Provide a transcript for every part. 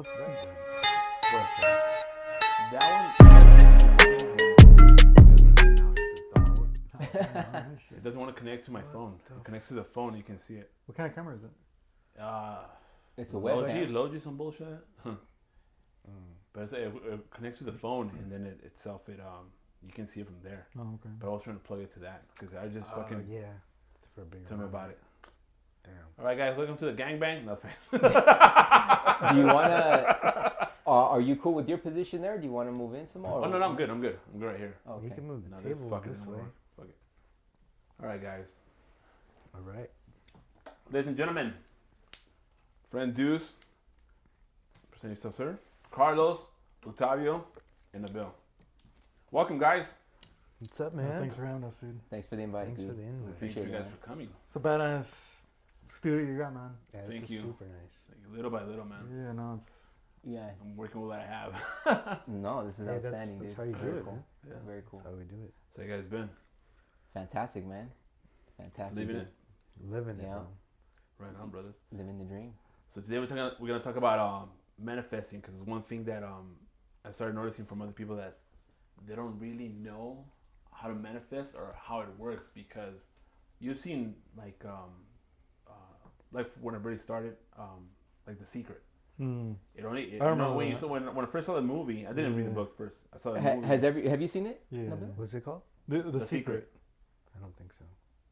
What's that one? That one. It doesn't want to connect to my phone. It connects to the phone. You can see it. What kind of camera is it? It's a webcam. Load you some bullshit. But it connects to the phone, and then itself you can see it from there. Oh, okay. But I was trying to plug it to that because I just fucking yeah. It's for a bigger tell me about it. Damn. All right, guys, welcome to the gangbang. That's fine. Do you wanna? Are you cool with your position there? Do you want to move in some more? Oh no, I'm good. I'm good right here. Okay. You can move the No, table fucking this way. Fuck it. All right, guys. All right. Ladies and gentlemen, friend Deuce, present yourself, sir. Carlos, Octavio, and Nabil. Welcome, guys. What's up, man? Thanks for having us, dude. Thanks for the invite, Thanks dude. for the invite. Thank you Appreciate guys it, for coming. It's a badass studio you got, man. Yeah, Thank this you. is super nice. Little by little, man. Yeah, no, it's Yeah. I'm working with what I have. No, this is Hey, outstanding, that's dude. how you do Very it, cool. man. Yeah. Very cool. That's how we do it. So you guys been Fantastic, man. Fantastic. living dude. it, Living it, Yeah. man. right on, brothers. Living the dream. So today we're gonna talk about manifesting, because it's one thing that I started noticing from other people that they don't really know how to manifest or how it works, because you've seen like when I really started like The Secret. It only I remember when that. when I first saw the movie, I didn't read the Yeah. book first. I saw the movie. Have you seen it? yeah. Nabil? What's it called? The Secret. I don't think so.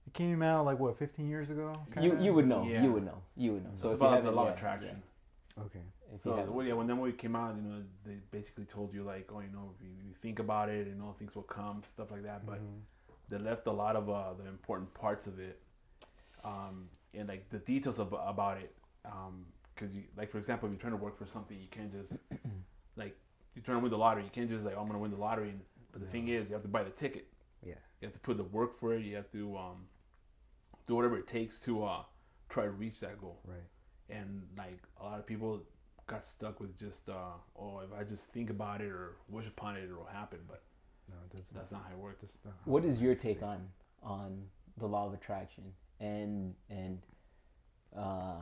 It came out like what, 15 years ago? You kinda? would know. Yeah. You would know. You would know. So So it's if you about haven't, the law yeah, of attraction. Okay. yeah. If So you haven't, when that movie came out, they basically told you like, oh, if you think about it, things will come, stuff like that. But they left a lot of the important parts of it, and like the details about it, because like for example, if you're trying to work for something, you can't just like you're trying to win the lottery. You can't just like, oh, I'm gonna win the lottery. But the thing is, you have to buy the ticket. Yeah. You have to put the work for it. You have to do whatever it takes to try to reach that goal. Right. And like a lot of people got stuck with just if I just think about it or wish upon it, it'll happen. But No, it doesn't. that's not how it works. That's not how what it is your works. take on the law of attraction and uh,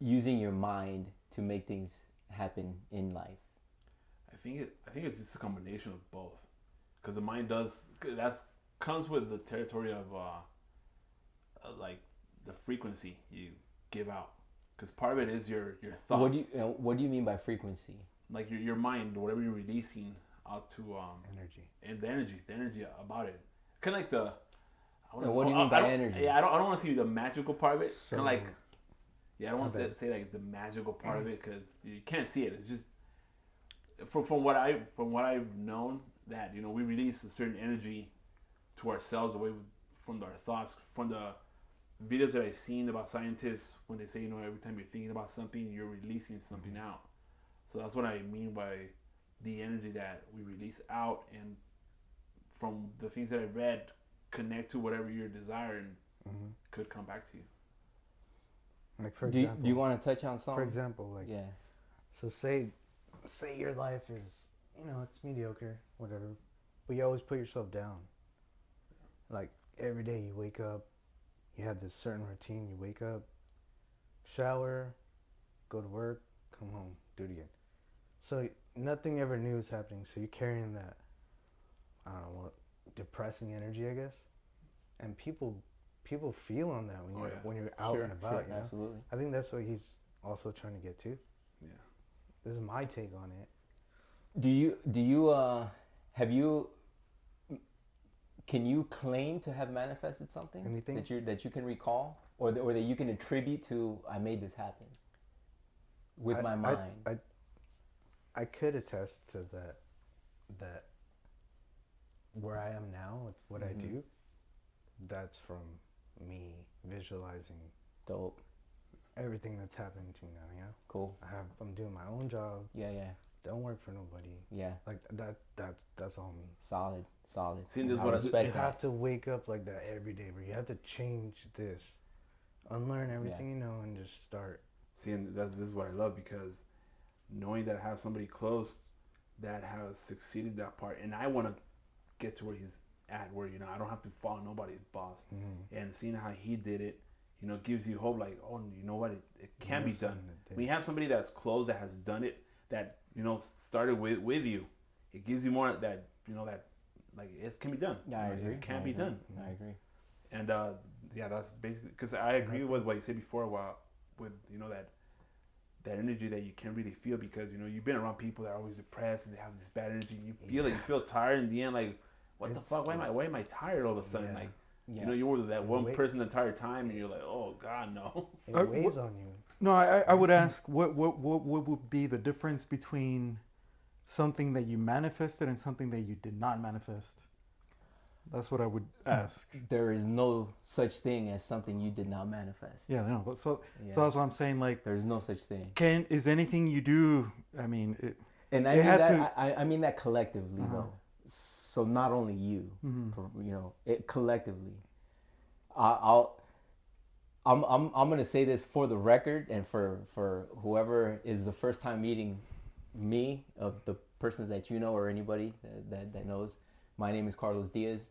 using your mind to make things happen in life? I think it's just a combination of both, because the mind comes with the territory of like the frequency you give out, because part of it is your thoughts. What do you mean by frequency? Like your mind, whatever you're releasing out to Energy. and the energy about it, kind of like the. What do you mean by energy? Yeah, I don't want to see the magical part of it. So, Kind of like, yeah, I don't want my to say like the magical part of it, because you can't see it. It's just from what I've known, that we release a certain energy to ourselves away from our thoughts. From the videos that I've seen about scientists, when they say every time you're thinking about something, you're releasing something out. So that's what I mean by the energy that we release out, and from the things that I read, connect to whatever you're desiring, could come back to you. Like for Do example. you want to touch on something? For example, like. Yeah. So say your life is, it's mediocre, whatever, but you always put yourself down. Like every day you wake up, you have this certain routine. You wake up, shower, go to work, come home, do it again. So nothing ever new is happening. So you're carrying that, I don't know what, depressing energy, I guess. And people feel on that when you're out and about. Sure, absolutely. I think that's what he's also trying to get to. Yeah. This is my take on it. Can you claim to have manifested something Anything? that you can recall, or that you can attribute to, I made this happen with my mind? I could attest to that where I am now with what I do, that's from me visualizing Dope. everything that's happening to me now, Cool. I'm doing my own job. Yeah. Don't work for nobody. Yeah. Like that's all me. Solid. See, this is I what I respect You that. have to wake up like that every day, bro. You have to change this, unlearn everything you know, and just start. See, and this is what I love, because knowing that I have somebody close that has succeeded that part, and I want to get to where he's at, where I don't have to follow nobody's boss, and seeing how he did it, gives you hope. Like, oh, you know what, it can be done. Something When you have somebody that's close that has done it, that started with you, it gives you more that that like it can be done. Yeah, I agree. It can I be agree. done. I agree. And yeah, that's basically because I agree with what you said before about with that energy that you can't really feel because you've been around people that are always depressed and they have this bad energy. And you feel it. You feel tired in the end. Like, what the fuck? Why am I tired all of a sudden? Yeah. Like, Yeah. you were that It one wa- person the entire time, and you're like, oh God, no. It Uh, weighs on you. No, I would ask what would be the difference between something that you manifested and something that you did not manifest? That's what I would ask. There is no such thing as something you did not manifest. Yeah, no. But so Yeah. that's what I'm saying. Like, There's no such thing. is anything you do? I mean, And I It mean had that to- I mean that collectively Uh-huh. though. So not only you, Mhm. it collectively. I'll I'm gonna say this for the record and for whoever is the first time meeting me of the persons that you know or anybody that knows. My name is Carlos Diaz.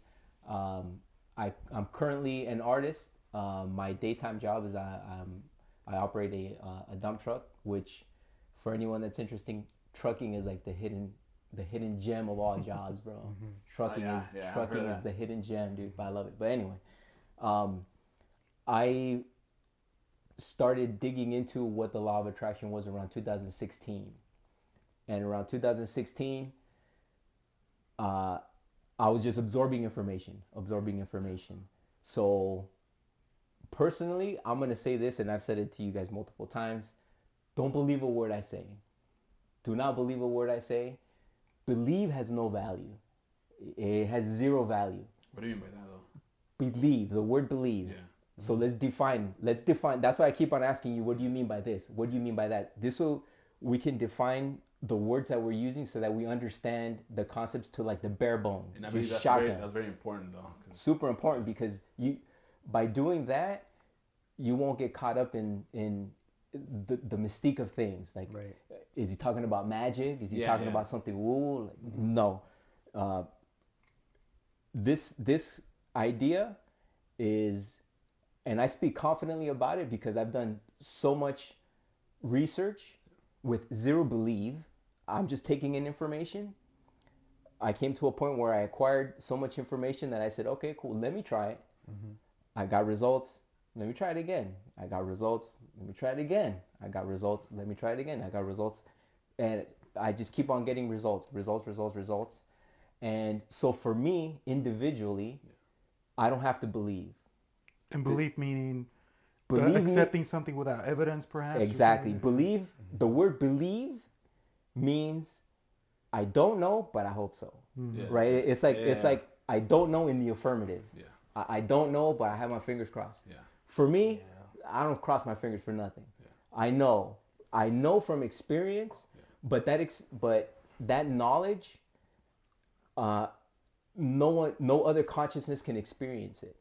I'm currently an artist. My daytime job is I operate a dump truck, which for anyone that's interested, trucking is like the hidden gem of all jobs, bro. Trucking yeah, is yeah, I've trucking heard is that. the hidden gem, dude. But I love it. But anyway, I started digging into what the law of attraction was around 2016, and around 2016, I was just absorbing information. So personally, I'm gonna say this, and I've said it to you guys multiple times. Don't believe a word I say. Do not believe a word I say. Believe has no value. It has zero value. What do you mean by that though? Believe, the word believe. Yeah. So let's define. That's why I keep on asking you, what do you mean by this? What do you mean by that? This so we can define the words that we're using so that we understand the concepts to like the bare bone. And I believe Just that's very important though. super important because by doing that, you won't get caught up in the mystique of things. Like, Right. is he talking about magic? Is he Yeah, talking yeah. about something woo? Like, no. This idea is, and I speak confidently about it because I've done so much research with zero belief. I'm just taking in information. I came to a point where I acquired so much information that I said, okay, cool, let me try it. I got results. Let me try it again. I got results. Let me try it again. I got results. Let me try it again. I got results. And I just keep on getting results. And so for me, individually, I don't have to believe. and belief meaning Believe me, accepting something without evidence, perhaps. or exactly. something? Believe, the word believe means I don't know, but I hope so. Yeah. Right? It's like Yeah. I don't know in the affirmative. Yeah. I don't know, but I have my fingers crossed. Yeah. For me, I don't cross my fingers for nothing. Yeah. I know from experience, but that knowledge, no other consciousness can experience it,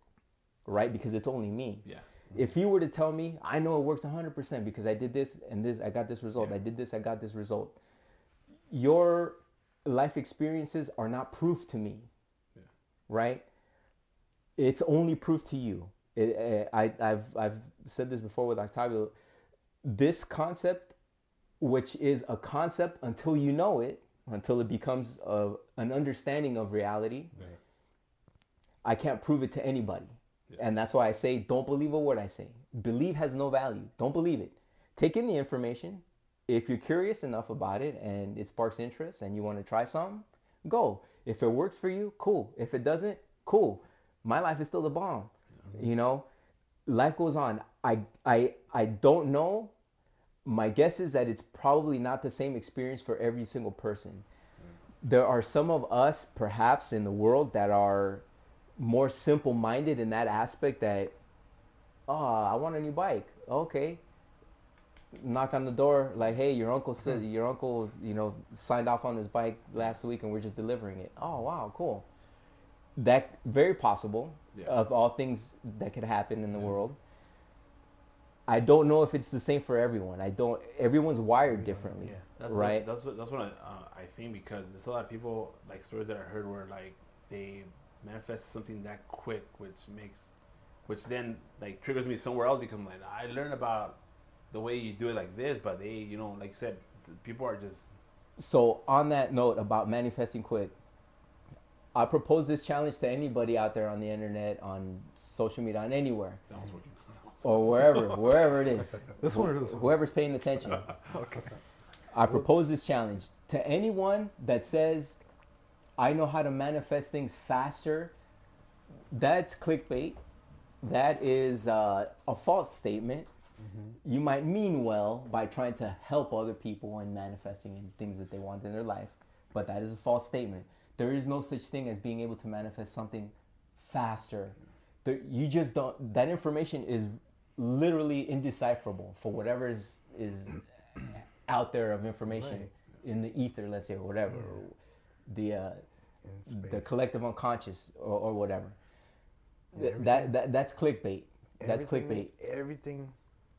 right? Because it's only me. Yeah. If you were to tell me, I know it works 100% because I did this and this, I got this result. Yeah. I did this, I got this result. Your life experiences are not proof to me, right? It's only proof to you. I've said this before with Octavio. This concept, which is a concept until you know it, until it becomes an understanding of reality, I can't prove it to anybody. And that's why I say, don't believe a word I say. Believe has no value. Don't believe it. Take in the information. If you're curious enough about it and it sparks interest and you want to try something, go. If it works for you, cool. If it doesn't, cool. My life is still the bomb. Life goes on. I don't know. My guess is that it's probably not the same experience for every single person. There are some of us, perhaps, in the world that are more simple-minded in that aspect that, I want a new bike. Okay. Knock on the door, like, hey, your uncle said, signed off on this bike last week and we're just delivering it. Oh, wow, cool. That very possible of all things that could happen in the world. I don't know if it's the same for everyone. Everyone's wired differently, right? That's what I think because there's a lot of people like stories that I heard where like they manifest something that quick, which makes which then like triggers me somewhere else because I'm like, I learned about the way you do it like this, but they, you know, like you said, people are just So on that note about manifesting quick, I propose this challenge to anybody out there on the internet, on social media, on anywhere, that was working. or wherever it is. This one or this one? Whoever's paying attention. Okay. I propose this challenge to anyone that says, I know how to manifest things faster. That's clickbait. That is a false statement. You might mean well by trying to help other people and manifesting in things that they want in their life, but that is a false statement. There is no such thing as being able to manifest something faster. You just don't. That information is literally indecipherable for whatever is out there of information Right. in the ether, let's say, or whatever, In the space. collective unconscious or whatever. And That's clickbait. That's clickbait. Everything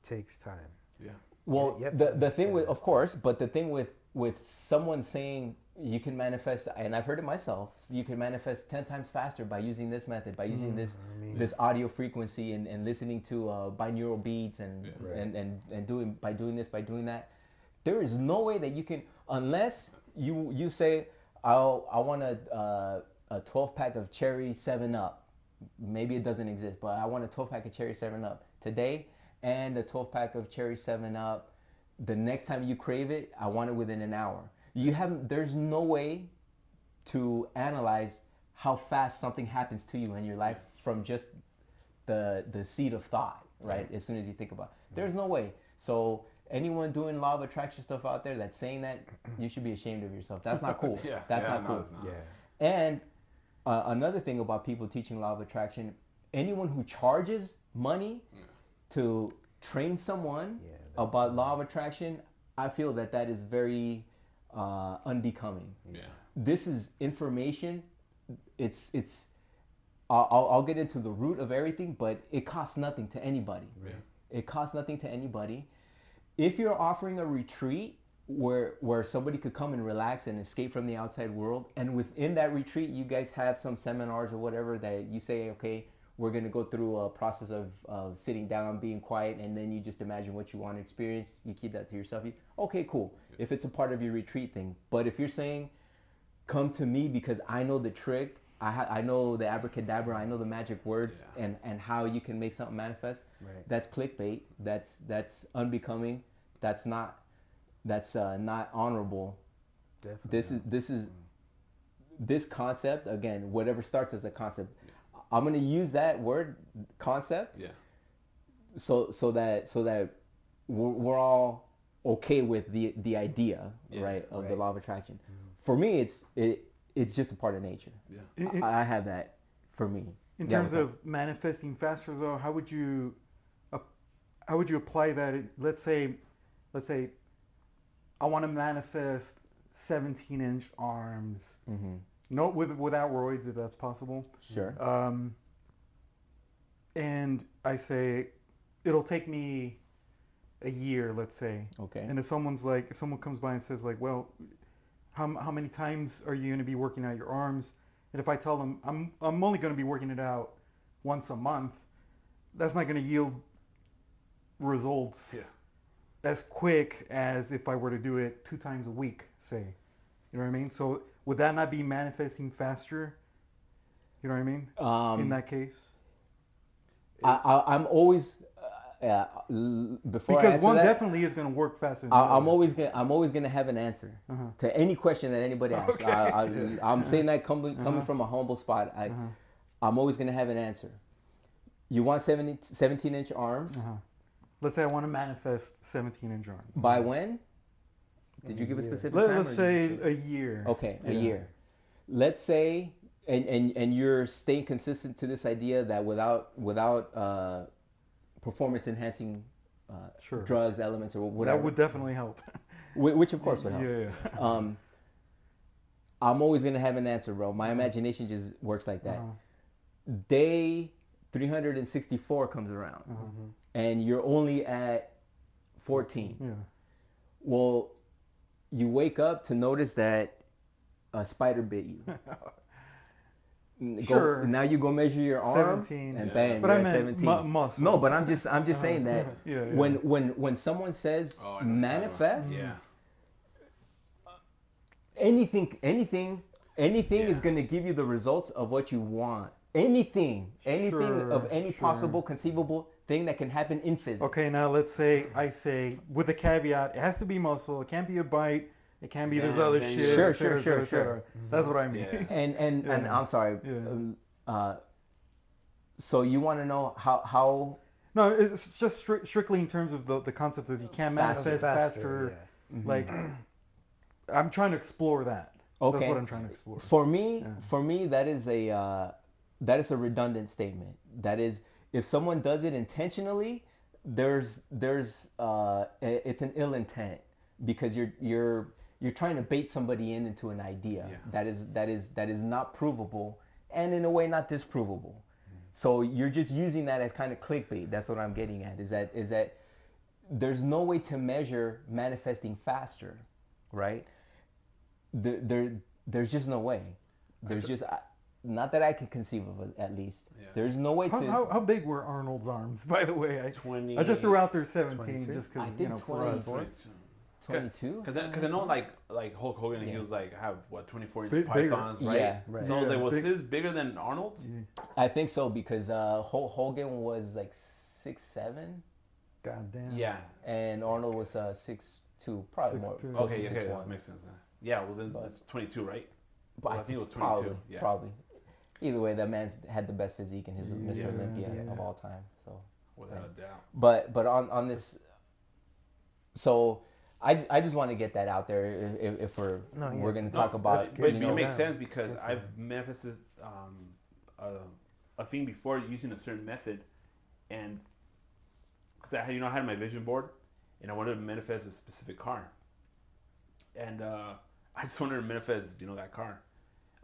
takes time. Yeah. Well, You have to the thing with, understand. of course, but the thing with someone saying you can manifest, and I've heard it myself, you can manifest 10 times faster by using this method, by using I mean, this audio frequency and listening to binaural beats and Right. and doing by doing this, by doing that. There is no way that you can, unless you say I want a 12 pack of cherry 7 Up. Maybe it doesn't exist, but I want a 12 pack of cherry 7 Up today and a 12 pack of cherry 7 Up the next time you crave it. I want it within an hour. There's no way to analyze how fast something happens to you in your life from just the seed of thought, right? As soon as you think about it. There's no way. So anyone doing law of attraction stuff out there that's saying that, you should be ashamed of yourself. That's not cool. Yeah. That's Yeah, not no, cool. it's not. Yeah. And another thing about people teaching law of attraction, anyone who charges money to train someone Yeah, that's about law of attraction, I feel that is very unbecoming. Yeah. This is information. It's I'll get into the root of everything, but it costs nothing to anybody. Yeah. It costs nothing to anybody. If you're offering a retreat where somebody could come and relax and escape from the outside world, and within that retreat you guys have some seminars or whatever that you say, okay, we're going to go through a process of sitting down, being quiet, and then you just imagine what you want to experience. You keep that to yourself. Okay, cool. If it's a part of your retreat thing. But if you're saying, come to me because I know the trick, I know the abracadabra, I know the magic words, and how you can make something manifest, Right. that's clickbait. That's unbecoming. That's not honorable. Definitely. This concept, again, whatever starts as a concept, I'm gonna use that word concept, Yeah. so that we're all okay with the idea, right, of the Right. law of attraction. For me, it's just a part of nature. Yeah. I have that for me. In Yeah, terms what's up? of manifesting faster, though, how would you apply that? Let's say I want to manifest 17-inch arms. Mhm. No, without roids, if that's possible. Sure. And I say it'll take me a year, let's say. Okay. And if someone comes by and says like, well, how many times are you going to be working out your arms? And if I tell them I'm only going to be working it out once a month, that's not going to yield results as quick as if I were to do it 2 times a week, say. You know what I mean? So would that not be manifesting faster? You know what I mean? In that case. I'm always before I Because answer one that, definitely is going to work faster than the I'm other. always gonna have an answer Uh-huh. to any question that anybody asks. Okay. I'm saying that coming from a humble spot. I'm always gonna have an answer. You want 17-inch arms? Let's say I want to manifest 17-inch arms. By when? Did you give a year. specific time? Let's or say you a year. Okay, a Yeah. year. Let's say, and you're staying consistent to this idea that without performance enhancing Sure. drugs, elements, or whatever, That would definitely help. which of course would help. Yeah. I'm always gonna have an answer, bro. My imagination just works like that. Day 364 comes around, and you're only at 14. Yeah. Well, you wake up to notice that a spider bit you. Sure. Now you go measure your arm 17. and Yeah. bam, But you're I at meant 17. muscle. No, but I'm just saying that Yeah, yeah. when someone says Oh, I know what you're talking about. manifest, Yeah. anything Yeah. is going to give you the results of what you want. Anything of any Sure. possible conceivable thing that can happen in physics. Okay, now let's say I say with a caveat, it has to be muscle. It can't be a bite. It can't be this Then- other then shit. you're- et cetera, et cetera, et Sure. cetera. That's what I mean. Yeah. And Yeah. I'm sorry. Yeah. So you want to know how No, it's just strictly in terms of the concept of you can't manifest faster. yeah. Like, I'm trying to explore that. Okay. That's what I'm trying to explore. For me, Yeah. that is a redundant statement. That is, if someone does it intentionally, there's it's an ill intent because you're trying to bait somebody into an idea that is not provable and in a way not disprovable. So you're just using that as kind of clickbait. That's what I'm getting at. Is that there's no way to measure manifesting faster, right? There's just no way. There's just not that I can conceive of it, at least. Yeah. There's no way to. How big were Arnold's arms, by the way? I just threw out there 17 22? just I because, think for us. 24. 22? Because I know like Hulk Hogan, he was like have what 24-inch Bigger. pythons, right? Yeah, right. So I was like, was Big- his bigger than Arnold's? I think so because Hogan was like 6'7", God damn. Yeah. and Arnold was 6'2", probably more. 6'2". Close to Okay, 6'1". makes sense. Yeah, it was in But- 22, right? But I think it was 22. probably, Yeah. probably. Either way, that man's had the best physique and he's Mr. Yeah, Olympia yeah. of all time. So, Without a doubt. but on this, so I just want to get that out there if we're No, yeah. we're gonna No, talk about but you it know, makes yeah. sense because Definitely. I've manifested a thing before using a certain method, and because I had my vision board, and I wanted to manifest a specific car, and I just wanted to manifest that car.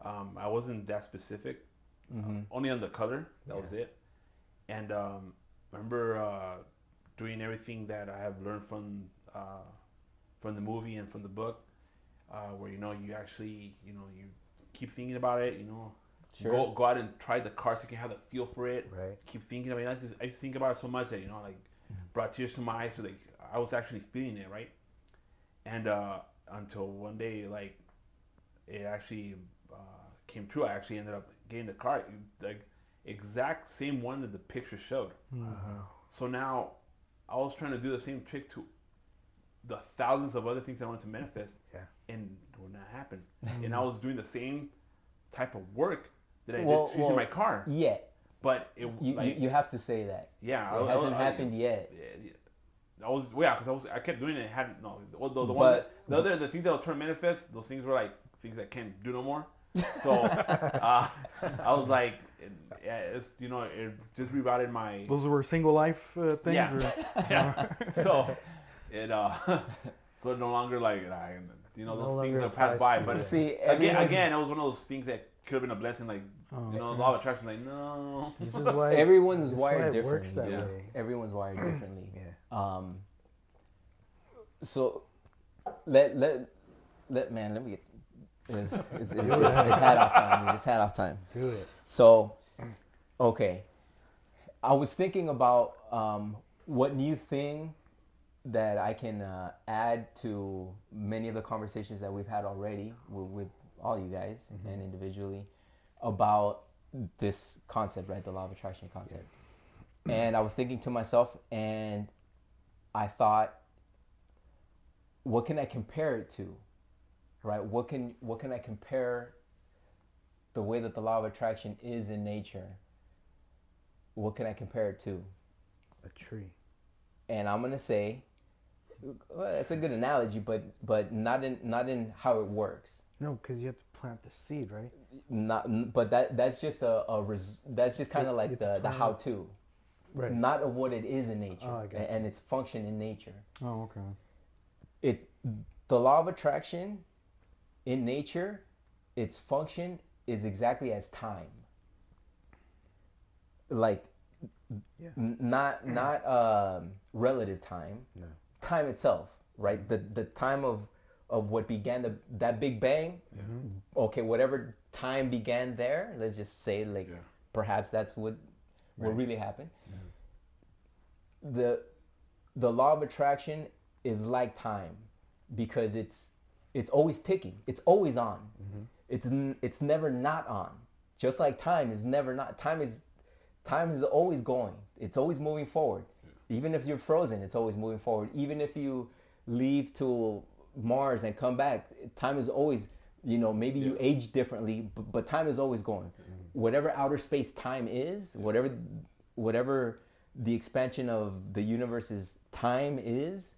I wasn't that specific, only on the color. That was it, and I remember doing everything that I have learned from the movie and from the book, where you actually you keep thinking about it, Sure. go out and try the car so you can have the feel for it. Right. Keep thinking. I mean, I used to think about it so much that brought tears to my eyes. So I was actually feeling it, right? And until one day, it actually came true. I actually ended up getting the car, like exact same one that the picture showed. So now I was trying to do the same trick to the thousands of other things I wanted to manifest, and it would not happen. And I was doing the same type of work that I did using my car, Yet. but it You have to say that. yeah, It hasn't happened yet. because I kept doing it. It hadn't no. Well, the things that I was trying to manifest, those things were like things I can't do no more. So I was like, it's it just rerouted my. Those were single life things? Yeah. Or? Yeah. So it so no longer like those things that pass by. But See, again, it was one of those things that could have been a blessing. Like law of attraction. Like no. This is why everyone's this is wired why it works differently. that way. Everyone's wired differently. Yeah. So let me get. It's hat off time. It's hat off time. Do it. So, okay. I was thinking about what new thing that I can add to many of the conversations that we've had already with all you guys and individually about this concept, right? The law of attraction concept. And I was thinking to myself, and I thought, what can I compare it to? Right? What can I compare the way that the law of attraction is in nature? What can I compare it to? A tree. And I'm gonna say, well, that's a good analogy, but not in how it works. No, because you have to plant the seed, right? But that's just that's just kind of like the how to, Right. not of what it is in nature Oh, I got you. and its function in nature. Oh, okay. It's the law of attraction in nature. Its function is exactly as time. Like not relative time. No. Time itself, right? The time of of what began that Big Bang. Okay, whatever time began there, let's just say like perhaps that's what really happened. The law of attraction is like time because it's always ticking. It's always on. It's never not on. Just like time is never not. Time is always going. It's always moving forward. Even if you're frozen, it's always moving forward. Even if you leave to Mars and come back, time is always, maybe you age differently, but time is always going. Whatever outer space time is, whatever the expansion of the universe's time is,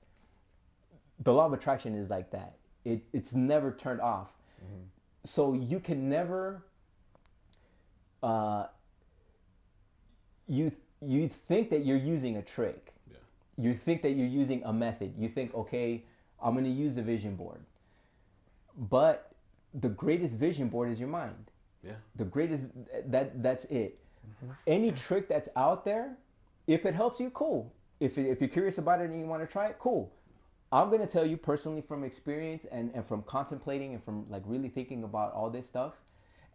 the law of attraction is like that. It's never turned off. So you can never you think that you're using a trick. You think that you're using a method. You think, okay, I'm going to use a vision board. But the greatest vision board is your mind. The greatest, that's it. Any trick that's out there, if it helps you, cool. If you're curious about it and you want to try it, cool. I'm going to tell you personally from experience and from contemplating and from like really thinking about all this stuff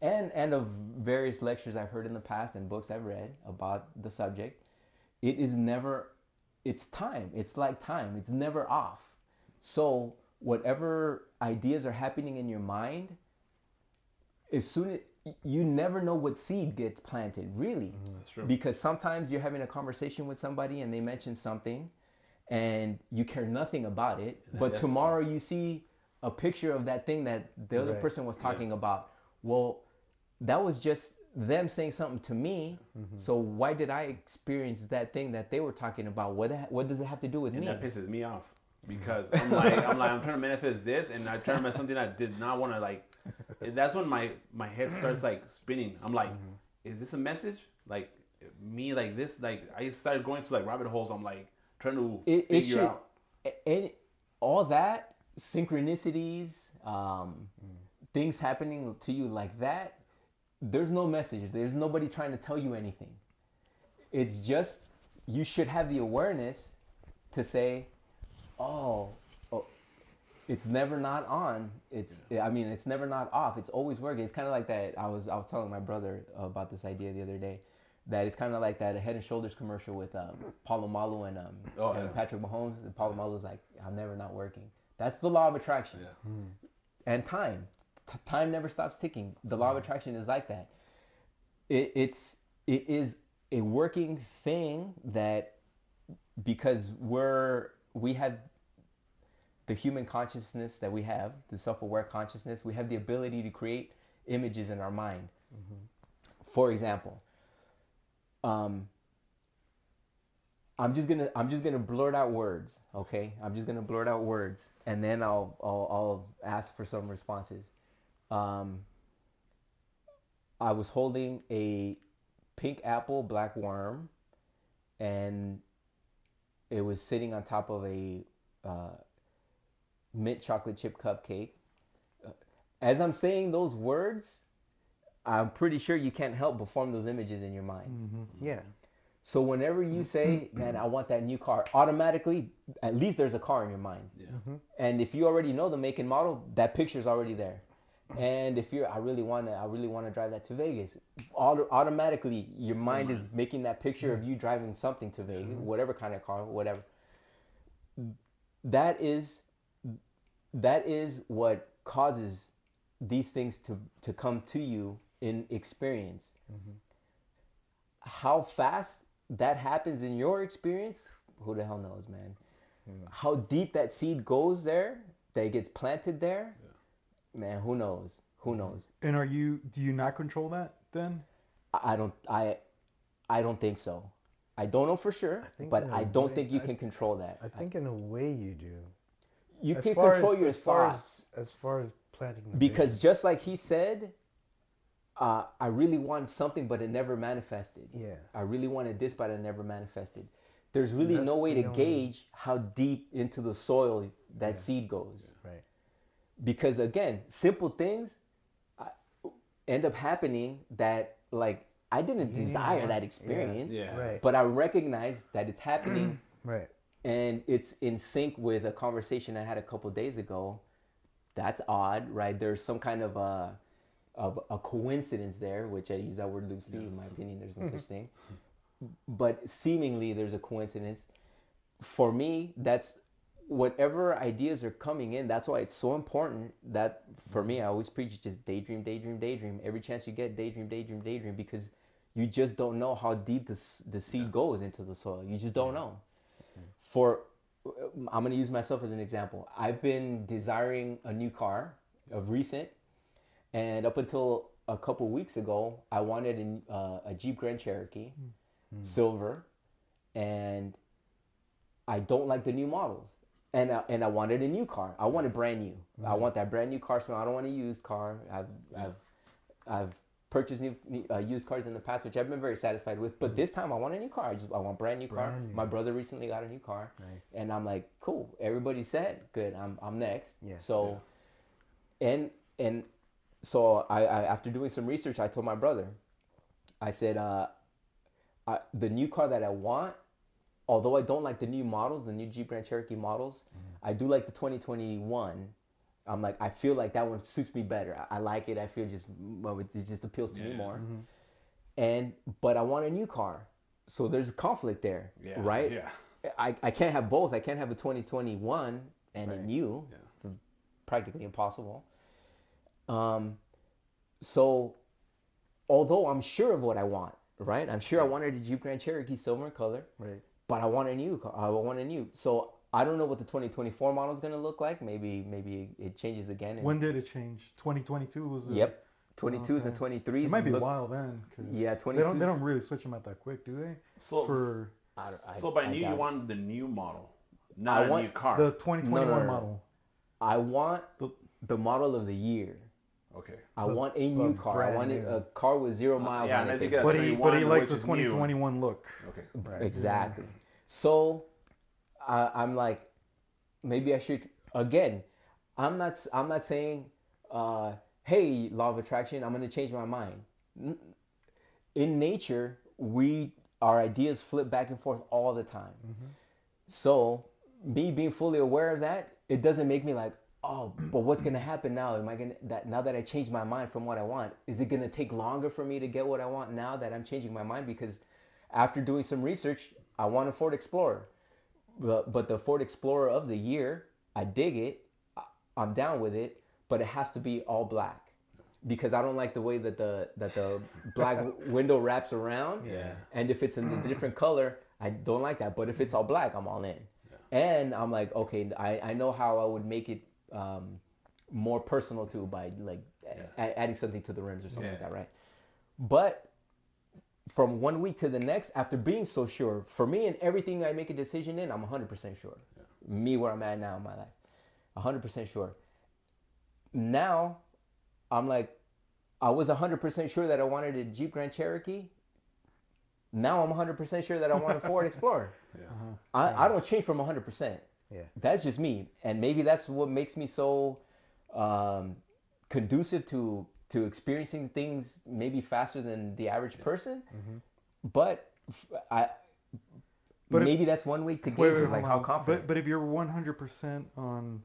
and of various lectures I've heard in the past and books I've read about the subject, it's time. It's like time. It's never off. So whatever ideas are happening in your mind, you never know what seed gets planted, really. That's true. Because sometimes you're having a conversation with somebody and they mention something and you care nothing about it, but tomorrow you see a picture of that thing that the other person was talking about. Well, that was just them saying something to me, so why did I experience that thing that they were talking about? What does it have to do with me? That pisses me off because I'm trying to manifest this, and I try to manifest something I did not want to like. That's when my head starts like spinning. I'm like, is this a message? Like me like this? Like I started going to like rabbit holes. I'm like trying to figure out. And all that synchronicities, things happening to you like that. There's no message. There's nobody trying to tell you anything. It's just you should have the awareness to say, oh, it's never not on. It's never not off. It's always working. It's kind of like that. I was telling my brother about this idea the other day. That it's kind of like that Head and Shoulders commercial with Palomalu and Patrick Mahomes. And Palomalu's like, I'm never not working. That's the law of attraction. And time. Time never stops ticking. The law of attraction is like that. It is a working thing that because we have the human consciousness that we have, the self-aware consciousness, we have the ability to create images in our mind. For example, I'm just gonna blurt out words, okay? I'm just gonna blurt out words, and then I'll ask for some responses. I was holding a pink apple black worm, and it was sitting on top of a mint chocolate chip cupcake. As I'm saying those words, I'm pretty sure you can't help but form those images in your mind. Yeah. So whenever you say, man, I want that new car, automatically, at least there's a car in your mind. And if you already know the make and model, that picture's already there. And if I really want to drive that to Vegas, automatically your mind is making that picture of you driving something to Vegas, whatever kind of car, whatever. That is what causes these things to come to you in experience. How fast that happens in your experience, who the hell knows, man? How deep that seed goes there, that it gets planted there, man, who knows? Who knows? And do you not control that then? I don't think so. I don't know for sure, but I don't think you can control that. I think in a way you do. You can control your thoughts. As far as planting the because vision. just like he said, I really wanted something, but it never manifested. Yeah. I really wanted this, but it never manifested. There's really no way to gauge how deep into the soil that seed goes. Right. Because again, simple things end up happening that like I didn't desire that experience, Right. but I recognize that it's happening. Right. And it's in sync with a conversation I had a couple days ago that's odd, right? There's some kind of a coincidence there, which I use that word loosely. In my opinion, there's no such thing. But seemingly there's a coincidence. For me, that's whatever ideas are coming in. That's why it's so important that for me, I always preach just daydream, daydream, daydream. Every chance you get, daydream, daydream, daydream, because you just don't know how deep the seed goes into the soil. You just don't know. I'm going to use myself as an example. I've been desiring a new car of recent, and up until a couple weeks ago, I wanted a Jeep Grand Cherokee, silver, and I don't like the new models. And I wanted a new car. I wanted brand new. I want that brand new car, so I don't want a used car. I've purchased new used cars in the past, which I've been very satisfied with. But this time I want a new car. I want brand new car. My brother recently got a new car, and I'm like, cool. Everybody said, good. I'm next. So, and so I after doing some research, I told my brother, I said, the new car that I want, although I don't like the new models, the new Jeep Grand Cherokee models, I do like the 2021. I'm like, I feel like that one suits me better. I like it. I feel it just appeals to me more. But I want a new car. So there's a conflict there, right? Yeah. I can't have both. I can't have a 2021 and a new. Practically impossible. So although I'm sure of what I want, right? I'm sure I wanted a Jeep Grand Cherokee silver in color, right? But I want a new car. I want a new. So I don't know what the 2024 model is going to look like. Maybe it changes again. When did it change? 2022 was the... Yep. 22s and 23s. It might be a while then. Yeah, 22s. They don't really switch them out that quick, do they? So by new, you want the new model, not a new car. The 2021 model. I want the model of the year. Okay. I want a new car. I want a car with 0 miles on it. But he likes the 2021 look. Okay. Right. Exactly. So I'm like, maybe I should, again, I'm not saying, hey, law of attraction, I'm going to change my mind. In nature, our ideas flip back and forth all the time. So me being fully aware of that, it doesn't make me like, oh, but what's going to happen now? Now that I changed my mind from what I want, is it going to take longer for me to get what I want now that I'm changing my mind? Because after doing some research, I want a Ford Explorer. But the Ford Explorer of the year, I dig it. I'm down with it, but it has to be all black. Because I don't like the way that the black window wraps around. Yeah. And if it's in a different color, I don't like that. But if it's all black, I'm all in. Yeah. And I'm like, okay, I know how I would make it more personal too by like adding something to the rims or something like that, right? But from one week to the next, after being so sure, for me and everything I make a decision in, I'm 100% sure. Yeah. Me where I'm at now in my life, 100% sure. Now, I'm like, I was 100% sure that I wanted a Jeep Grand Cherokee. Now I'm 100% sure that I want a Ford Explorer. I don't change from 100%. Yeah. That's just me. And maybe that's what makes me so conducive to experiencing things maybe faster than the average person. But maybe that's one way to gauge like how confident. But if you're 100% on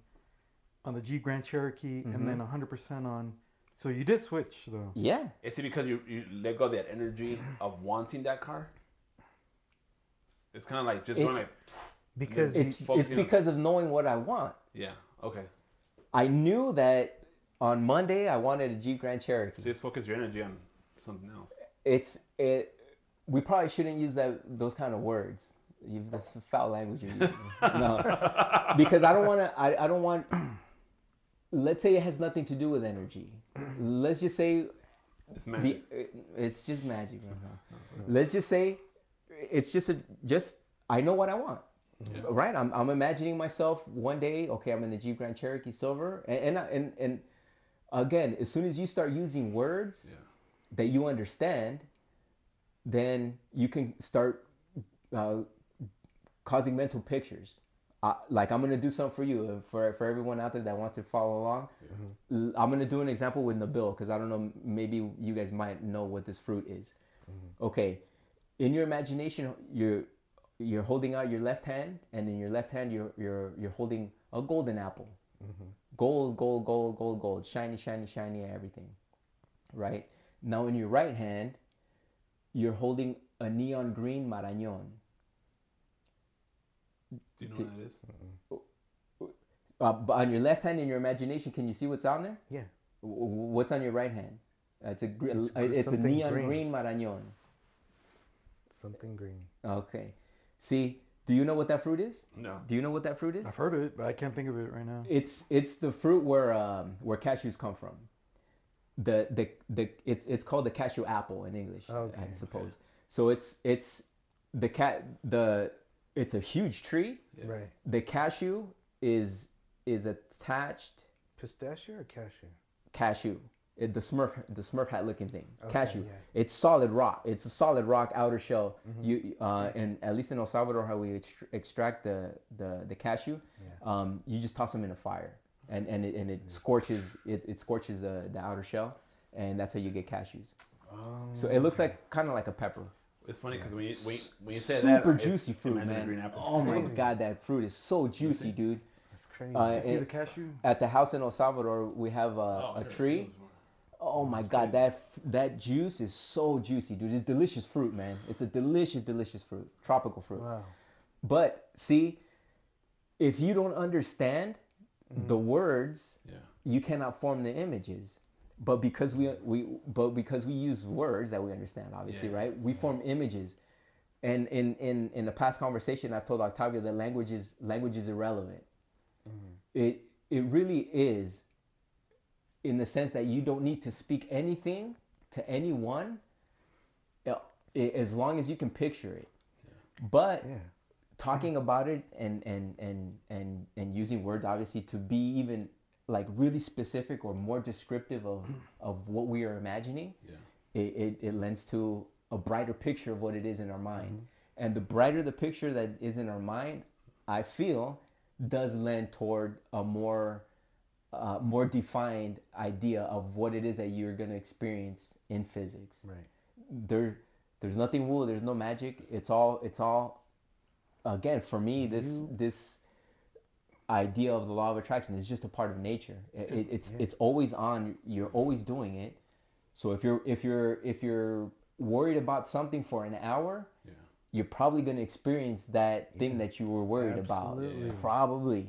the Jeep Grand Cherokee and then 100% on... So you did switch though. Yeah. Is it because you let go of that energy of wanting that car? It's kind of like just going like... Because it's because of knowing what I want. Yeah. Okay. I knew that on Monday I wanted a Jeep Grand Cherokee. So just focus your energy on something else. We probably shouldn't use those kind of words. That's foul language you're using. No, because I don't want. Let's say it has nothing to do with energy. Let's just say it's magic. It's just magic. Let's just say it's just I know what I want. Yeah. Right? I'm imagining myself one day, okay, I'm in the Jeep Grand Cherokee Silver. And again, as soon as you start using words that you understand, then you can start causing mental pictures. Like I'm going to do something for you, for everyone out there that wants to follow along. I'm going to do an example with Nabil, because I don't know, maybe you guys might know what this fruit is. Okay, in your imagination, you're holding out your left hand, and in your left hand you're holding a golden apple. Gold, gold, gold, gold, gold. Shiny, shiny, shiny, everything. Right? Now in your right hand, you're holding a neon green marañón. Do you know what that is? But on your left hand in your imagination, can you see what's on there? Yeah. What's on your right hand? It's a something neon green. green marañón. Something green. Okay. See, do you know what that fruit is? No. Do you know what that fruit is? I've heard of it, but I can't think of it right now. It's the fruit where cashews come from. It's called the cashew apple in English, Okay, I suppose. So it's a huge tree. Yeah. Right. The cashew is attached. Pistachio or cashew? Cashew. The Smurf hat looking thing. Okay, Cashew. yeah. It's solid rock. It's a solid rock outer shell. And at least in El Salvador, how we extract the cashew, you just toss them in a fire, and it scorches the outer shell, and that's how you get cashews. Oh. So it looks like kind of like a pepper. It's funny because when you say Super that, juicy fruit, imagine a man. green apple. Oh my crazy. God, that fruit is so juicy, dude. That's crazy. You see it- the cashew? At the house in El Salvador, we have a tree. Oh my God, that juice is so juicy, dude. It's delicious fruit, man. It's a delicious fruit, tropical fruit. Wow. But see, if you don't understand the words, you cannot form the images. But because we use words that we understand, obviously, right? We form images. And in the past conversation, I've told Octavio that language is irrelevant. It really is, in the sense that you don't need to speak anything to anyone, as long as you can picture it. But talking about it and using words, obviously, to be even like really specific or more descriptive of what we are imagining, it lends to a brighter picture of what it is in our mind. And the brighter the picture that is in our mind, I feel, does lend toward a more defined idea of what it is that you're going to experience in physics. Right. There's nothing woo, there's no magic. It's all again, for me, this idea of the law of attraction is just a part of nature. It's always on. You're always doing it. So if you're worried about something for an hour, you're probably going to experience that thing that you were worried about. Probably.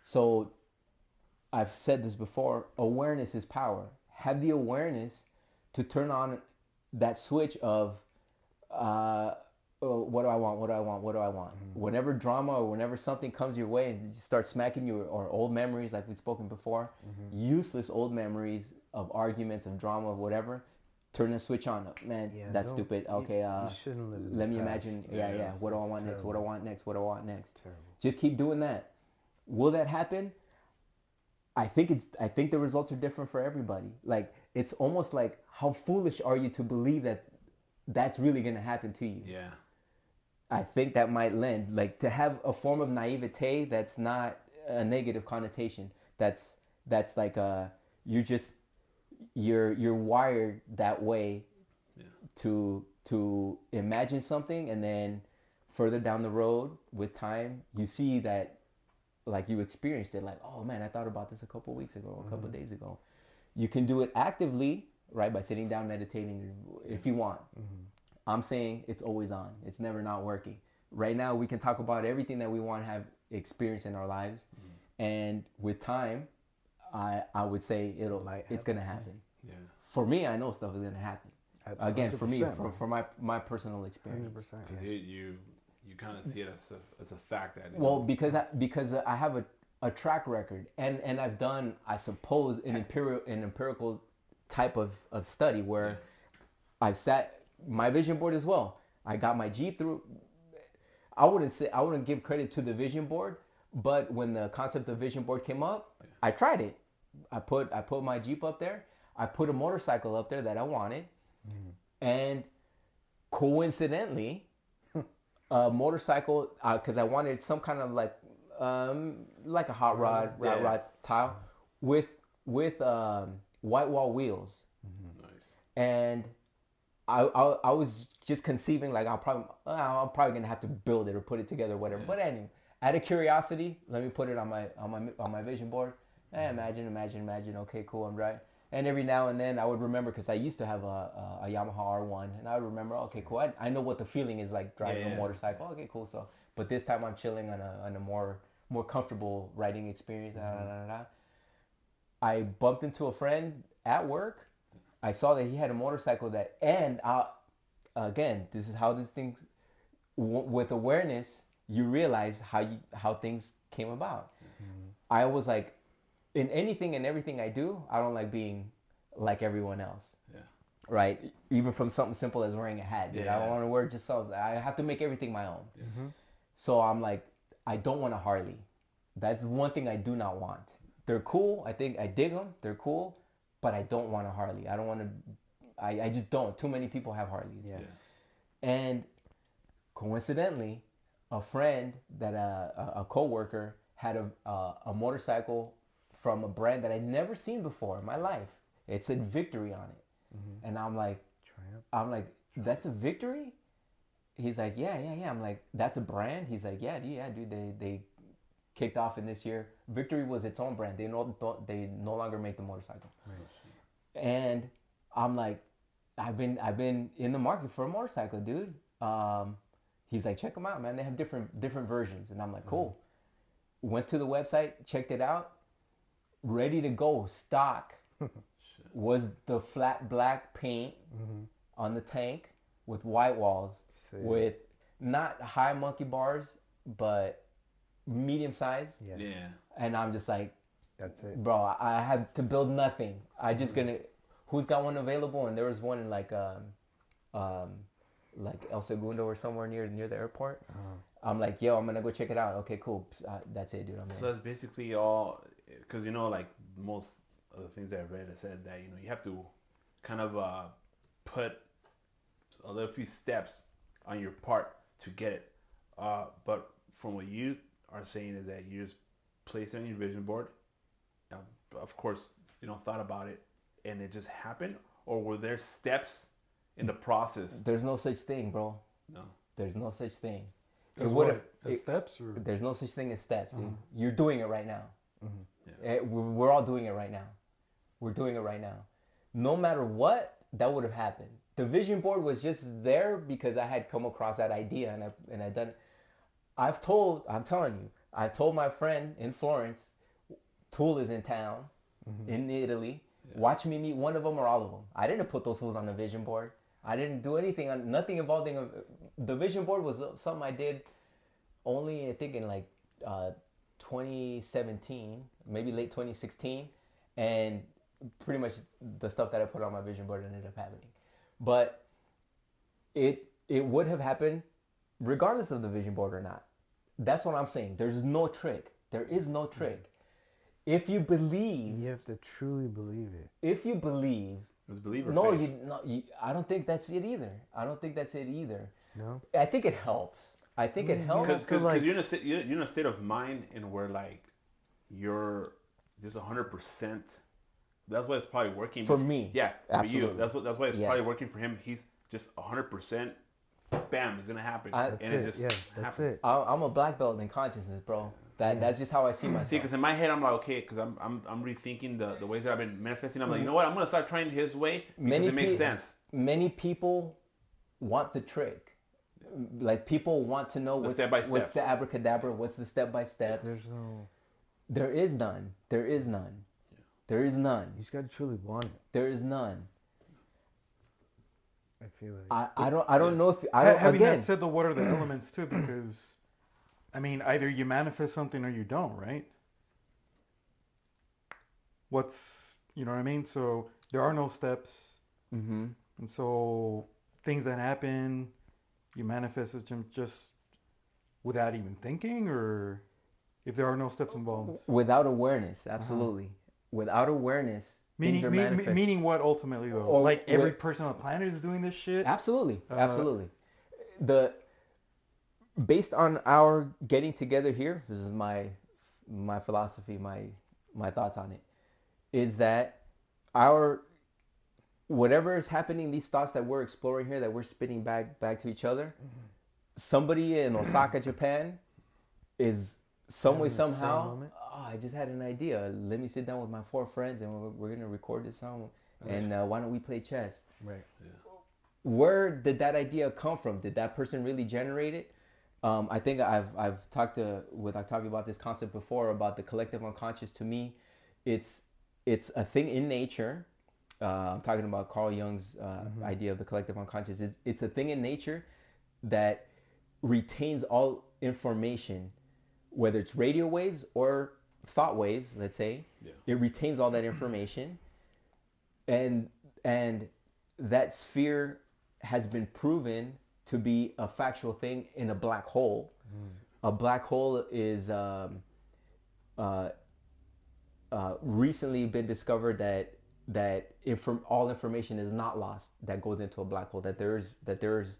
So I've said this before, awareness is power. Have the awareness to turn on that switch of what do I want? Whenever drama or whenever something comes your way and you start smacking you, or old memories like we've spoken before, useless old memories of arguments, of drama, of whatever, turn the switch on. Man, that's stupid. Okay, you shouldn't live in let the me past. imagine. What do I want next? What do I want next? What do I want next? Terrible. Just keep doing that. Will that happen? I think the results are different for everybody. Like, it's almost like, how foolish are you to believe that that's really going to happen to you? Yeah. I think that might lend, like, to have a form of naivete that's not a negative connotation. That's like you're wired that way to imagine something, and then further down the road with time you see that, like, you experienced it, like, oh man, I thought about this a couple weeks ago, a couple days ago. You can do it actively, right, by sitting down, meditating, if you want. I'm saying it's always on. It's never not working. Right now, we can talk about everything that we want to have experienced in our lives, and with time, I would say it's gonna happen. Yeah. For me, I know stuff is gonna happen. Again, for me, for my personal experience. 100%. You kind of see it as a fact that. Well, because I have a track record, and I've done, I suppose, an empirical type of study where I've sat my vision board as well. I got my Jeep through. I wouldn't give credit to the vision board, but when the concept of vision board came up, I tried it. I put my Jeep up there. I put a motorcycle up there that I wanted, and coincidentally, a motorcycle, because I wanted some kind of like a hot rod style with white wall wheels. Nice. And I was just conceiving, like, I'm probably gonna have to build it or put it together, whatever. But out of curiosity, let me put it on my vision board. Imagine. Okay, cool, I'm right. And every now and then I would remember because I used to have a Yamaha R1, and I would remember, okay, cool. I know what the feeling is like driving a motorcycle. Okay, cool. So, but this time I'm chilling on a more comfortable riding experience. I bumped into a friend at work. I saw that he had a motorcycle again, this is how these things, with awareness, you realize how things came about. Mm-hmm. I was like, in anything and everything I do, I don't like being like everyone else. Yeah. Right? Even from something simple as wearing a hat. Dude. Yeah. I don't want to wear just something. I have to make everything my own. Mm-hmm. So I'm like, I don't want a Harley. That's one thing I do not want. They're cool. I think I dig them. They're cool. But I don't want a Harley. I don't want to. I just don't. Too many people have Harleys. Yeah. And coincidentally, a friend that a coworker had a motorcycle from a brand that I'd never seen before in my life. It said Victory on it. Mm-hmm. And I'm like, that's a Victory? He's like, yeah. I'm like, that's a brand? He's like, yeah, dude. They kicked off in this year. Victory was its own brand. They no longer make the motorcycle. Right. And I'm like, I've been in the market for a motorcycle, dude. He's like, check them out, man. They have different versions. And I'm like, cool. Went to the website, checked it out. Ready to go, stock, was the flat black paint on the tank with white walls, with not high monkey bars, but medium size. Yeah. And I'm just like, that's it, bro. I had to build nothing. I just who's got one available? And there was one in like El Segundo or somewhere near the airport. I'm like, yo, I'm gonna go check it out. Okay, cool. That's it, dude. So that's basically all, because like most of the things that I've read, I said that you have to kind of put a little few steps on your part to get it. But from what you are saying is that you just place it on your vision board. Of course, thought about it, and it just happened, or were there steps in the process? There's no such thing, bro. No. There's no such thing. Steps? Or? There's no such thing as steps, dude. You're doing it right now. Mm-hmm. Yeah. We're all doing it right now. We're doing it right now. No matter what, that would have happened. The vision board was just there because I had come across that idea and I'd done it. I'm telling you, I told my friend in Florence, Tool is in town, in Italy. Yeah. Watch me meet one of them or all of them. I didn't put those fools on the vision board. I didn't do anything nothing involving the vision board was something I did only, I think, in like 2017, maybe late 2016, and pretty much the stuff that I put on my vision board ended up happening. But it would have happened regardless of the vision board or not. That's what I'm saying. There's no trick. There is no trick. If you believe, you have to truly believe it. If you believe, it's believer faith. I don't think that's it either. No. I think it helps. It helps because you're in a state of mind in where like you're just 100%. That's why it's probably working for me. Yeah, absolutely. For you. That's why it's probably working for him. He's just 100%. Bam, it's gonna happen, that's it. I'm a black belt in consciousness, bro. That's just how I see myself. See, because in my head I'm like, okay, because I'm rethinking the ways that I've been manifesting. I'm like, you know what? I'm gonna start trying his way because it makes sense. Many people want the trick. Like people want to know what's the abracadabra, what's the step by steps. There is none. There is none. Yeah. There is none. You just gotta truly want it. There is none. I feel like I don't know if having that said, though, what are the elements too? Because I mean, either you manifest something or you don't, right? You know what I mean? So there are no steps, and so things that happen, you manifest it just without even thinking, or if there are no steps involved. Without awareness, absolutely. Without awareness. Meaning what ultimately though? Or like every person on the planet is doing this shit? Absolutely. Based on our getting together here, this is my philosophy, my thoughts on it, is that whatever is happening, these thoughts that we're exploring here, that we're spitting back to each other, somebody in Osaka, Japan, is some way Having the same somehow. moment? Oh, I just had an idea. Let me sit down with my 4 friends and we're gonna record this song. And why don't we play chess? Right. Where did that idea come from? Did that person really generate it? I think I've talked with Octavio about this concept before about the collective unconscious. To me, it's a thing in nature. I'm talking about Carl Jung's idea of the collective unconscious. It's a thing in nature that retains all information, whether it's radio waves or thought waves, let's say. Yeah. It retains all that information, and that sphere has been proven to be a factual thing in a black hole. A black hole is recently been discovered that all information is not lost that goes into a black hole. That there's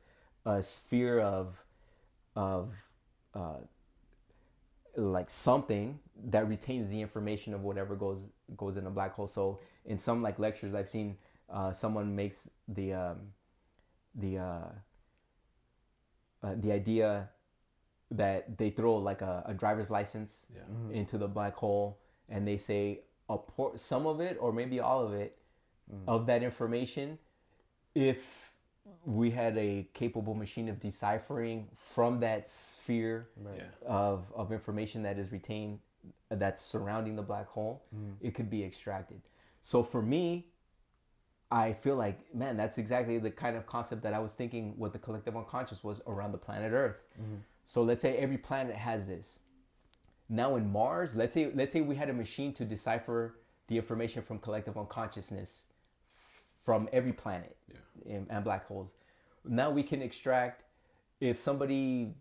a sphere of like something that retains the information of whatever goes in a black hole. So in some like lectures I've seen someone makes the idea that they throw like a driver's license into the black hole, and they say some of it or maybe all of it of that information, if we had a capable machine of deciphering from that sphere of information that is retained, that's surrounding the black hole, it could be extracted. So for me, I feel like, man, that's exactly the kind of concept that I was thinking what the collective unconscious was around the planet Earth. So let's say every planet has this. Now in Mars, let's say we had a machine to decipher the information from collective unconsciousness from every planet and black holes. Now we can extract, if somebody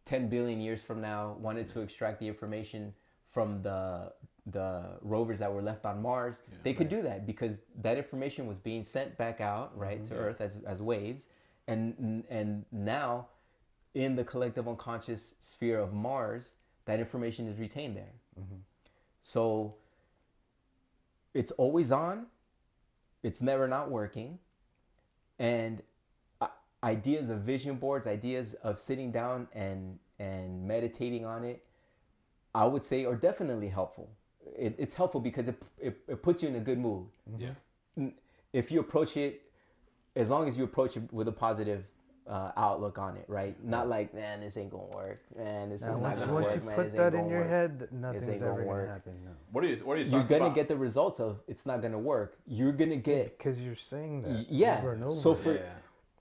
10 billion years from now wanted to extract the information from the rovers that were left on Mars, they could do that because that information was being sent back out, right, to Earth as waves, and now in the collective unconscious sphere of Mars, that information is retained there. So it's always on, it's never not working, and ideas of vision boards, ideas of sitting down and meditating on it, I would say are definitely helpful. It's helpful because it puts you in a good mood. If you approach it, as long as you approach it with a positive outlook on it, right? Not like, man, this ain't gonna work. Man, this is not gonna work. Once you man, put this that ain't in gonna your work. head, nothing's ever gonna happen. No. What are you You're gonna get the results of it's not gonna work. You're gonna get because you're saying that over and over. So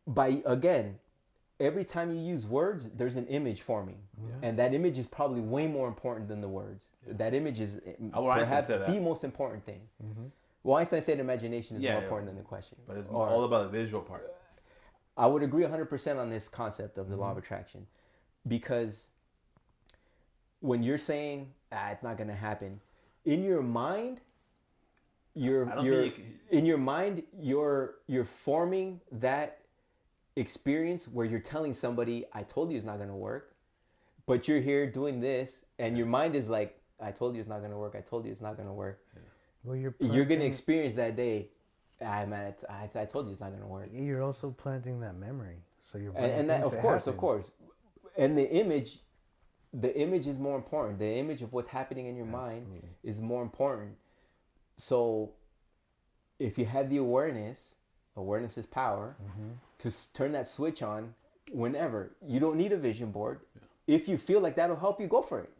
by again, every time you use words, there's an image forming, and that image is probably way more important than the words. That image is perhaps the most important thing. Well, Einstein said imagination is more important than the question. But it's all about the visual part. I would agree 100% on this concept of the law of attraction, because when you're saying it's not going to happen, in your mind, you're forming that experience where you're telling somebody, I told you it's not going to work, but you're here doing this, and your mind is like, I told you it's not going to work. I told you it's not going to work. Well, you're going to experience that day. Man, I told you it's not going to work. You're also planting that memory, so you're and that of course, and the image is more important. The image of what's happening in your mind is more important. So if you have the awareness is power, to turn that switch on whenever. You don't need a vision board. If you feel like that'll help you, go for it.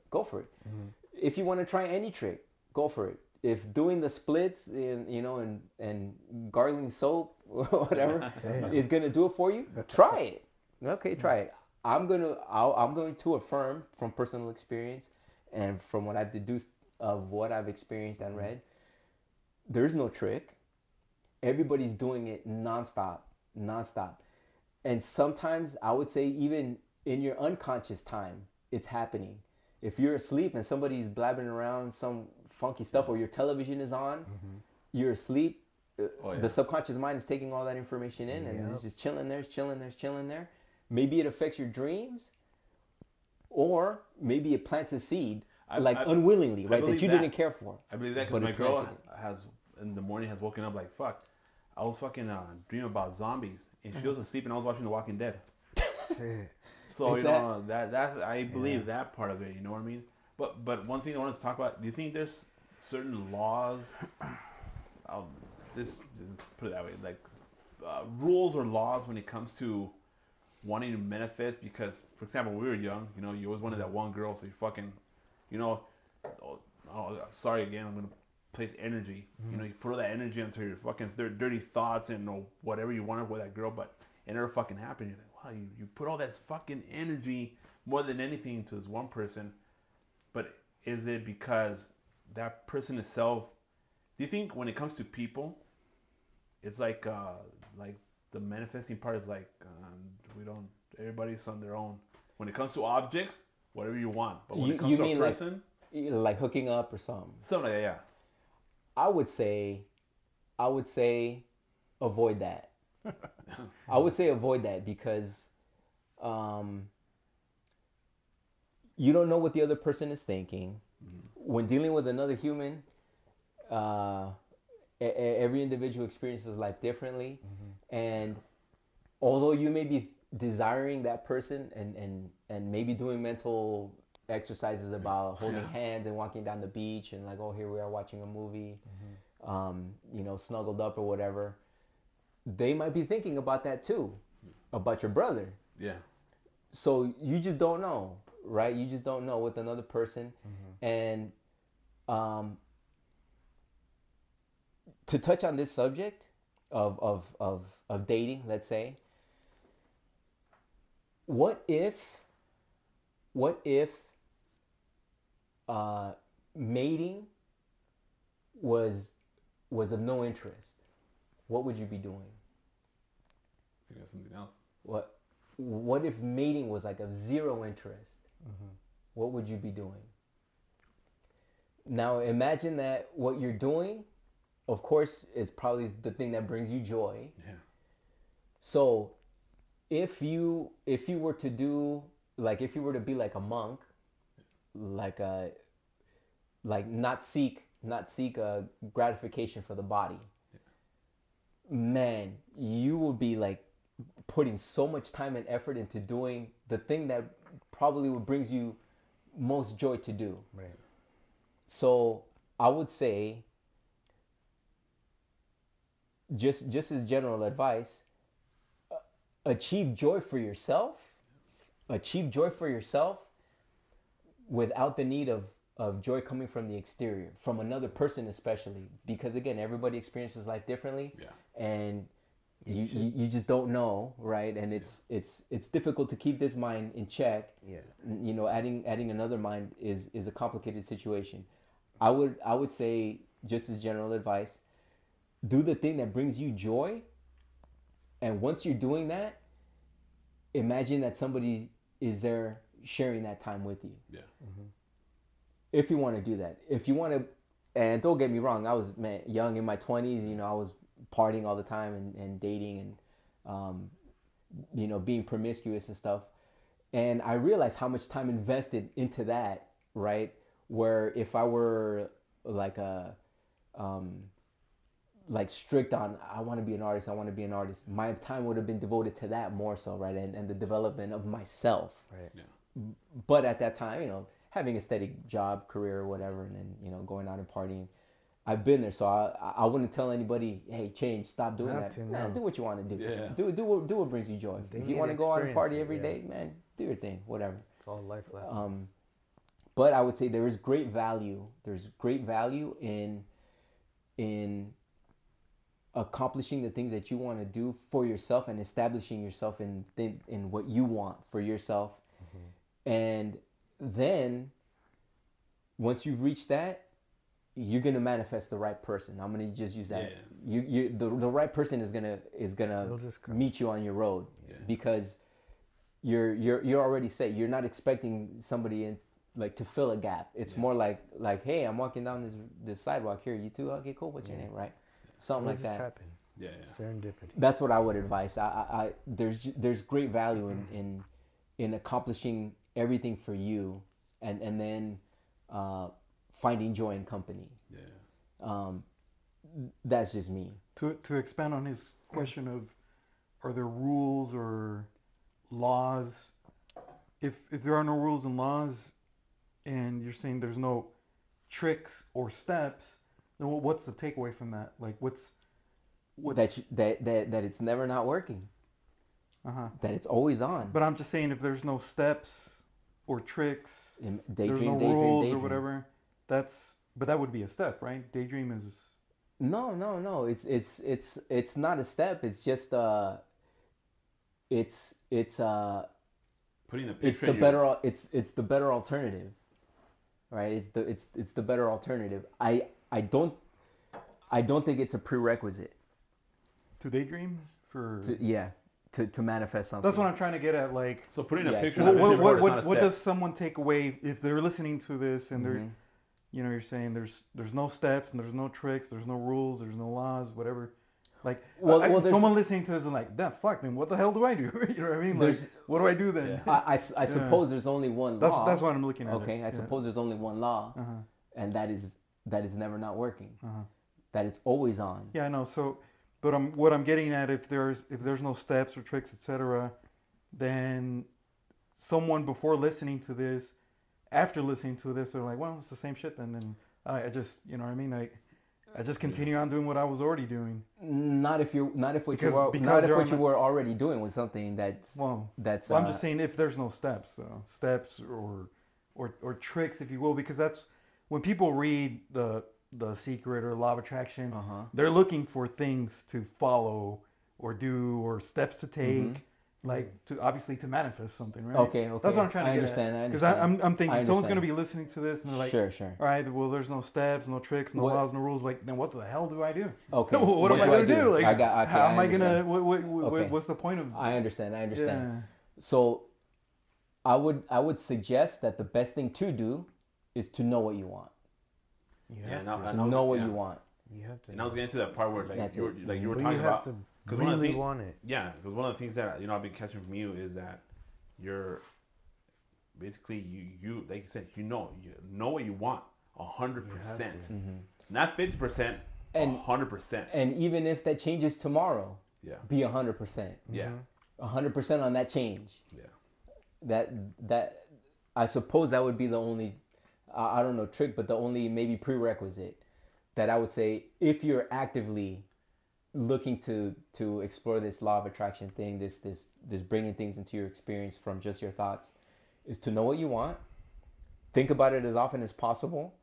If you want to try any trick, go for it. If doing the splits and gargling soap or whatever is gonna do it for you, try it. Okay, try it. I'm going to affirm from personal experience and from what I've deduced of what I've experienced and read, there's no trick. Everybody's doing it nonstop. And sometimes I would say even in your unconscious time, it's happening. If you're asleep and somebody's blabbing around some funky stuff, or your television is on, you're asleep, the subconscious mind is taking all that information in, and it's just chilling there. Maybe it affects your dreams, or maybe it plants a seed, unwillingly, right, that you didn't care for. I believe that because my girl in the morning has woken up like, fuck, I was fucking dreaming about zombies, and she was asleep, and I was watching The Walking Dead. So It's you know that I believe Yeah. that part of it. You know what I mean? But one thing I wanted to talk about. Do you think there's certain laws? I'll just put it that way, like rules or laws when it comes to wanting to manifest. Because, for example, when we were young, you know, you always wanted that one girl, so you fucking, you know, sorry again, I'm gonna place energy. You know, you put all that energy into your fucking dirty thoughts and whatever you wanted with that girl, but it never fucking happened. You're like, wow, you put all this fucking energy more than anything into this one person, but is it because that person itself? Do you think when it comes to people, it's like the manifesting part is like we don't, everybody's on their own. When it comes to objects, whatever you want, but when it comes you to a mean person, like hooking up or something? something like that, I would say I would say avoid that. I would say avoid that because um, you don't know what the other person is thinking. When dealing with another human, uh, every individual experiences life differently, and although you may be desiring that person and maybe doing mental exercises about holding Yeah. hands and walking down the beach and like, oh, here we are watching a movie, you know, snuggled up or whatever, they might be thinking about that too, about your brother. yeah, So you just don't know, right? You just don't know with another person. And um, to touch on this subject of dating, let's say, what if what if uh, mating was of no interest? What would you be doing? I think that's something else. What what if mating was like of zero interest? What would you be doing? Now imagine that what you're doing, of course, is probably the thing that brings you joy. Yeah, So if you were to do like if you were to be like a monk, like a like not seek a gratification for the body, man, you will be like putting so much time and effort into doing the thing that probably would brings you most joy to do. Right. So I would say, just as general advice, achieve joy for yourself. Achieve joy for yourself without the need of joy coming from the exterior, from another person especially, because again, everybody experiences life differently, yeah, and You should. you just don't know, right? And it's difficult to keep this mind in check. Yeah. You know, adding another mind is a complicated situation. I would say, just as general advice, do the thing that brings you joy, and once you're doing that, imagine that somebody is there sharing that time with you. yeah, If you want to do that, if you want to, and don't get me wrong, I was young in my 20s. You know, I was partying all the time and dating and um, you know, being promiscuous and stuff. And I realized how much time invested into that, right? Where if I were like a um, like strict on I want to be an artist, I want to be an artist, my time would have been devoted to that more so, right? And the development of myself. Right. yeah, But at that time, you know, having a steady job, career, or whatever, and then you know, going out and partying, I've been there, so I wouldn't tell anybody, hey, change, stop doing Not that. to, Man, no. do what you want to do. yeah, Do what brings you joy. They If you need want to go out and experience party it, every yeah. day, man, do your thing, whatever. It's all life lessons. But I would say there is great value. There's great value in accomplishing the things that you want to do for yourself and establishing yourself in what you want for yourself. And then once you've reached that, you're gonna manifest the right person. I'm gonna just use that. Yeah. The right person is gonna It'll just come. meet you on your road, Yeah. because you're already set. You're not expecting somebody in like to fill a gap. It's Yeah. more like hey, I'm walking down this sidewalk here. You too? Okay, cool. What's your name? Right? Something It'll like just that. happen. yeah, yeah. Serendipity. That's what I would advise. There's great value in accomplishing everything for you, and then finding joy in company. Yeah. Um, that's just me. To expand on his question of, are there rules or laws if there are no rules and laws, and you're saying there's no tricks or steps, then what's the takeaway from that? Like, what's that it's never not working. uh-huh. That it's always on. But I'm just saying, if there's no steps or tricks, there's no Daydream, rules daydream. or whatever, but that would be a step, right? Daydream is. No. It's not a step. It's just it's putting the picture. It's the better alternative, right? It's the better alternative. I don't think it's a prerequisite. To daydream for. To manifest something. That's what I'm trying to get at. Like, so putting a picture. What does someone take away if they're listening to this and they're, you're saying there's no steps and there's no tricks, there's no rules, there's no laws, whatever. Like, someone listening to this is like, that fuck, then what the hell do I do? You know what I mean? Like, what do I do then? Yeah. I suppose there's only one law. That's what I'm looking at. Okay, I suppose there's only one law, and that is never not working. That it's always on. Yeah, I know. So, but what I'm getting at, if there's no steps or tricks, etc., then someone before listening to this, after listening to this, they're like, well, it's the same shit then. And I just, you know what I mean? I just continue on doing what I was already doing. Not if what you were already doing was something that's. Well, I'm just saying if there's no steps or tricks, if you will, because that's when people read the Secret or Law of Attraction, they're looking for things to follow or do or steps to take, like to manifest something, right? Okay. That's what I'm trying to get at. Because I'm thinking someone's gonna be listening to this and they're like, sure. All right, well, there's no steps, no tricks, no laws, no rules. Like, then what the hell do I do? Okay. what am I gonna do? Like, how am I gonna? Okay. What's the point of? I understand. Yeah. So, I would suggest that the best thing to do is to know what you want. You have to know what you want. You have to. And I was getting to that part where you were But talking you about. have to Because really want it. Yeah, because one of the things that I've been catching from you is that you're basically you like you said you know what you want 100%, not 50%, 100%. And even if that changes tomorrow, be 100%. Yeah, 100% on that change. Yeah. That I suppose that would be the only I don't know trick, but the only maybe prerequisite that I would say if you're actively looking to explore this law of attraction thing, this bringing things into your experience from just your thoughts, is to know what you want, think about it as often as possible,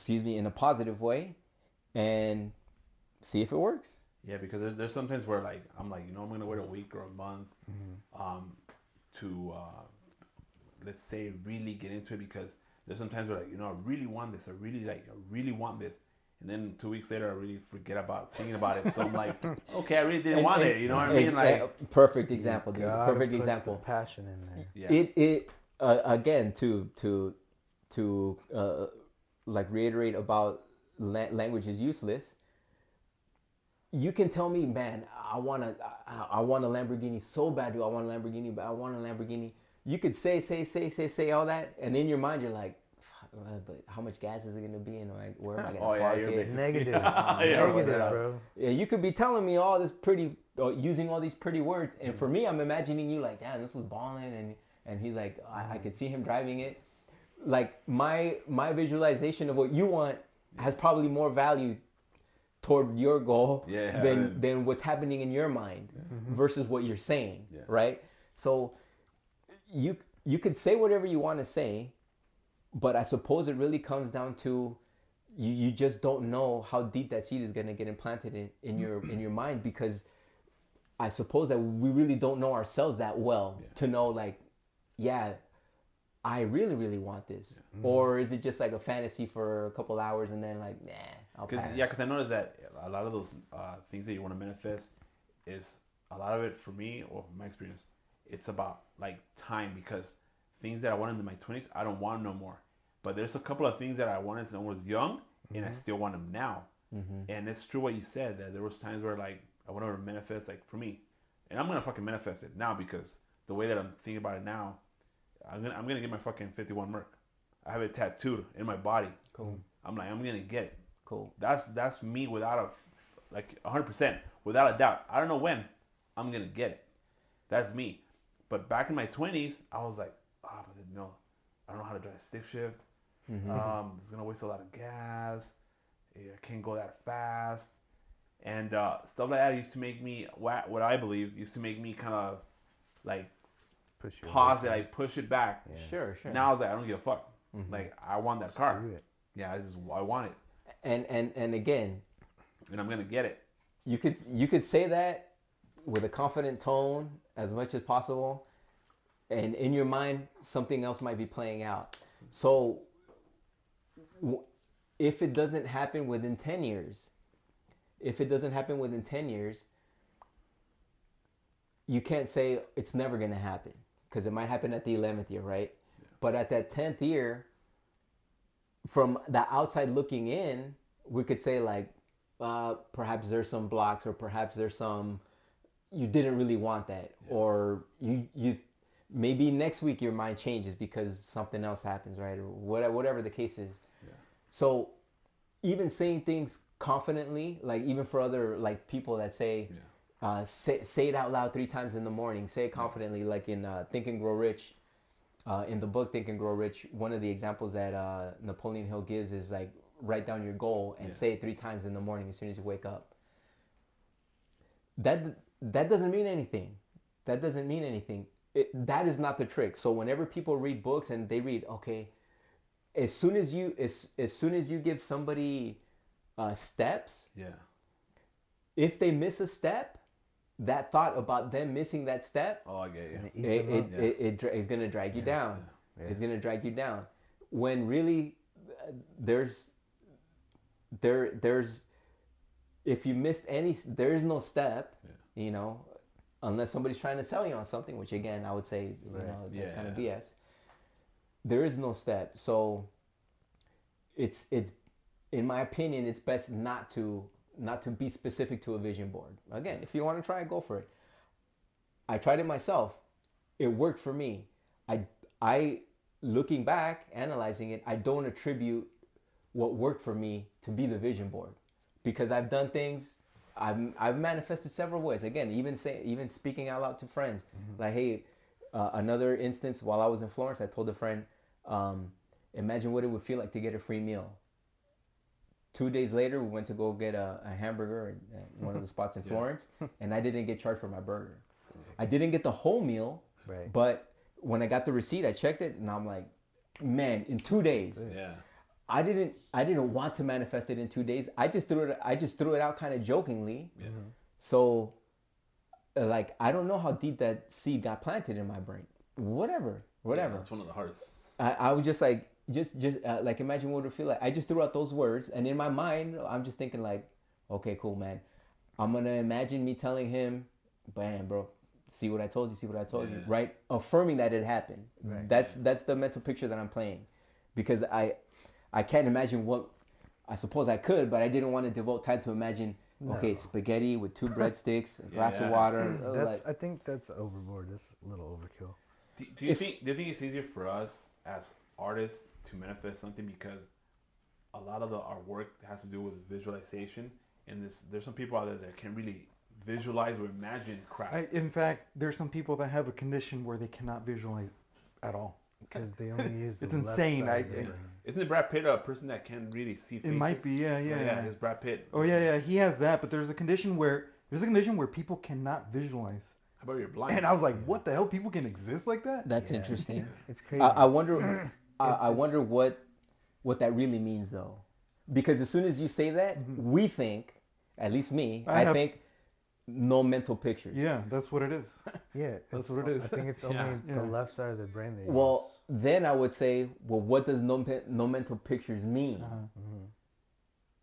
in a positive way, and see if it works. Yeah, because there's sometimes where like I'm like, I'm gonna wait a week or a month to let's say really get into it, because there's sometimes where like I really want this, I really want this. And then 2 weeks later, I really forget about thinking about it. So I'm like, okay, I really didn't want it. You know what I mean? Like, perfect example, dude. Perfect put example. The passion in there. Yeah. It again to like reiterate about language is useless. You can tell me, man, I want a Lamborghini so bad, dude. I want a Lamborghini, but I want a Lamborghini. You could say all that, and in your mind you're like, but how much gas is it gonna be, and where am I gonna park it? Negative. Negative, bro. Yeah, you could be telling me all this pretty, using all these pretty words, and for me, I'm imagining you like, damn, this was balling, and he's like, I could see him driving it. Like my visualization of what you want has probably more value toward your goal than what's happening in your mind versus what you're saying, right? So you could say whatever you want to say. But I suppose it really comes down to you just don't know how deep that seed is going to get implanted in your mind, because I suppose that we really don't know ourselves that well to know like, I really, really want this. Or is it just like a fantasy for a couple hours and then like, nah, I'll pass. Yeah, because I noticed that a lot of those things that you want to manifest is a lot of it for me, or from my experience, it's about like time, because things that I wanted in my 20s, I don't want them no more. But there's a couple of things that I wanted when I was young, and I still want them now. And it's true what you said, that there was times where like I wanted to manifest, like for me, and I'm gonna fucking manifest it now, because the way that I'm thinking about it now, I'm gonna get my fucking 51 Merc. I have it tattooed in my body. Cool. I'm gonna get it. Cool. That's me without 100%, without a doubt. I don't know when I'm gonna get it. That's me. But back in my 20s, I was like, but I don't know how to drive stick shift. It's gonna waste a lot of gas. I can't go that fast, and stuff like that used to make me what I believe used to make me kind of like pause it, like push it back. Yeah. Sure. Now I was like, I don't give a fuck. Like I want that car. Yeah, I want it. And again, and I'm gonna get it. You could say that with a confident tone as much as possible, and in your mind something else might be playing out. So if it doesn't happen within 10 years, you can't say it's never going to happen, because it might happen at the 11th year, right? Yeah. But at that 10th year, from the outside looking in, we could say like, perhaps there's some blocks, or perhaps there's some, you didn't really want that, or you maybe next week your mind changes because something else happens, right? Or whatever the case is. Yeah. So even saying things confidently, like even for other like people that say, say it out loud 3 times in the morning, say it confidently, like in Think and Grow Rich, in the book Think and Grow Rich, one of the examples that Napoleon Hill gives is like, write down your goal and say it 3 times in the morning as soon as you wake up. That doesn't mean anything. That doesn't mean anything. That is not the trick. So whenever people read books and they read, okay, as soon as you give somebody steps, if they miss a step, that thought about them missing that step, I get you. It's gonna drag you down. Yeah. It's gonna drag you down. When really there's if you missed any, there is no step, you know, unless somebody's trying to sell you on something, which again I would say, that's kind of BS. There is no step. So it's in my opinion, it's best not to be specific to a vision board. Again, if you want to try it, go for it. I tried it myself. It worked for me. I looking back, analyzing it, I don't attribute what worked for me to be the vision board, because I've done things, I've manifested several ways. Again, even speaking out loud to friends, like, hey, another instance, while I was in Florence, I told a friend, imagine what it would feel like to get a free meal. 2 days later, we went to go get a hamburger at one of the spots in Florence, and I didn't get charged for my burger. I didn't get the whole meal, but when I got the receipt, I checked it, and I'm like, man, in 2 days. I didn't want to manifest it in 2 days. I just threw it out kind of jokingly. So, like, I don't know how deep that seed got planted in my brain. Whatever. That's one of the hardest. I was just like, like, imagine what it would feel like. I just threw out those words, and in my mind, I'm just thinking like, okay, cool, man. I'm gonna imagine me telling him, bam, bro, see what I told you, right? Affirming that it happened. Right. That's the mental picture that I'm playing, because I can't imagine what, I suppose I could, but I didn't want to devote time to imagine. Okay, spaghetti with 2 breadsticks, a glass of water. I think that's overboard. That's a little overkill. Do you think it's easier for us as artists to manifest something, because a lot of our work has to do with visualization, and there's some people out there that can really visualize or imagine crap. In fact, there's some people that have a condition where they cannot visualize at all. Because they only use the it's insane. Isn't Brad Pitt a person that can really see faces? It might be, yeah. It's Brad Pitt. Oh yeah, he has that, but there's a condition where people cannot visualize. How about you're blind? And I was like, what the hell? People can exist like that? That's interesting. It's crazy. I wonder what that really means, though, because as soon as you say that, we think, at least me, I think no mental pictures. Yeah, that's what it is. That's what it is. I think it's only the left side of the brain that Well, then I would say, well, what does no mental pictures mean?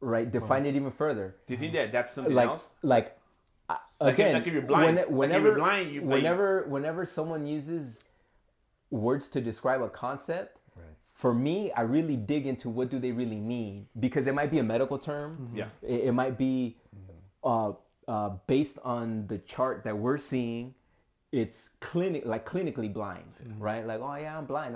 Right? Define it even further. Do you think that that's something else? Again, like if you're blind, whenever someone uses words to describe a concept, for me, I really dig into what do they really mean, because it might be a medical term. It might be based on the chart that we're seeing. It's clinically blind, right? Like, oh yeah, I'm blind.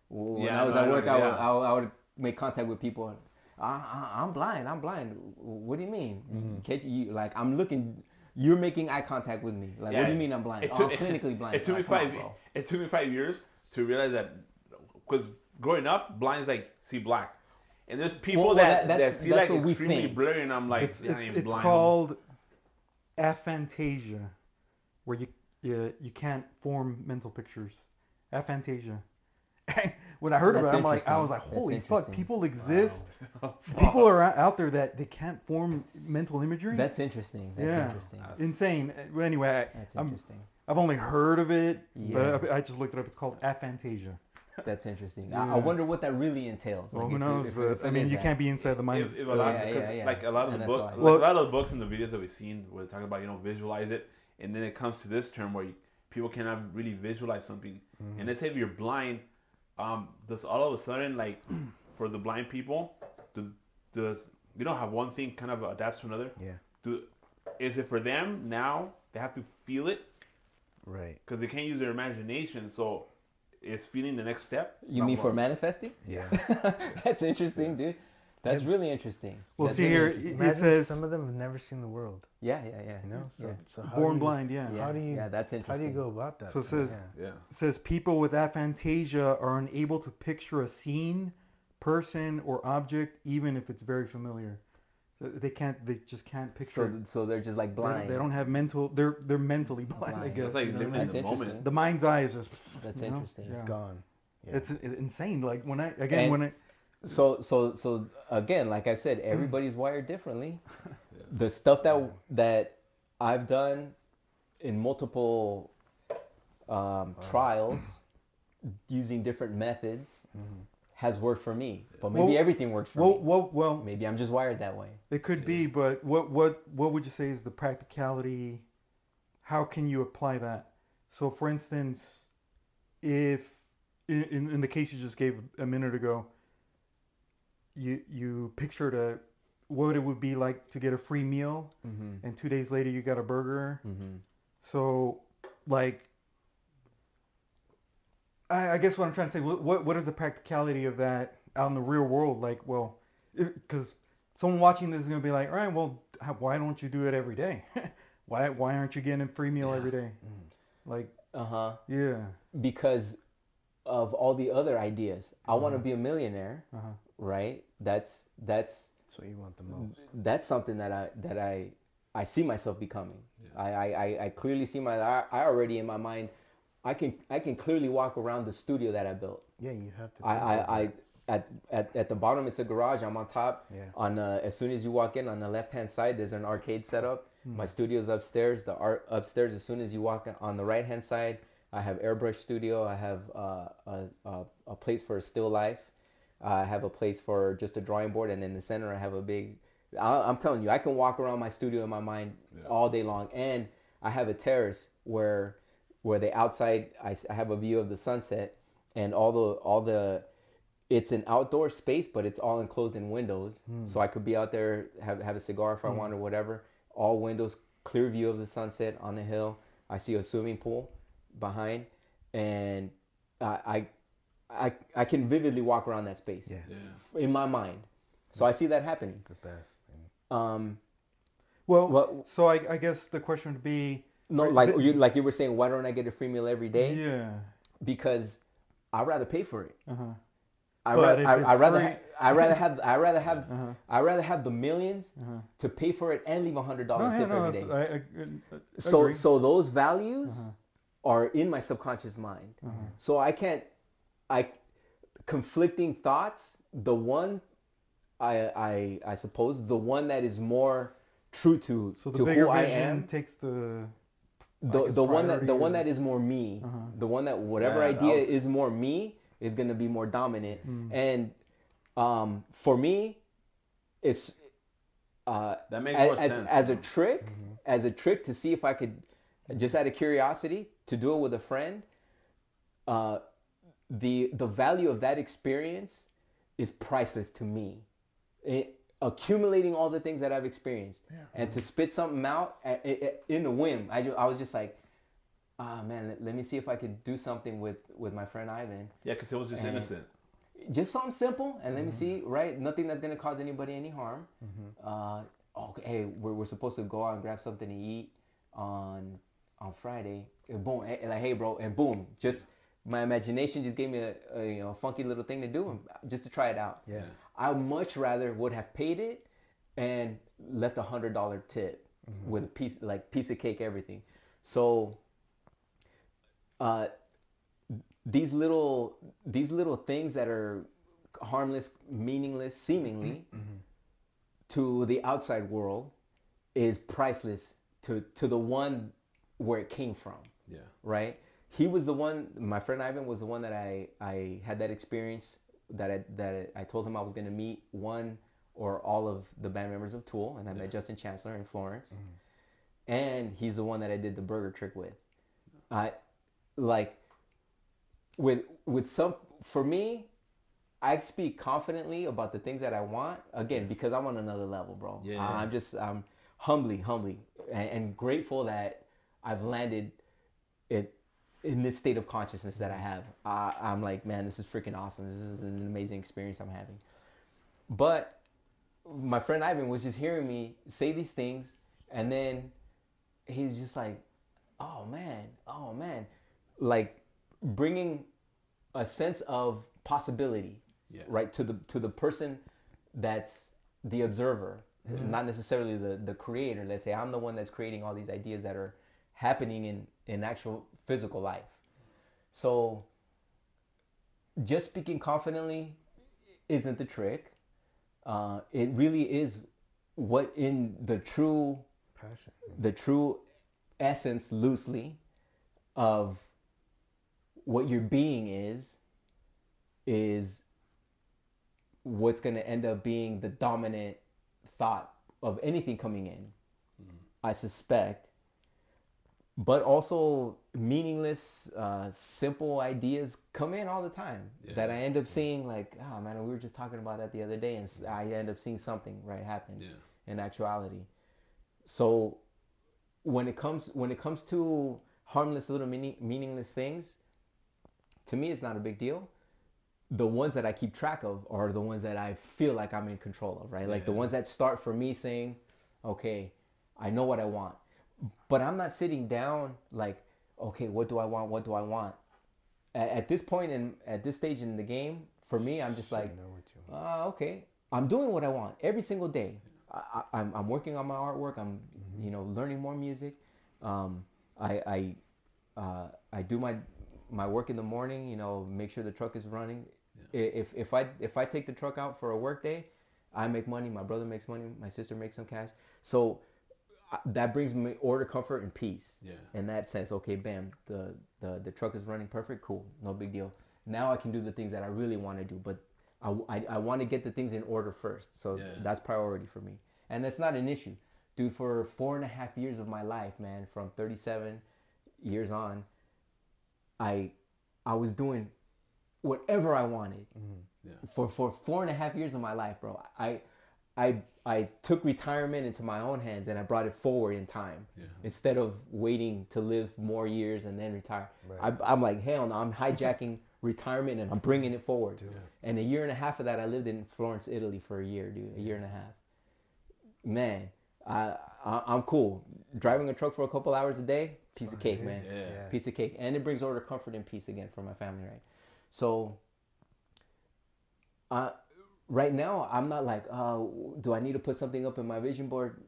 When I was at work, I would make contact with people. I'm blind. What do you mean? Can't you, like, I'm looking You're making eye contact with me. Like, what do you mean I'm blind? I'm clinically blind. It took me It took me 5 years to realize that, because growing up, blind is like see black, and there's people that see like extremely blurry, and I'm like, it's called aphantasia, where you can't form mental pictures. Aphantasia. When I heard about it, I was like, holy fuck, people exist. Wow. People are out there that they can't form mental imagery. That's interesting. That's interesting. Insane. But anyway, that's interesting. I've only heard of it, but I just looked it up. It's called aphantasia. That's interesting. Yeah. I wonder what that really entails. Well, who knows? But I mean, you can't be inside the mind. Like a lot of the books, a lot of the books and the videos that we've seen, where they talk about, visualize it, and then it comes to this term where people cannot really visualize something. And let's say if you're blind, does all of a sudden, like, for the blind people, does how one thing kind of adapts to another? Yeah. Is it for them now? They have to feel it, right? Because they can't use their imagination. So, is feeling the next step? You mean for manifesting? Yeah. That's interesting, dude. That's really interesting. Well, see here, it says some of them have never seen the world. Yeah. So born blind. Yeah. How do you? Yeah, that's interesting. How do you go about that? So it says people with aphantasia are unable to picture a scene, person, or object, even if it's very familiar. They just can't picture. So they're just like blind. They don't have mental. They're mentally blind. I guess. It's like living in the moment. The mind's eye is just. That's interesting. It's gone. Yeah. It's insane. Like when I So again, like I said, everybody's wired differently. The stuff that I've done in multiple trials using different methods has worked for me. But maybe everything works for me. Well, maybe I'm just wired that way. It could be, but what would you say is the practicality? How can you apply that? So, for instance, if in the case you just gave a minute ago, you pictured what it would be like to get a free meal, and 2 days later you got a burger. So, like, I guess what I'm trying to say, what is the practicality of that out in the real world? Like, well, because someone watching this is gonna be like, all right, well, why don't you do it every day? why aren't you getting a free meal every day? Like, yeah, because of all the other ideas. I want to be a millionaire, right? That's what you want the most. That's something that I see myself becoming. I clearly see I already in my mind. I can clearly walk around the studio that I built. Yeah, you have to. At the bottom it's a garage. I'm on top. Yeah. On as soon as you walk in, on the left hand side there's an arcade set up. My studio's upstairs. The art upstairs. As soon as you walk on the right hand side, I have airbrush studio. I have a place for a still life. I have a place for just a drawing board, and in the center I have a big. I'm telling you, I can walk around my studio in my mind all day long, and I have a terrace where the outside I have a view of the sunset, and all the it's an outdoor space, but it's all enclosed in windows, so I could be out there, have a cigar if I want or whatever. All windows, clear view of the sunset on the hill. I see a swimming pool behind, and I can vividly walk around that space in my mind. So I see that happening. It's the best thing. Well, so I guess the question would be like you were saying, why don't I get a free meal every day? Yeah. Because I'd rather pay for it. I'd rather have the millions to pay for it and leave $100 tip every day. So those values are in my subconscious mind. So conflicting thoughts. The one I suppose the one that is more true to who I am takes the one that is more me. The one that whatever idea is more me is going to be more dominant. And for me, it's that makes more sense as a trick to see if I could, just out of curiosity, to do it with a friend. The value of that experience is priceless to me. Accumulating all the things that I've experienced, and to spit something out in a whim. I was just like, man, let me see if I could do something with my friend Ivan. Yeah, because it was just innocent. Just something simple, and let me see, right? Nothing that's going to cause anybody any harm. Okay, hey, we're supposed to go out and grab something to eat. on Friday. And boom, like, hey, bro, and boom, just my imagination just gave me a funky little thing to do, just to try it out. Yeah. I much rather would have paid it and left $100 tip with a piece of cake, everything. So uh, these little things that are harmless, meaningless, seemingly to the outside world is priceless to the one where it came from. Yeah. Right? He was the one. My friend Ivan was the one that I had that experience that I told him I was gonna meet one or all of the band members of Tool, and I met Justin Chancellor in Florence, and he's the one that I did the burger trick with. I like with some for me. I speak confidently about the things that I want, again, because I'm on another level, bro. Yeah. I'm humbly, and grateful that I've landed it in this state of consciousness that I have. I'm like, man, this is freaking awesome. This is an amazing experience I'm having. But my friend Ivan was just hearing me say these things, and then he's just like, oh man, like bringing a sense of possibility, right, to the person that's the observer, not necessarily the creator. Let's say I'm the one that's creating all these ideas that are happening in actual physical life. So just speaking confidently isn't the trick. It really is what in the true Passion. the true essence, loosely, of what your being is what's going to end up being the dominant thought of anything coming in, I suspect. But also meaningless, simple ideas come in all the time that I end up seeing, like, oh man, we were just talking about that the other day, and I end up seeing something happen in actuality. So when it comes to harmless little meaningless things, to me it's not a big deal. The ones that I keep track of are the ones that I feel like I'm in control of, right? Like the ones that start for me saying, okay, I know what I want. But I'm not sitting down like, okay, what do I want? What do I want? At this point at this stage in the game, for me, I'm just like, okay, I'm doing what I want every single day. I'm working on my artwork. I'm learning more music. I do my work in the morning. Make sure the truck is running. If I take the truck out for a work day, I make money. My brother makes money. My sister makes some cash. So that brings me order, comfort, and peace. In that sense, okay, bam, the truck is running perfect, cool, no big deal. Now I can do the things that I really want to do, but I want to get the things in order first. So that's priority for me, and that's not an issue, dude. For 4.5 years of my life, man, from 37 years on, I was doing whatever I wanted. For 4.5 years of my life, bro. I took retirement into my own hands, and I brought it forward in time instead of waiting to live more years and then retire. Right. I'm like, hell no, I'm hijacking retirement and I'm bringing it forward. And 1.5 years of that, I lived in Florence, Italy for a year, dude. 1.5 years. Man, I'm cool. Driving a truck for a couple hours a day, piece of cake, man. Piece of cake. And it brings order, comfort, and peace again for my family, right? So, right now, I'm not like, do I need to put something up in my vision board?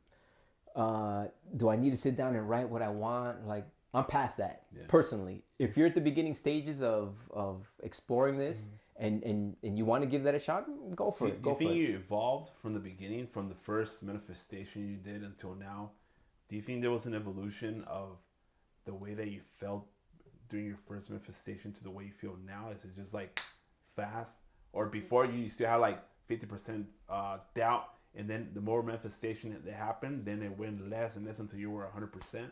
Do I need to sit down and write what I want? Like, I'm past that, personally. If you're at the beginning stages of exploring this and you want to give that a shot, go for it. Do you think you evolved from the beginning, from the first manifestation you did until now? Do you think there was an evolution of the way that you felt during your first manifestation to the way you feel now? Is it just like fast? Or before you still had like 50% doubt, and then the more manifestation that happened, then it went less and less until you were 100%?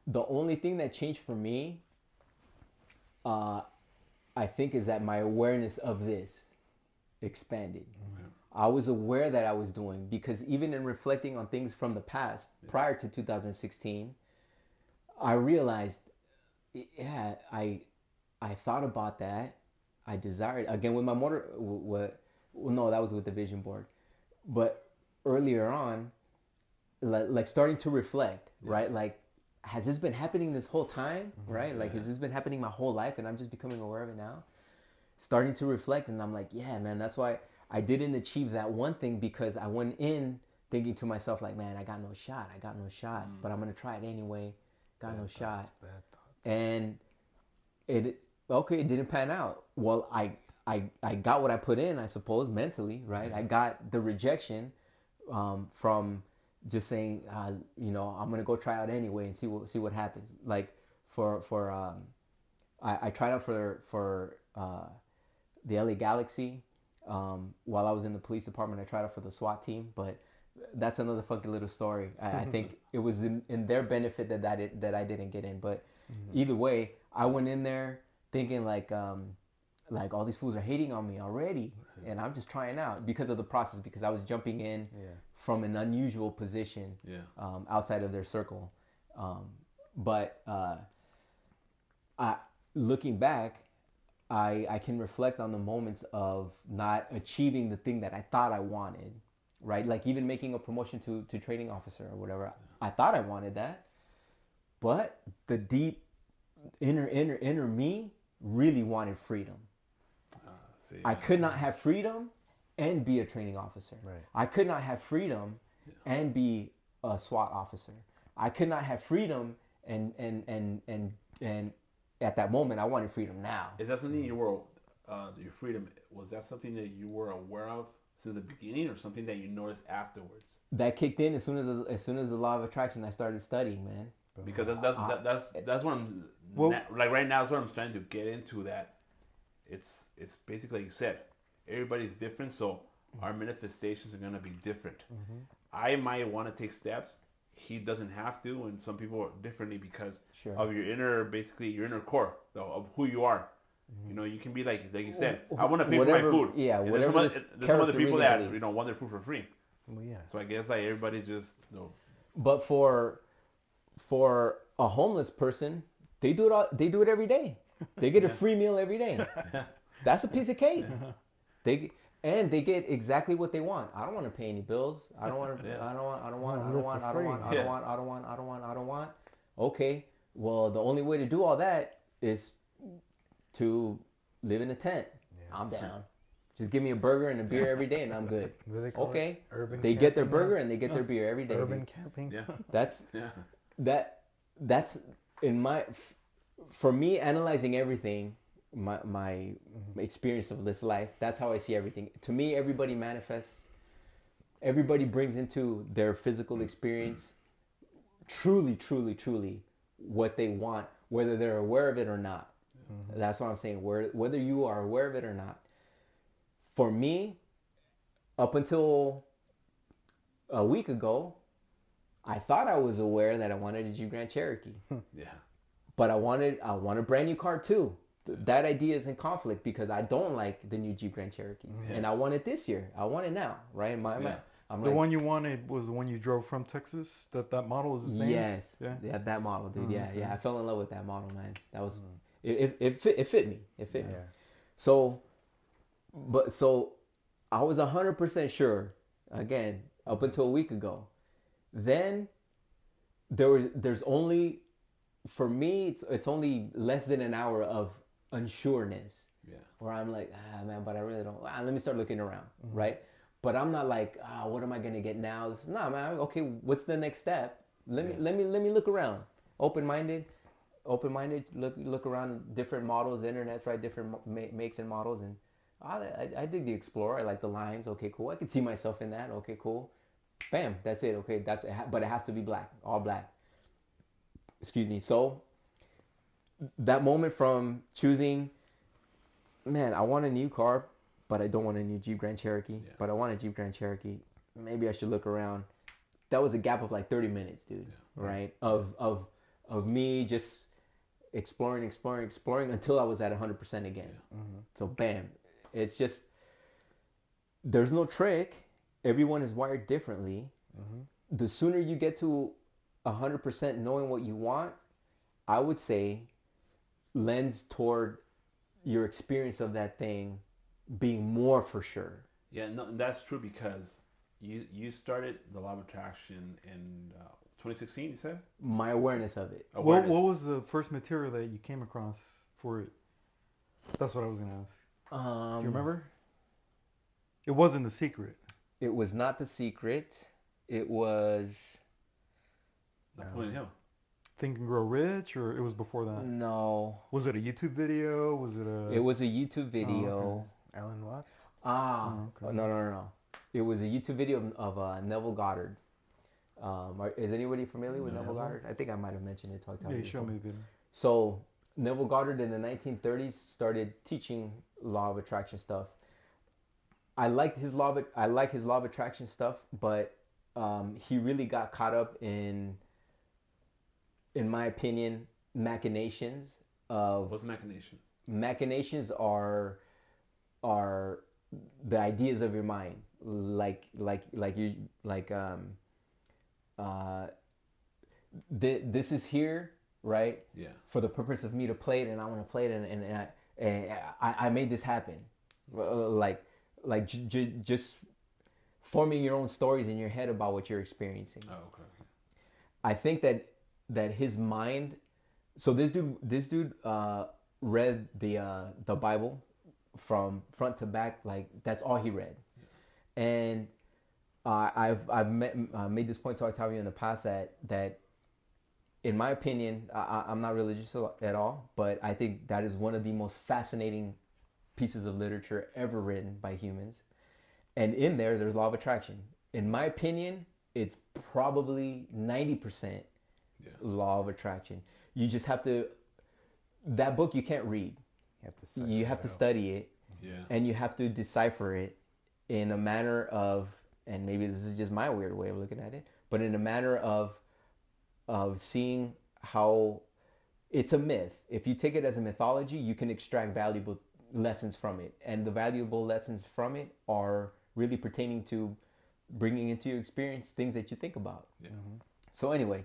The only thing that changed for me, I think, is that my awareness of this expanded. I was aware that I was doing, because even in reflecting on things from the past, prior to 2016, I realized, I thought about that. I desired, again, with my motor, no, that was with the vision board. But earlier on, like starting to reflect, right? Like, has this been happening this whole time, right? Like, Yeah. has this been happening my whole life, and I'm just becoming aware of it now? Starting to reflect, and I'm like, yeah, man, that's why I didn't achieve that one thing, because I went in thinking to myself, like, man, I got no shot, but I'm gonna try it anyway. Got no shot, Bad thoughts. and it didn't pan out. Well, I got what I put in, I suppose, mentally, right? I got the rejection from just saying, I'm gonna go try out anyway and see what happens. Like I tried out for the LA Galaxy while I was in the police department. I tried out for the SWAT team, but that's another fucking little story. I think it was in their benefit that I didn't get in. But either way, I went in there thinking like all these fools are hating on me already, and I'm just trying out because of the process, because I was jumping in from an unusual position outside of their circle. But looking back, I can reflect on the moments of not achieving the thing that I thought I wanted, right? Like even making a promotion to training officer or whatever. I thought I wanted that, but the deep inner me really wanted freedom. I could not have freedom and be a training officer. Right. I could not have freedom and be a SWAT officer. I could not have freedom and at that moment I wanted freedom now. Is that something you were, your freedom, was that something that you were aware of since the beginning, or something that you noticed afterwards? That kicked in as soon as the law of attraction I started studying, man. Because that's what I'm like right now. That's what I'm trying to get into. That it's basically like you said, everybody's different, so our manifestations are gonna be different. I might want to take steps. He doesn't have to, and some people are differently because of your inner core of who you are. You know, you can be like you said, I want to pay for my food. Yeah, and whatever. There's some other people that want their food for free. Well, yeah. So I guess like everybody's just But for a homeless person, they do it every day. They get a free meal every day. That's a piece of cake. They get exactly what they want. I don't want to pay any bills. I don't want. Okay, well, the only way to do all that is to live in a tent. Yeah. I'm down. Just give me a burger and a beer every day, and I'm good. Okay. They get their burger and they get their beer every day. Urban camping. Yeah. That's in my, for me, analyzing everything, my experience of this life. That's how I see everything. To me, everybody manifests. Everybody brings into their physical experience truly what they want, whether they're aware of it or not. That's what I'm saying. Whether you are aware of it or not. For me, up until a week ago, I thought I was aware that I wanted a Jeep Grand Cherokee. Yeah. But I want a brand new car too. That idea is in conflict because I don't like the new Jeep Grand Cherokees, and I want it this year. I want it now, right? The one you wanted was the one you drove from Texas. That model is the same. Yes. Yeah, that model, dude. Yeah. I fell in love with that model, man. That was it fit me. It fit me. So I was 100% sure, again, up until a week ago. Then there's only, for me, it's only less than an hour of unsureness. Yeah. Where I'm like, man, but I really don't. Let me start looking around, right? But I'm not like, what am I gonna get now? Nah, man. Okay, what's the next step? Let me look around. Open-minded. Look around different models, the internet's right, different makes and models, and I dig the Explorer. I like the lines. Okay, cool. I can see myself in that. Okay, cool. Bam, that's it. Okay, but it has to be black, all black. Excuse me. So that moment from choosing, man, I want a new car, but I don't want a new Jeep Grand Cherokee. Yeah. But I want a Jeep Grand Cherokee. Maybe I should look around. That was a gap of like 30 minutes, dude. Yeah. Right? Of me just exploring until I was at 100% again. Yeah. So bam, it's just, there's no trick. Everyone is wired differently. The sooner you get to 100% knowing what you want, I would say lends toward your experience of that thing being more for sure. Yeah, no, that's true, because you started the law of attraction in 2016. You said My awareness of it. awareness. What was the first material that you came across for it? That's what I was gonna ask. Do you remember? It wasn't The Secret. It was not The Secret. It was Napoleon Hill. Think and Grow Rich, or it was before that? no. Was it a YouTube video? Was it a? It was a YouTube video. okay. Alan Watts? Ah, Oh, okay. no. It was a YouTube video of Neville Goddard. Is anybody familiar with Neville Goddard? I think I might have mentioned it. Yeah, you showed me the video. So Neville Goddard in the 1930s started teaching law of attraction stuff. I like his law of attraction stuff, but he really got caught up in my opinion, machinations of. What's machinations? Machinations are the ideas of your mind, this is here, right? Yeah. For the purpose of me to play it, and I want to play it, and I made this happen, just forming your own stories in your head about what you're experiencing. Oh, okay. I think that his mind. So this dude read the Bible from front to back, like that's all he read. And I've made this point to Octavio in the past that in my opinion, I'm not religious at all, but I think that is one of the most fascinating pieces of literature ever written by humans. And in there's law of attraction. In my opinion, it's probably 90% law of attraction. You just have to. That book you can't read. You have to study it. Yeah. And you have to decipher it in a manner of, and maybe this is just my weird way of looking at it, but in a manner of seeing how it's a myth. If you take it as a mythology, you can extract valuable lessons from it, and the valuable lessons from it are really pertaining to bringing into your experience things that you think about. Yeah. Mm-hmm. So anyway,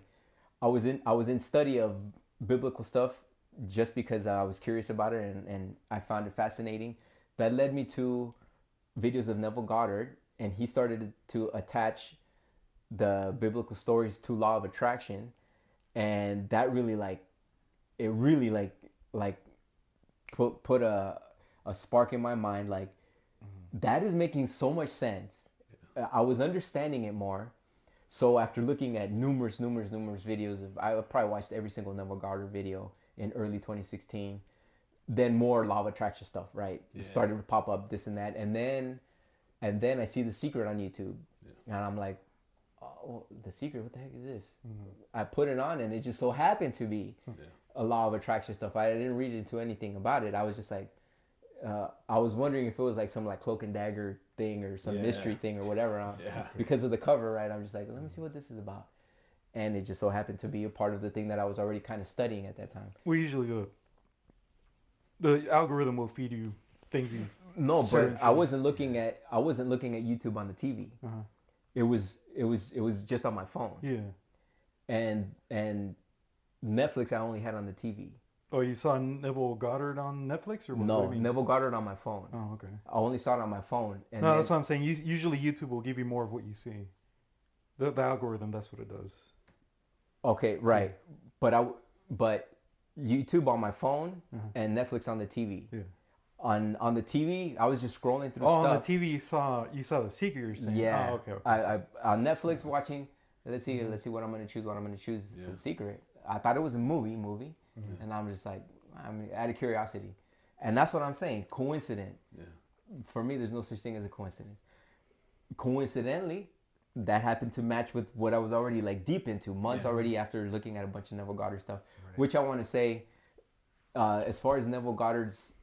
I was in study of biblical stuff just because I was curious about it, and I found it fascinating. That led me to videos of Neville Goddard, and he started to attach the biblical stories to law of attraction, and that really put a spark in my mind, like that is making so much sense. I was understanding it more. So after looking at numerous videos I probably watched every single Neville Goddard video in early 2016. Then more law of attraction stuff, right? Yeah. Started to pop up, this and that, and then I see The Secret on YouTube, and I'm like, oh, The Secret, what the heck is this? I put it on, and it just so happened to be a law of attraction stuff. I didn't read into anything about it. I was just like, I was wondering if it was like some like Cloak and Dagger thing or some mystery thing or whatever. Because of the cover, right? I'm just like, let me see what this is about. And it just so happened to be a part of the thing that I was already kind of studying at that time. Well, usually the algorithm will feed you things you. No, but I wasn't looking at YouTube on the TV. Uh-huh. It was just on my phone. Yeah. And Netflix I only had on the TV. Oh, you saw Neville Goddard on Netflix, or what? No, What do you mean? Neville Goddard on my phone. Oh, okay. I only saw it on my phone. And No, that's what I'm saying. Usually YouTube will give you more of what you see. The algorithm, that's what it does. Okay, right. But YouTube on my phone and Netflix on the TV. Yeah. On the TV, I was just scrolling through stuff. stuff. On the TV, you saw The Secret, you're saying. Yeah. Oh, okay. I on Netflix watching. Let's see what I'm gonna choose. The Secret. I thought it was a movie, and I'm just like, out of curiosity, and that's what I'm saying. Coincident. Yeah. For me, there's no such thing as a coincidence. Coincidentally, that happened to match with what I was already like deep into months already after looking at a bunch of Neville Goddard stuff. Right. Which I want to say, as far as Neville Goddard's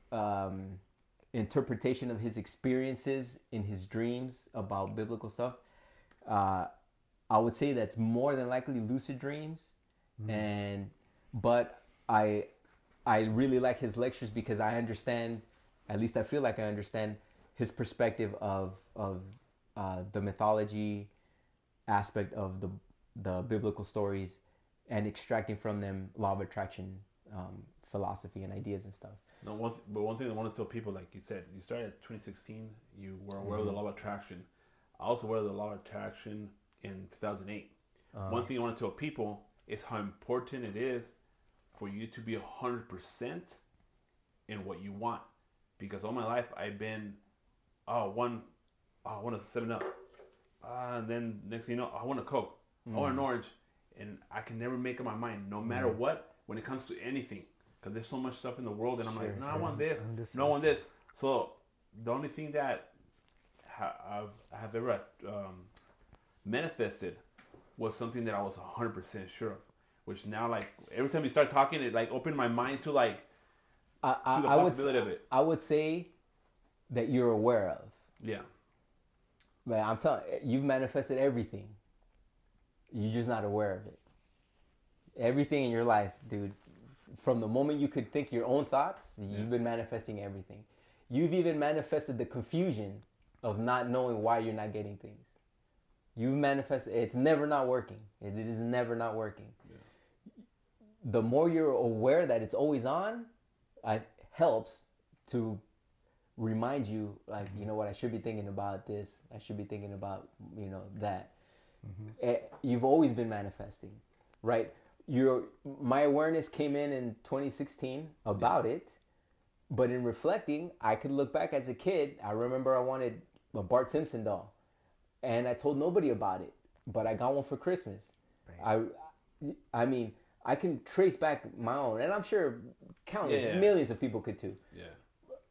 interpretation of his experiences in his dreams about biblical stuff, I would say that's more than likely lucid dreams. But I really like his lectures because I understand, at least I feel like I understand his perspective of the mythology aspect of the biblical stories and extracting from them law of attraction philosophy and ideas and stuff. No, one thing I want to tell people, like you said, you started at 2016. You were aware of the law of attraction. I also read the law of attraction in 2008. One thing I want to tell people is how important it is for you to be 100% in what you want. Because all my life I've been, I want a 7-Up. And then next thing you know, I want a Coke. I want an orange. And I can never make up my mind, no matter what, when it comes to anything. Because there's so much stuff in the world, and I'm like, no, I want this. No, I want this. So the only thing that I have ever manifested was something that I was 100% sure of. Which now, like, every time you start talking, it like opened my mind to like to the possibility of it. I would say that you're aware of. Yeah. But I'm telling you've manifested everything. You're just not aware of it. Everything in your life, dude. From the moment you could think your own thoughts, you've been manifesting everything. You've even manifested the confusion of not knowing why you're not getting things. You've manifested, it's never not working. It is never not working. Yeah. The more you're aware that it's always on, it helps to remind you, like, you know what, I should be thinking about this. I should be thinking about, that. You've always been manifesting, right? My awareness came in 2016 about it, but in reflecting, I could look back as a kid. I remember I wanted a Bart Simpson doll, and I told nobody about it, but I got one for Christmas. Right. I mean, I can trace back my own, and I'm sure countless, millions of people could too. Yeah.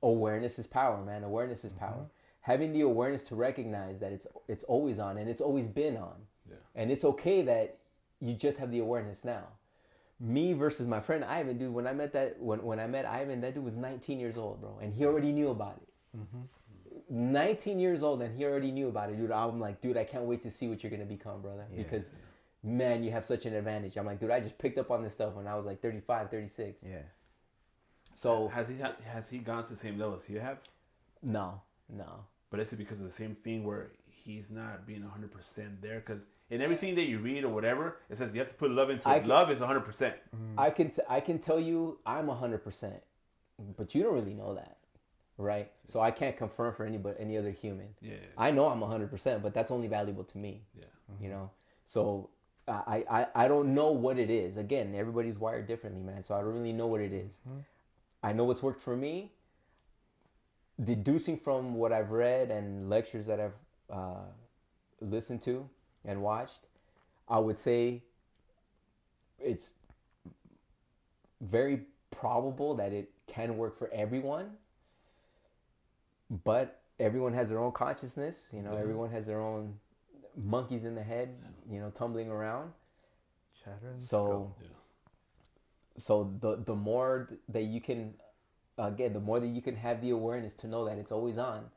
Awareness is power, man. Awareness is power. Having the awareness to recognize that it's always on, and it's always been on. Yeah. And it's okay that you just have the awareness now. Me versus my friend Ivan, dude, when I met Ivan, that dude was 19 years old, bro, and he already knew about it. 19 years old, and he already knew about it, dude. I'm like, dude, I can't wait to see what you're gonna become, brother, because man, you have such an advantage. I'm like, dude, I just picked up on this stuff when I was like 35, 36. Yeah. So has he gone to the same level as you have? No. But is it because of the same thing where he's not being 100% there? Because in everything that you read or whatever, it says you have to put love into it. Love is 100%. I can tell you I'm 100%, but you don't really know that, right? So I can't confirm for any other human. Yeah. I know I'm 100%, but that's only valuable to me. Yeah. So I don't know what it is. Again, everybody's wired differently, man. So I don't really know what it is. I know what's worked for me. Deducing from what I've read and lectures that I've listened to and watched, I would say it's very probable that it can work for everyone, but everyone has their own consciousness. Everyone has their own monkeys in the head, tumbling around. So the more that you can, the more that you can have the awareness to know that it's always on,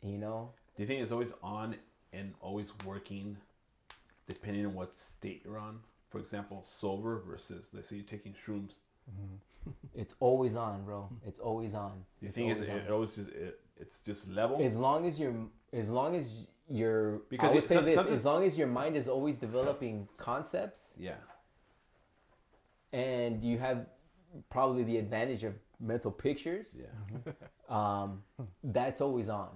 Do you think it's always on and always working depending on what state you're on? For example, sober versus, let's say you're taking shrooms. It's always on, bro. It's always on. Do you think it's just level? As long as you're because I would say this, as long as your mind is always developing concepts. Yeah. And you have probably the advantage of mental pictures. Yeah. That's always on.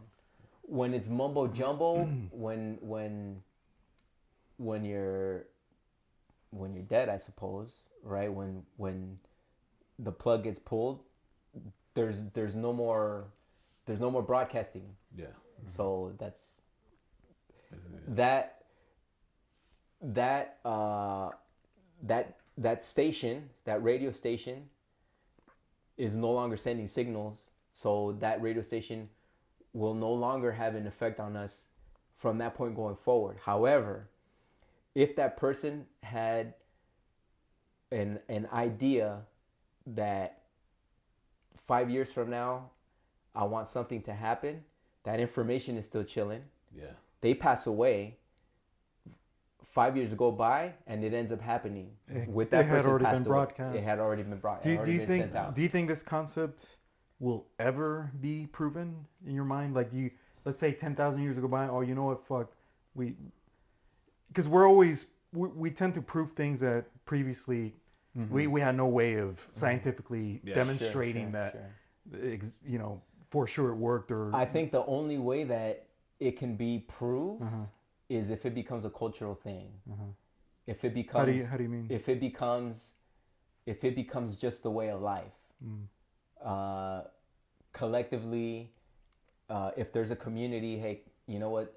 When it's mumbo jumbo, when you're dead, I suppose, right? When the plug gets pulled, there's no more broadcasting. Yeah. So that station, that radio station, is no longer sending signals. So that radio station will no longer have an effect on us from that point going forward. However, if that person had an idea that 5 years from now, I want something to happen, that information is still chilling. Yeah. They pass away. 5 years go by, and it ends up happening. With that person passed away. It had already been broadcast. Do you think this concept will ever be proven in your mind? Like, let's say 10,000 years go by. Oh, you know what? Fuck, because we tend to prove things that previously we had no way of scientifically demonstrating that. For sure it worked. Or I think the only way that it can be proved Uh-huh. is if it becomes a cultural thing. Uh-huh. If it How do becomes, you mean? if it becomes just the way of life. Mm. Collectively, if there's a community, hey, you know what?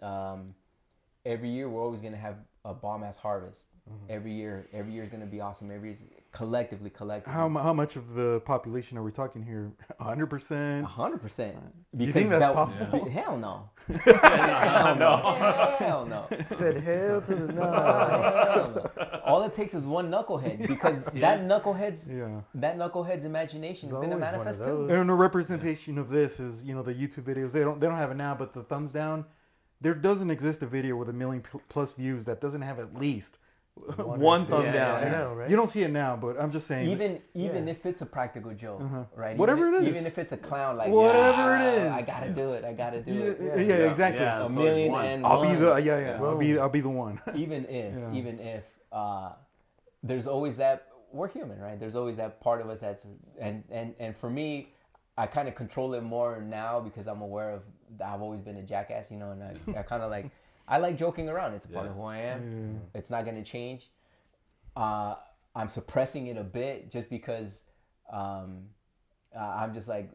Every year we're always gonna have a bomb ass harvest. Every year is gonna be awesome. Every year's collectively. How much of the population are we talking here? 100%? 100%. Do you think that's possible? Hell no. No. Hell no. Said hell to the no. Hell no. All it takes is one knucklehead because that knucklehead's imagination is There's gonna always one of manifest those. too. And a representation of this is, you know, the YouTube videos. They don't have it now, but the thumbs down. There doesn't exist a video with 1 million plus views that doesn't have at least one thumb Yeah, down. yeah, I know, right? You don't see it now, but I'm just saying. Even Yeah. if it's a practical joke, Uh-huh. right? Whatever it is. Even if it's a clown, like Whatever it is. I gotta do it. I gotta do it. Yeah, exactly. Yeah, A it's million always and I'll be one. I'll be the one. Even if there's always that, we're human, right? There's always that part of us that's and for me, I kind of control it more now because I'm aware of that I've always been a jackass, you know, and I kind of like, I like joking around. It's a part of who I am. It's not gonna change. I'm suppressing it a bit just because I'm just like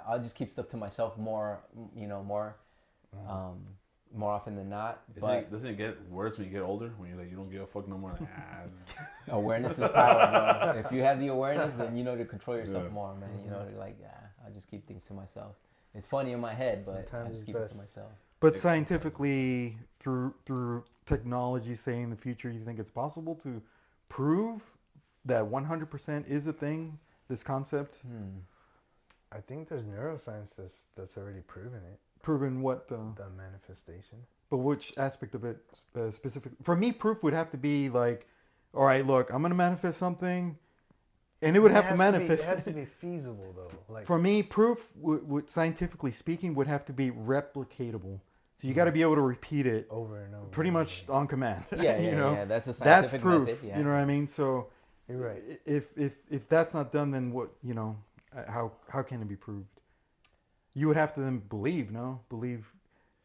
I'll just keep stuff to myself more, you know, more often than not. Doesn't it get worse when you get older? When you're like, you don't give a fuck no more. Like, Awareness is power, bro. If you have the awareness, then you know to control yourself more, man. You know, to like, I'll just keep things to myself. It's funny in my head, but Sometimes I just it's keep it best. to myself. But scientifically, through technology, say in the future, you think it's possible to prove that 100% is a thing, this concept? I think there's neuroscience that's already proven it. Proven what? The manifestation. But which aspect of it specific? For me, proof would have to be like, all right, look, I'm going to manifest something, and it would have to manifest. It has to be feasible, though. Like, for me, proof, would scientifically speaking, would have to be replicatable. So you got to be able to repeat it over and over. pretty much on command. Yeah, you know? yeah. That's a scientific That's proof. method. Yeah. You know what I mean? So You're right. if that's not done, then what? You know, how can it be proved? You would have to then believe, no? You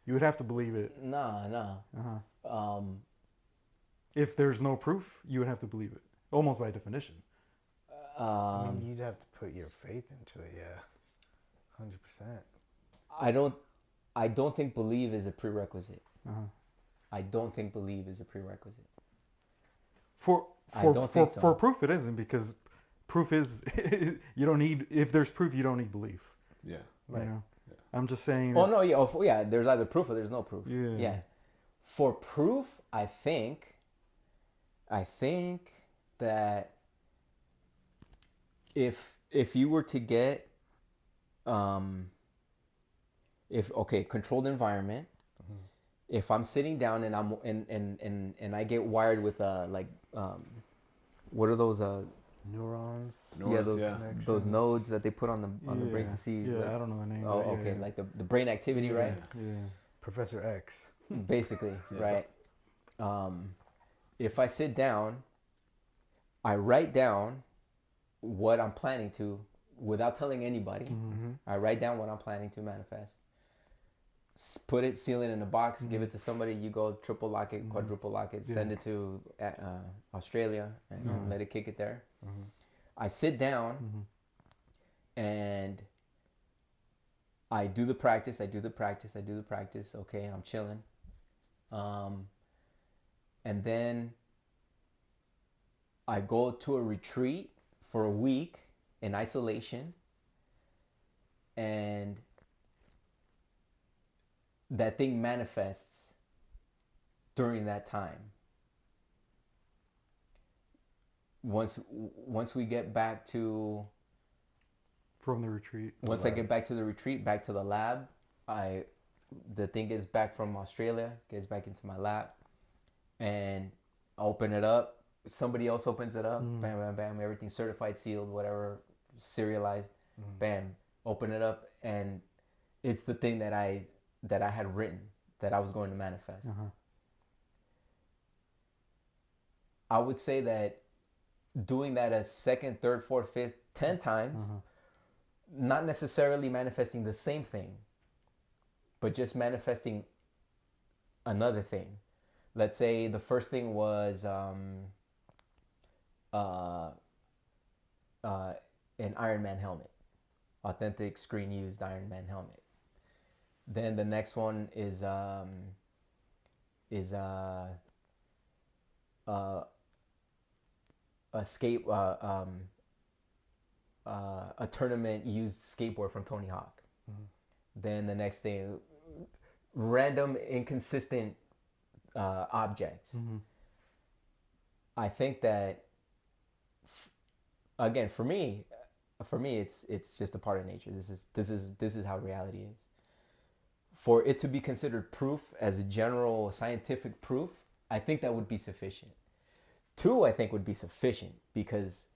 would have to believe it. No. If there's no proof, you would have to believe it, almost by definition. I mean, you'd have to put your faith into it, yeah, 100%. I don't think believe is a prerequisite. Uh-huh. I don't think believe is a prerequisite. I don't think so. For proof, it isn't, because proof is you don't need, if there's proof, you don't need belief. Yeah. Right. You know? Yeah. I'm just saying. Oh no, yeah. There's either proof or there's no proof. Yeah. For proof, I think that if you were to get controlled environment, if I'm sitting down and I'm and I get wired with what are those Neurons. Yeah, those nodes that they put on the brain to see. Yeah, I don't know the name. Oh, okay, like the brain activity, right? Yeah. Professor X. Basically, right? If I sit down, I write down what I'm planning to without telling anybody. I write down what I'm planning to manifest. Put it, seal it in a box, give it to somebody. You go triple lock it, quadruple lock it, send it to Australia, and let it kick it there. I sit down and I do the practice. Okay, I'm chilling. And then I go to a retreat for a week in isolation, and that thing manifests during that time. Once we get back to from the retreat. Once I get back to the retreat, back to the lab, the thing gets back from Australia, gets back into my lab, and I open it up. Somebody else opens it up. Bam, bam, bam. Everything's certified, sealed, whatever, serialized. Bam. Open it up, and it's the thing that I had written that I was going to manifest. I would say that doing that a second, third, fourth, fifth, 10 times, not necessarily manifesting the same thing, but just manifesting another thing. Let's say the first thing was uh, uh, an Iron Man helmet, authentic screen used Iron Man helmet. Then the next one is is uh, uh, a skate a tournament used skateboard from Tony Hawk. Mhm. Then the next thing, random inconsistent objects. Mm-hmm. I think that again for me it's just a part of nature. This is how reality is. For it to be considered proof as a general scientific proof, I think that would be sufficient. Two, I think would be sufficient because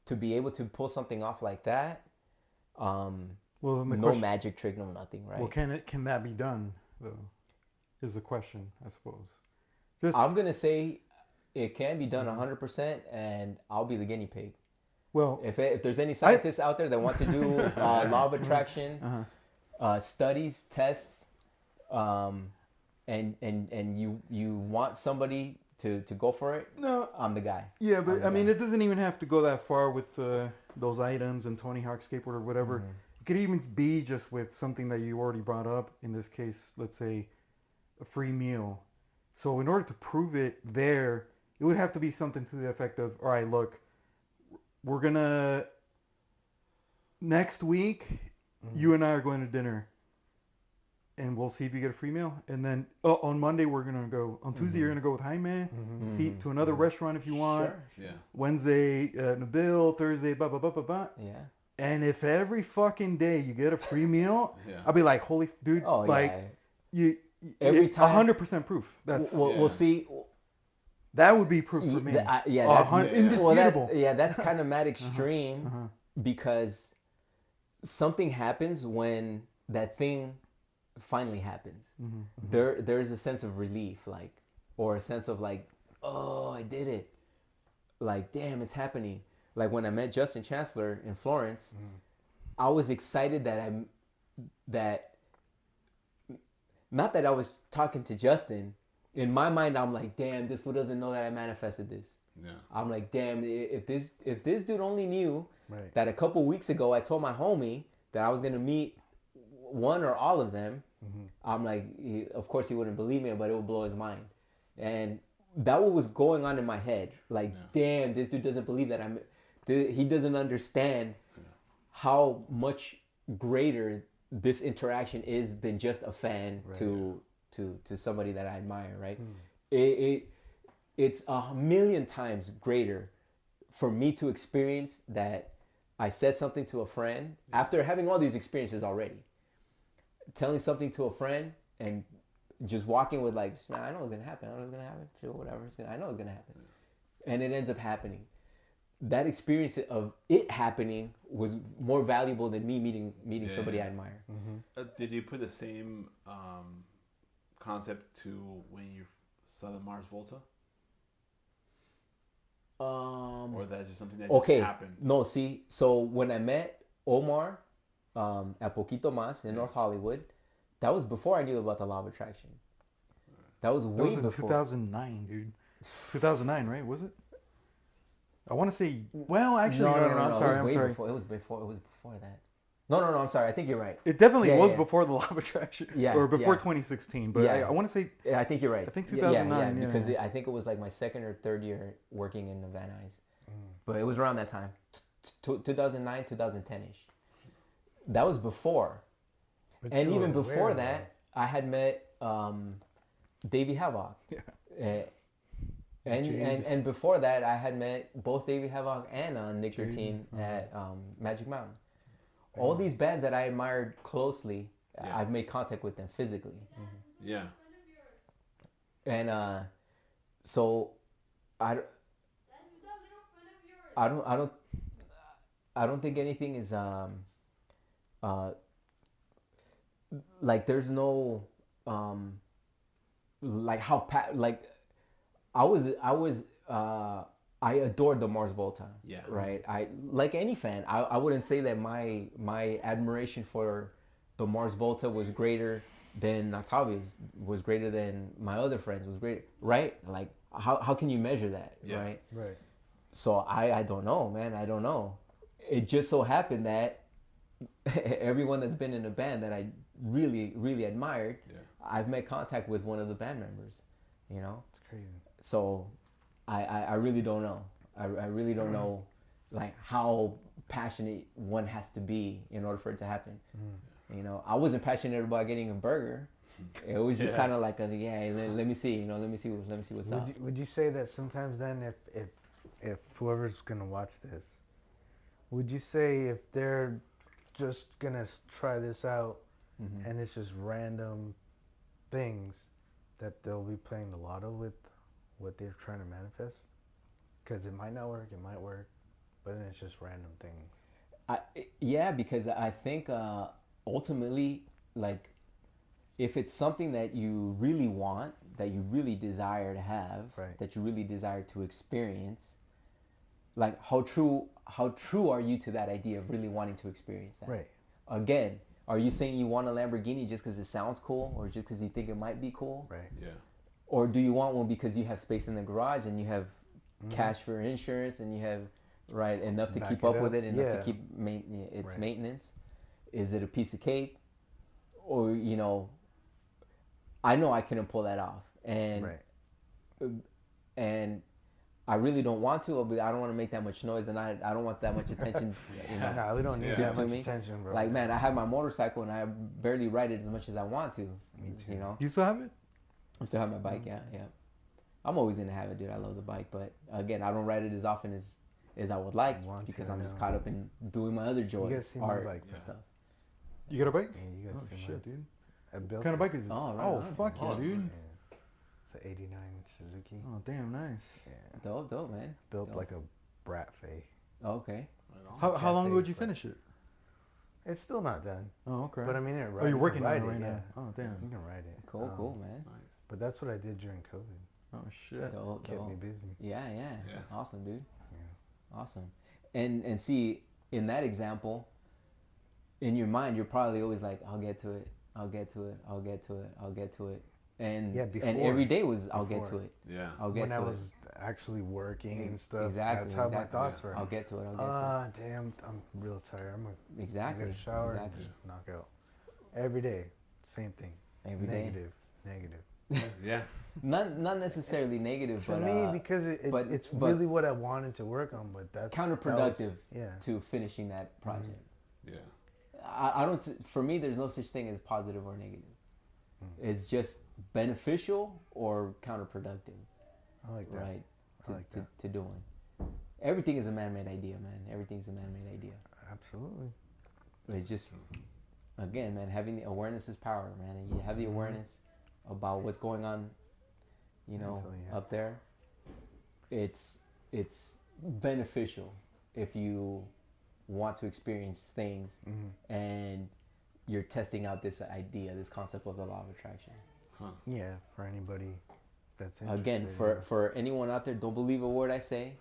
to be able to pull something off like that, Well, then the no question, magic trick, no nothing, right? well, can that be done though? Is the question, I suppose. Just I'm gonna say it can be done Mhm. 100%, and I'll be the guinea pig. well, If there's any scientists out there that want to do law of Mhm. attraction studies, tests, um, and you want somebody to go for it, no, I'm the guy. yeah, I'm but the I mean, guy. it doesn't even have to go that far with those items and Tony Hawk skateboard or whatever. Mhm. It could even be just with something that you already brought up. In this case, let's say a free meal. So in order to prove it there, it would have to be something to the effect of, all right, look, we're gonna next week, Mhm. you and I are going to dinner, and we'll see if you get a free meal. And then on Monday we're gonna go. On Tuesday you're gonna go with Jaime. Mhm. See to another Mhm. restaurant if you want. Sure. Yeah. Wednesday, Nabil. Thursday, blah blah blah blah blah. Yeah. And if every fucking day you get a free meal, Yeah. I'll be like, holy dude, Oh like yeah. you. Every time- 100% proof. That's We'll Yeah. see. that would be proof for me. Yeah, that's yeah. Indisputable. that's kind of mad extreme Uh-huh. because something happens when that thing finally happens. Mm-hmm. There's a sense of relief, like, or a sense of like, oh, I did it. Like, damn, it's happening. Like when I met Justin Chancellor in Florence, I was excited that not that I was talking to Justin. In my mind, I'm like, damn, this fool doesn't know that I manifested this. Yeah. I'm like, damn, if this dude only knew Right. that a couple weeks ago I told my homie that I was gonna meet one or all of them, Mhm. I'm like, of course he wouldn't believe me, but it would blow his mind. And that what was going on in my head. Like, Yeah. damn, this dude doesn't believe that he doesn't understand how much greater this interaction is than just a fan Right. to somebody that I admire, right? Mm. It's a million times greater for me to experience that I said something to a friend after having all these experiences already. Telling something to a friend and just walking with like, man, I know it's gonna happen. I know it's gonna happen. Sure, whatever. I know it's gonna happen, and it ends up happening. That experience of it happening was more valuable than me meeting Yeah, somebody yeah. I admire. Mhm. Did you put the same concept to when you saw the Mars Volta, or that just something that Okay. just happened? No, see, so when I met Omar at Poquito Mas in Yeah. North Hollywood, that was before I knew about the law of attraction. That was That way was in before. 2009, dude. 2009, right? Was it? I want to say. Well, actually, no. I'm sorry. It I'm was way sorry. before. It was before that. No. I'm sorry. I think you're right. It definitely Yeah, was yeah. before the law of attraction. Yeah, Or before yeah. 2016. But Yeah. I want to say. Yeah, I think you're right. I think Yeah, 2009, yeah. because I think it was like my second or third year working in the Van Nuys. Mm. But it was around that time, 2009, 2010ish. That was before, But and you even were before aware, that, I had met Davey Havoc. Yeah. And before that, I had met both Davey Havoc and Nick Jade. 13 at Magic Mountain. though. All these bands that I admired closely, Yeah. I've made contact with them physically. Yeah. And so I, I don't I don't I don't think anything is like there's no like like I adored the Mars Volta. Yeah. Right. I like any fan. I wouldn't say that my admiration for the Mars Volta was greater then Octavio's was greater than my other friends was great, right? Like how can you measure that, Yeah. right? Right. So I don't know, man. I don't know. It just so happened that everyone that's been in a band that I really admired, Yeah. I've made contact with one of the band members, you know. It's crazy. So I really don't know. I really don't know like how passionate one has to be in order for it to happen. You know, I wasn't passionate about getting a burger. It was just Yeah. kind of like a let me see, you know, let me see what's up. Would you say that sometimes then if whoever's gonna watch this, would you say if they're just gonna try this out Mhm. and it's just random things that they'll be playing the lotto with what they're trying to manifest? Because it might not work, it might work, but then it's just random things. Yeah, because I think ultimately, like, if it's something that you really want, that you really desire to have, Right. that you really desire to experience, like how true are you to that idea of really wanting to experience that? Right. Again, are you saying you want a Lamborghini just because it sounds cool, or just because you think it might be cool? Right. Yeah. Or do you want one because you have space in the garage and you have Mhm. cash for insurance and you have enough to Back keep it up with up, it, enough to yeah. keep its Right. maintenance? Is it a piece of cake? Or you know, I know I couldn't pull that off, and Right. and I really don't want to, but I don't want to make that much noise, and I don't want that much attention, you know, Nah, we don't need Yeah. that to much me. attention, bro. Like, man, I have my motorcycle and I barely ride it as much as I want to. Me too. You know, You still have it? I still have my bike. Yeah, yeah. I'm always gonna have it, dude. I love the bike, but again, I don't ride it as often as I would like Want because to, I'm just no. caught up in doing my other You joys, guys see my art bike? and Yeah. stuff. You got a bike? Yeah, you guys Oh see shit, mine. dude. I What built kind of it. bike is it? Oh, right Oh, on. fuck yeah, Oh, dude. nice. Yeah. It's an '89 Suzuki. Oh, damn, nice. Yeah. Dope, man. Built Dope. like a brat fay. Okay. Right on. How long ago Cafe, did you but- finish it? It's still not done. Oh, okay. But I mean, Oh, you're working on ride it right yeah. now. Oh, damn. You can ride it. Cool, man. Nice. But that's what I did during COVID. Oh shit. Dope, Kept me dope. busy. Yeah. Yeah. Awesome, dude. Yeah. Awesome. And see, in that example, in your mind, you're probably always like, I'll get to it. I'll get to it. I'll get to it. I'll get to it. And Yeah, and before. every day was I'll get to Before. it. Yeah. I'll get When to I it. was actually working and stuff, Exactly. that's how my exactly. thoughts were. I'll get to it. I'll get to Damn, I'm real tired. I'm gonna it. Exactly. get a shower Exactly. and just knock out. Every day, same thing. Every day. Negative. Yeah. Not necessarily negative, To but me, because it's but really what I wanted to work on, but that's counterproductive yeah. to finishing that project. Yeah. I don't. For me, there's no such thing as positive or negative. It's just beneficial or counterproductive, I like that. right? I like that. To doing. Everything is a man-made idea, man. Everything's a man-made idea. Absolutely. It's just, again, man, having the awareness is power, man. And you have the awareness about what's going on, you know, Mentally, yeah. up there. It's beneficial if you want to experience things and you're testing out this idea, this concept of the law of attraction. Yeah, for anybody that's interested. Again, for anyone out there, don't believe a word I say.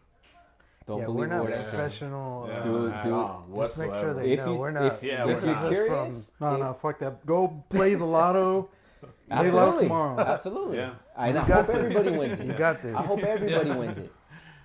Don't yeah, believe we're a not word I say. professional. Yeah. Do- At do- all, Just make sure whatsoever. they If know you- we're not. Yeah, If we're you're not. curious, No, if- no, fuck that. Go play the lotto. Play the lotto absolutely, tomorrow. absolutely. Yeah. And I You got hope everybody this. wins it. You got this. I hope everybody wins it.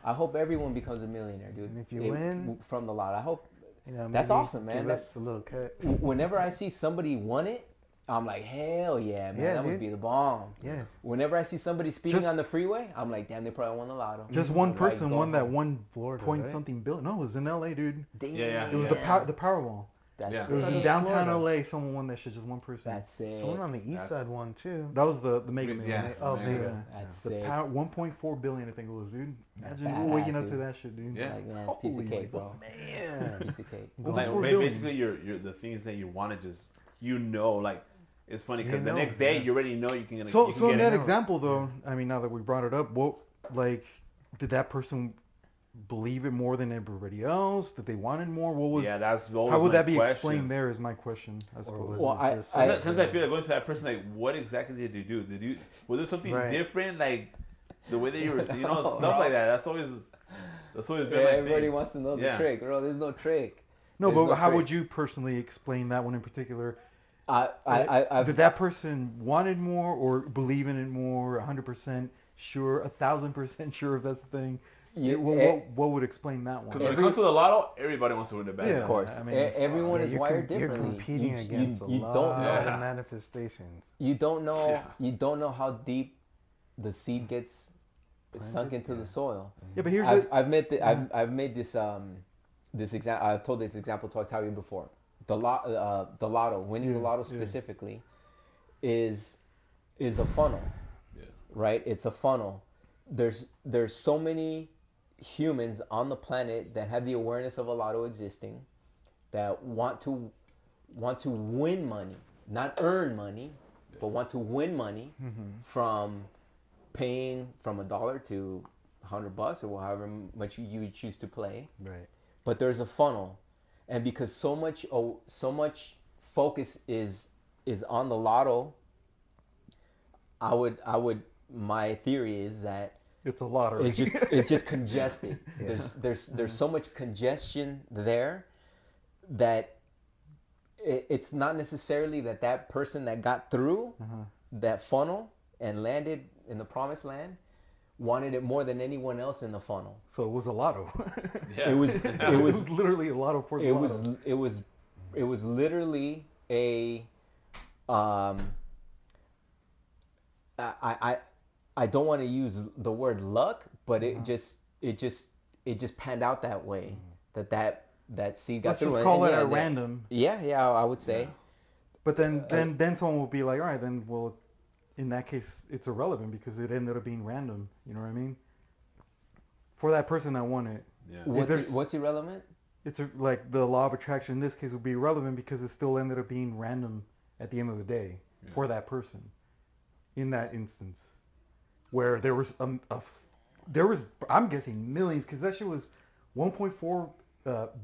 I hope everyone becomes a millionaire, dude. And if you win- from the lot, I hope. You know, That's maybe awesome, man. Give us a little cut. Whenever I see somebody won it, I'm like, hell yeah, man, Yeah, that must dude. be the bomb. Yeah. Whenever I see somebody speeding Just- on the freeway, I'm like, damn, they probably won the lotto. Just one Like, person go won that home. 1 Florida, point right? something billion. No, it was in LA, dude. Damn. Yeah. It was the Powerball. That's Yeah. It was in sick. downtown Florida. LA. Someone won that shit. Just one person. That's sick. Someone on the east That's- side won too. That was the Mega Yeah. Millions. Oh, Yeah. Mega. That's The sick. 1.4 billion, I think it was, dude. Imagine Badass, waking up dude. to that shit, dude. Yeah. Like, man, piece of Holy cake, bro. Man. Piece of cake. Well, Like, what we're doing. basically, you're the things that you want to just, like, it's funny You because the know, next day yeah. you already know you can So you can in get that it. example though, I mean, now that we brought it up, what like did that person believe it more than everybody else? Did they want it more? What was? Yeah, that's always how would my that be question. explained? There is my question. I suppose. was Well, it just Sometimes I feel like going to that person, like, what exactly did you do? Was there something Right. different, like the way that you were, No, stuff bro. like that? That's always been Yeah, my everybody thing. wants to know the Yeah. trick, bro. There's no trick. No, There's but how trick. would you personally explain that one in particular? I've Did that person wanted more or believe in it more? 100% sure, 1,000% sure if that's the thing. What would explain that one? Because when it comes to the lotto, everybody wants to win the bag. Yeah. Of course, I mean, everyone Yeah, is wired differently. You're competing against a you lot don't know. of manifestations. You don't know. Yeah. You don't know how deep the seed gets sunk Planted? into Yeah. the soil. Yeah, but here's I've made this example. I've told this example to Octavio before. The lotto, winning the lotto specifically, is a funnel. Yeah. Right? It's a funnel. There's so many humans on the planet that have the awareness of a lotto existing, that want to win money, not earn money, but want to win money from paying from $1 to $100 or however much you choose to play. Right. But there's a funnel, and because so much focus is on the lotto, my theory is that it's a lottery. it's just congested. Yeah. There's so much congestion there that it's not necessarily that person that got through that funnel and landed in the promised land wanted it more than anyone else in the funnel. So it was a lotto. Yeah. It was literally a lotto for the lotto. It was literally a I don't want to use the word luck, but it just panned out that way. That seed got Let's through. just call it yeah, a random. Yeah, I would say. Yeah. But then someone will be like, all right, then well, in that case, it's irrelevant because it ended up being random. You know what I mean? For that person that won it. Yeah. What's irrelevant? It's like the law of attraction in this case would be irrelevant because it still ended up being random at the end of the day for that person. In that instance, where there was I'm guessing millions because that shit was 1.4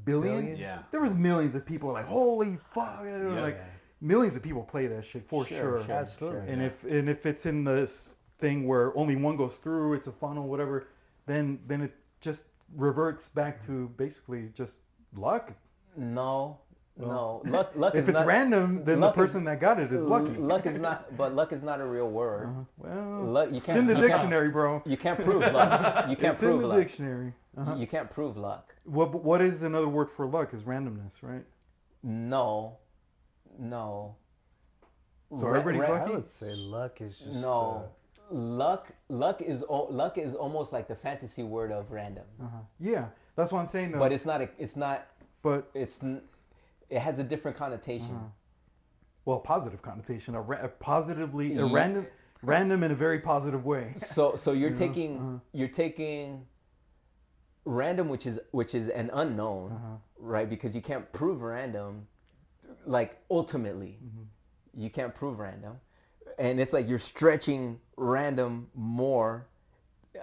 billion. Yeah. There was millions of people like, holy fuck, like millions of people play that shit for sure. Absolutely. And if it's in this thing where only one goes through, it's a funnel, whatever, then it just reverts back to basically just luck. No. Well, Luck if is it's not random, then the person that got it is lucky. Luck is not a real word. Well, Luck, it's in the dictionary, bro. You can't prove luck. You can't It's prove in the luck. dictionary. You can't prove luck. What is another word for luck? Is randomness, right? No. So everybody's I lucky? would say luck is just No. Luck is almost like the fantasy word of random. Yeah, that's what I'm saying though. But it has a different connotation. Well, positive connotation, positively random in a very positive way. So you're taking random, which is an unknown, right? Because you can't prove random, like ultimately, you can't prove random, and it's like you're stretching random more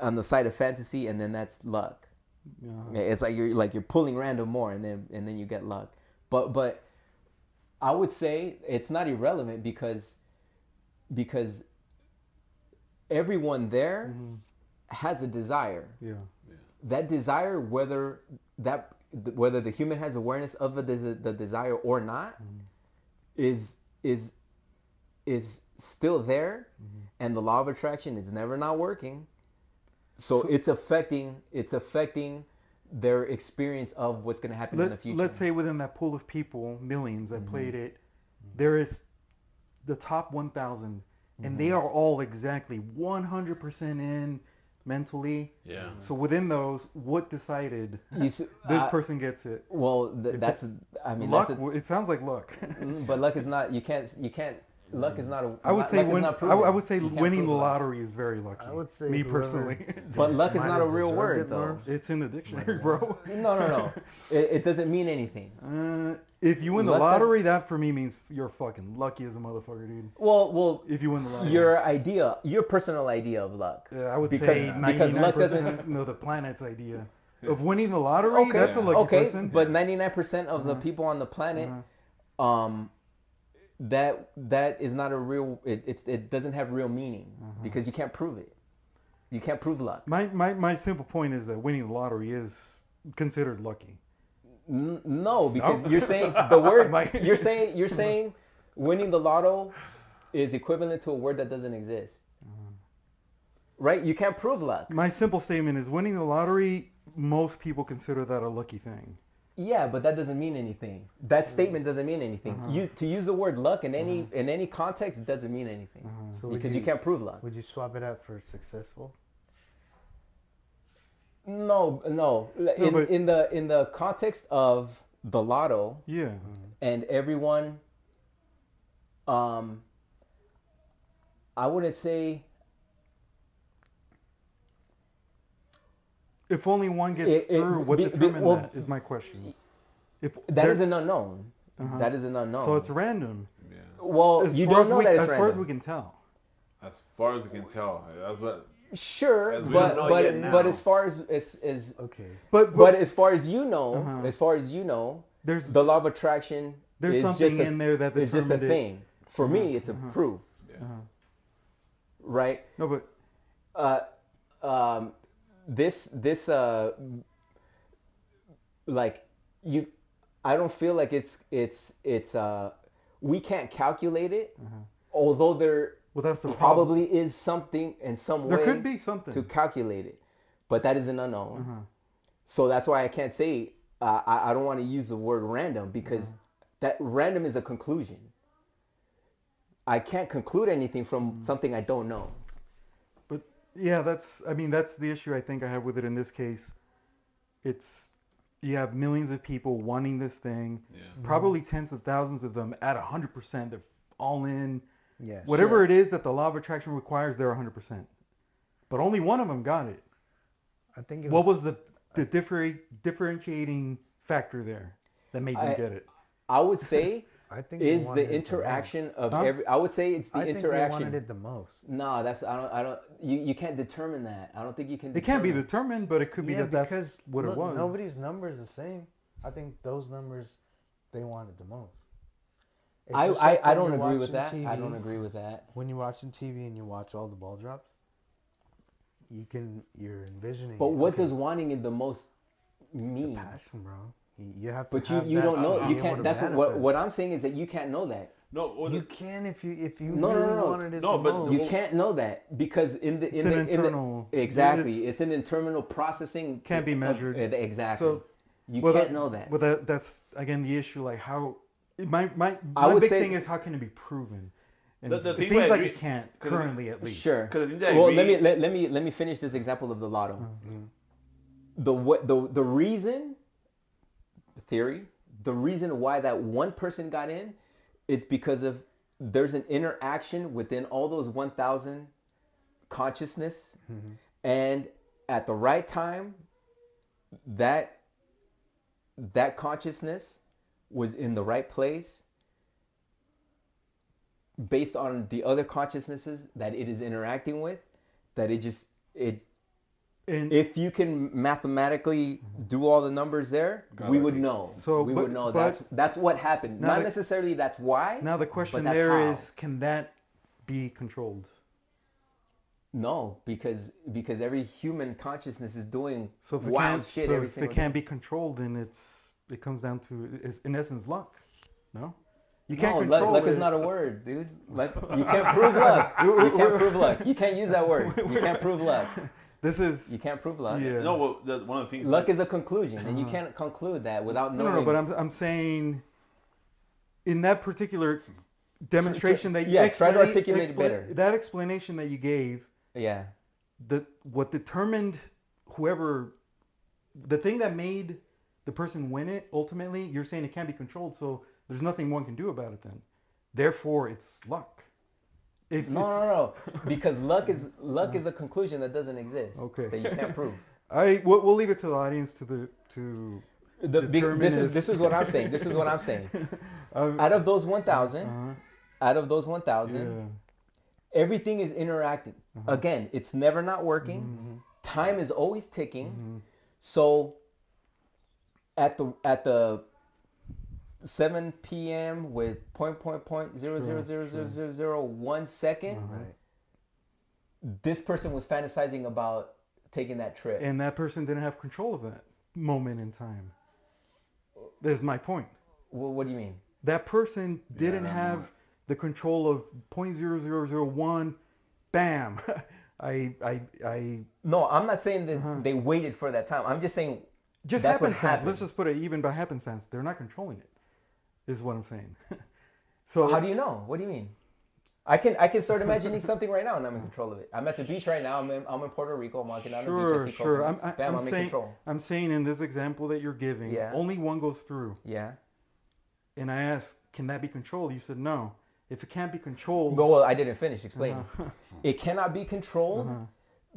on the side of fantasy, and then that's luck. It's like you're pulling random more, and then you get luck. But I would say it's not irrelevant because everyone there has a desire. Yeah. That desire, whether the human has awareness of the desire or not, is still there, and the law of attraction is never not working. So it's affecting their experience of what's going to happen in the future. Let's say within that pool of people, millions that played it, there is the top 1,000, and they are all exactly 100% in mentally. Yeah. So within those, what decided this person gets it? Well, Luck. It sounds like luck. But luck is not. You can't. Luck is not a. I would say I would say winning the lottery is very lucky. I would say me whoever personally. But luck is might not a have real deserved word, it though. more. It's in the dictionary, bro. No. It doesn't mean anything. If you win the Luck lottery, that for me means you're fucking lucky as a motherfucker, dude. Well. If you win the lottery. Your personal idea of luck. I would because say 99% because luck doesn't. No, the planet's idea of winning the lottery. That's a lucky person. But 99% of the people on the planet, that is not a real. It doesn't have real meaning because you can't prove it. You can't prove luck. My simple point is that winning the lottery is considered lucky. No, because you're saying the word. You're saying winning the lotto is equivalent to a word that doesn't exist. Right? You can't prove luck. My simple statement is winning the lottery, most people consider that a lucky thing. Yeah, but that doesn't mean anything. That statement doesn't mean anything. To use the word luck in any context doesn't mean anything So because you can't prove luck. Would you swap it out for successful? No. but- In the context of the lotto Yeah. and everyone, I wouldn't say. If only one gets through, what determines that is my question. If That is an unknown. Uh-huh. That is an unknown. So it's random. Yeah. Well, As you far don't as know we- that it's as random. far as we can tell. As far as we can tell, that's what. Sure, As we don't know yet now. but as far as Okay. But as far as you know, there's the law of attraction there's is something just a, in there that is just a determined it. thing. For me, it's a proof, right? No, but This like you, I don't feel like it's we can't calculate it, although there well, that's the problem. probably is something in some There way could be something. to calculate it, but that is an unknown. Uh-huh. So that's why I can't say I don't want to use the word random because that random is a conclusion. I can't conclude anything from something I don't know. But yeah, that's the issue I think I have with it in this case. It's you have millions of people wanting this thing, probably tens of thousands of them at 100%. They're all in. Yeah. Whatever it is that the law of attraction requires, they're 100%. But only one of them got it. I think. What was the differentiating factor there that made them get it? I would say I think they is wanted the it interaction of Huh? every. I would say it's the I think they interaction. wanted it the most. No, that's I don't. You can't determine that. I don't think you can. It can't be determine. determined, but it could be that's because what look, it was. Nobody's number is the same. I think those numbers they wanted the most. It's I just like I when don't you're agree with that. watching I don't TV. agree with that. When you're watching TV and you watch all the ball drops, you're envisioning. But it. what Okay, does wanting it the most mean? passion, bro? You have to. But have you that don't to know. be You able can't. to That's manifest. what I'm saying is that you can't know that. No, well, You can if you No, no, really no. wanted it No, the but most. You can't know that because in It's an internal. exactly it's an internal processing. Can't be measured. Exactly. So, you well, can't know that. Well, that's again the issue. Like how my I would big say- thing is how can it be proven? And The it thing seems I like agree- it can't 'cause currently at least. Sure. Because I think that Well, agree- let me finish this example of the lotto. The reason, the reason why that one person got in is because of there's an interaction within all those 1,000 consciousness, and at the right time, that consciousness was in the right place based on the other consciousnesses that it is interacting with, that And if you can mathematically do all the numbers there, we would know. So, we but- would know but- that's what happened. Now Not the- necessarily that's why. now the question that's there how. is, can that be controlled? No, because every human consciousness is doing So if it wild can't, shit so every if single it can't day. be controlled, then it comes down to it's in essence luck. No, you can't No, control luck it. is not a word, dude. You can't prove luck. You can't prove luck. You can't use that word. You can't prove luck. This is You can't prove luck. Yeah. No, well, one of the things. Luck is a conclusion, and you can't conclude that without No, knowing. but I'm saying in that particular demonstration that you yeah, try to articulate it better. That explanation that you gave, Yeah. what determined the thing that made the person win it ultimately, you're saying it can't be controlled, so there's nothing one can do about it then. Therefore, it's luck. If it's, No. Because luck is a conclusion that doesn't exist. Okay. That you can't prove. we'll leave it to the audience to determine This is what I'm saying. This is what I'm saying. Out of those 1,000, yeah. everything is interacting. Again, it's never not working. Time is always ticking. So at the 7 p.m. with point 0.0000001 second, this person was fantasizing about taking that trip. And that person didn't have control of that moment in time. That's my point. What do you mean? That person didn't have the control of 0.0001, bam. No, I'm not saying that Uh-huh. they waited for that time. I'm just saying Just that's what happenstance. happened. Let's just put it even by happenstance. They're not controlling it, is what I'm saying. So How do you know? What do you mean? I can start imagining something right now and I'm in control of it. I'm at the beach right now. I'm in Puerto Rico. I'm walking down the beach. I see coconuts. Bam, I'm in control. I'm saying in this example that you're giving, Yeah. only one goes through. Yeah. And I asked, can that be controlled? You said no. If it can't be controlled. Well, I didn't finish explaining. Uh-huh. It cannot be controlled Uh-huh.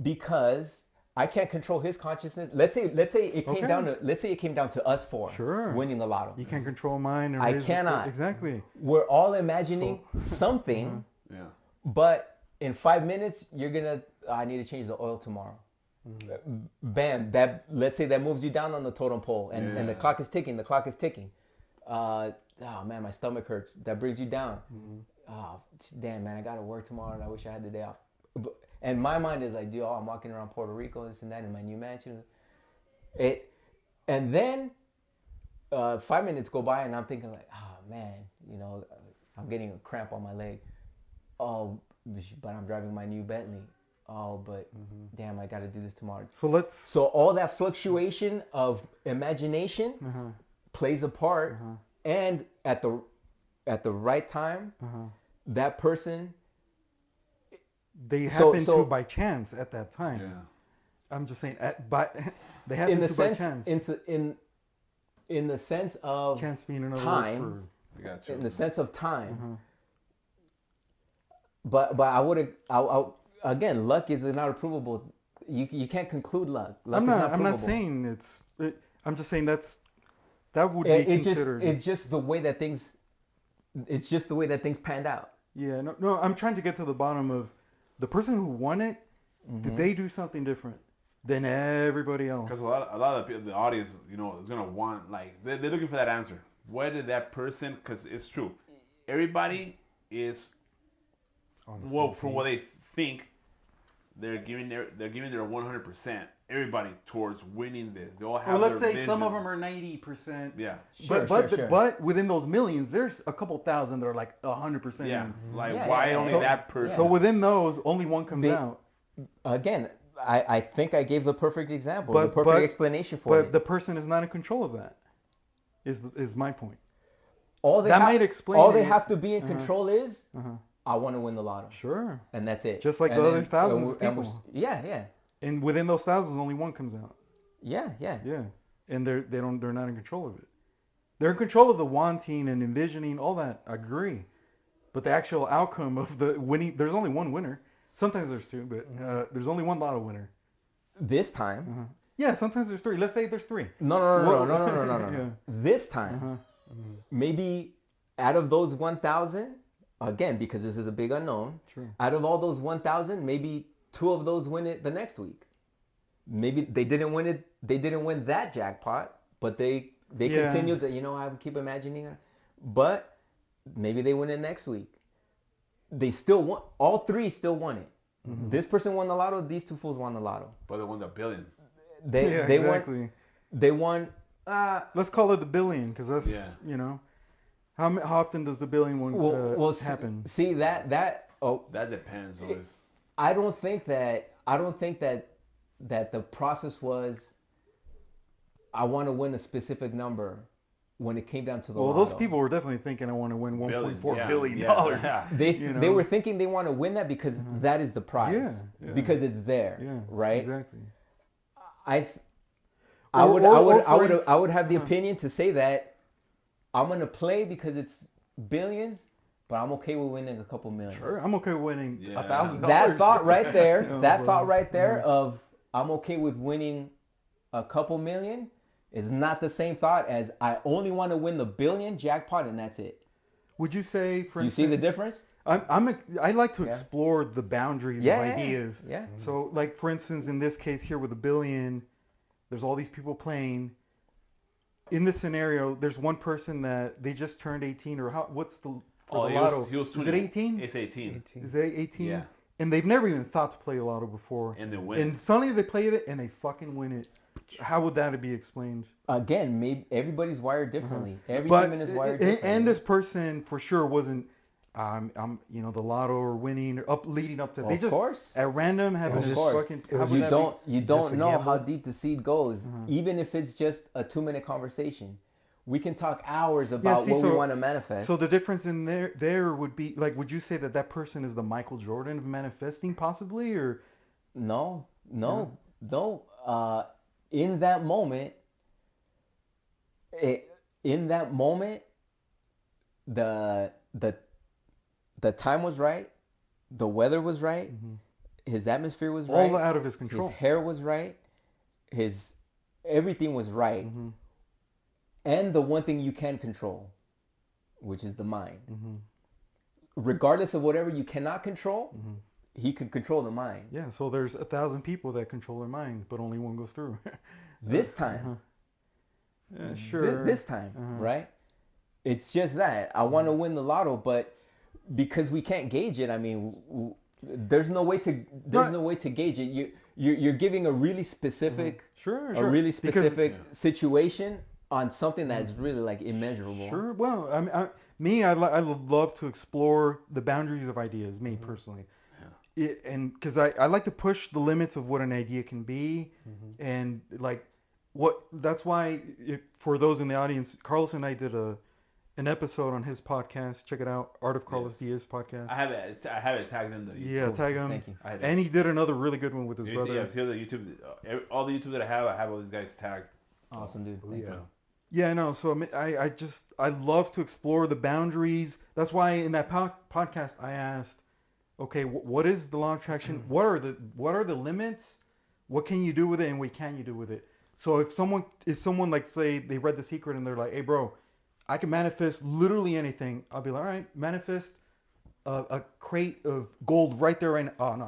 because I can't control his consciousness. Let's say it came Okay. down to us four Sure. winning the lotto. You can't control mine. Or I his. cannot. Exactly. We're all imagining something, Uh-huh. Yeah. but in 5 minutes you're gonna. I need to change the oil tomorrow. Bam! Let's say that moves you down on the totem pole, and the Yeah. clock is ticking. The clock is ticking. Oh man, my stomach hurts. That brings you down. Oh damn man, I gotta work tomorrow, and I wish I had the day off. And my mind is like, dude, I'm walking around Puerto Rico, this and that, in my new mansion. And then 5 minutes go by, and I'm thinking like, oh man, I'm getting a cramp on my leg. Oh, but I'm driving my new Bentley. Oh, but damn, I gotta do this tomorrow. So all that fluctuation of imagination Uh-huh. plays a part, Uh-huh. and at the right time, Uh-huh. that person. They So- happen so- to by chance at that time. Yeah. I'm just saying, they happen In the to sense, by chance. in the sense of Chance being another time, word I got you. in the sense of time. Uh-huh. But I would again, luck is not provable. You can't conclude luck. Luck I'm is not. I'm not provable. saying I'm just saying that would It be just considered. it's just the way that things. It's just the way that things panned out. Yeah. No. I'm trying to get to the bottom of the person who won it. Did they do something different than everybody else? Because a lot of the audience, is gonna want, like, they're looking for that answer. Where did that person? Because it's true, everybody is from what they think, they're giving their 100%. Everybody towards winning this. They all have. Well, let's their say some of vision. them are 90%. Yeah. But within those millions, there's a couple thousand that are like 100%. Yeah. Like, Yeah, why yeah, only so- that person? So within those, only one comes They- out. Again, I think I gave the perfect example, the But- perfect but- explanation for But it. the person is not in control of that. Is my point. All they that ha- might explain All they it. have to be in control is, Uh-huh. I want to win the lotto, Sure. and that's it. Just like And the other then- thousands of and we're- people. Yeah. And within those thousands, only one comes out. Yeah. Yeah. And they're not in control of it. They're in control of the wanting and envisioning, all that. I agree. But the actual outcome of the winning, there's only one winner. Sometimes there's two, but there's only one lotto winner. This time, Yeah, sometimes there's three. Let's say there's three. no. Yeah. This time, Uh-huh. maybe out of those 1,000, again, because this is a big unknown, True. out of all those 1,000, maybe 2 of those win it the next week. Maybe they didn't win it. They didn't win that jackpot, but they Yeah. continued that. I keep imagining it. But maybe they win it next week. They still won. All 3 still won it. This person won the lotto. These 2 fools won the lotto. But they won the billion. They Yeah, they exactly. won. They won. Let's call it the billion, because that's how often does the billion one happen? See that. That depends always. I don't think that the process was, I want to win a specific number when it came down to the Well, lotto. those people were definitely thinking, I want to win $1.4 Yeah, billion. yeah. They were thinking they want to win that because that is the prize. Yeah. Because it's there, Yeah, right? Exactly. I Or would have the opinion to say that I'm gonna play because it's billions, but I'm okay with winning a couple million. Sure, I'm okay with winning Yeah. $1,000. That thought right there, Yeah, bro. of I'm okay with winning a couple million is not the same thought as I only want to win the billion jackpot and that's it. Would you say, for Do you instance, see the difference? I like to Yeah. explore the boundaries Yeah, of yeah, ideas. yeah. So, like, for instance, in this case here with a billion, there's all these people playing. In this scenario, there's one person that they just turned 18, or what's the for the lotto? He was Is it 18? It's 18. Is it 18? Yeah. And they've never even thought to play the lotto before. And they win. And suddenly they play it and they fucking win it. How would that be explained? Again, maybe everybody's wired differently. Every But human is wired differently. and this person for sure wasn't the lotto or winning or leading up to. Well, They of just course. at random have Of a just course. fucking. It How was would You that don't be? you Just don't a know how gamble? deep the seed goes, even if it's just a 2-minute conversation. We can talk hours about see, what we so- want to manifest. So the difference in there would be like, would you say that person is the Michael Jordan of manifesting, possibly, or No, no, no. In that moment, in that moment, the the the time was right, the weather was right, his atmosphere was all right, out of his his control? hair was right, his everything was right, Mm-hmm. and the one thing you can control, which is the mind. Mm-hmm. Regardless of whatever you cannot control, Mm-hmm. he can control the mind. Yeah. So there's 1,000 people that control their mind, but only one goes through. This time, Yeah, sure. this time, Uh-huh. right? It's just that I want to win the lotto, but because we can't gauge it, I mean, there's no way to gauge it. You're giving a really specific Sure, a sure. really Because- specific situation on something that's really like immeasurable. Sure. Well, I love to explore the boundaries of ideas. Me personally, and because I like to push the limits of what an idea can be, and like that's why for those in the audience, Carlos and I did an episode on his podcast. Check it out, Art of Carlos Yes. Diaz podcast. I have it tagged in the YouTube. Yeah, tag him. Thank you. I had And he did another really good one with his brother. Yeah, feel the YouTube. All the YouTube that I have all these guys tagged. Awesome, dude. Oh, Thank yeah. you. Yeah, no. So I love to explore the boundaries. That's why in that podcast I asked, okay, what is the law of attraction? What are the limits? What can you do with it, and what can you do with it? So if someone like, say they read The Secret and they're like, hey bro, I can manifest literally anything. I'll be like, all right, manifest a crate of gold right there right now. Oh no,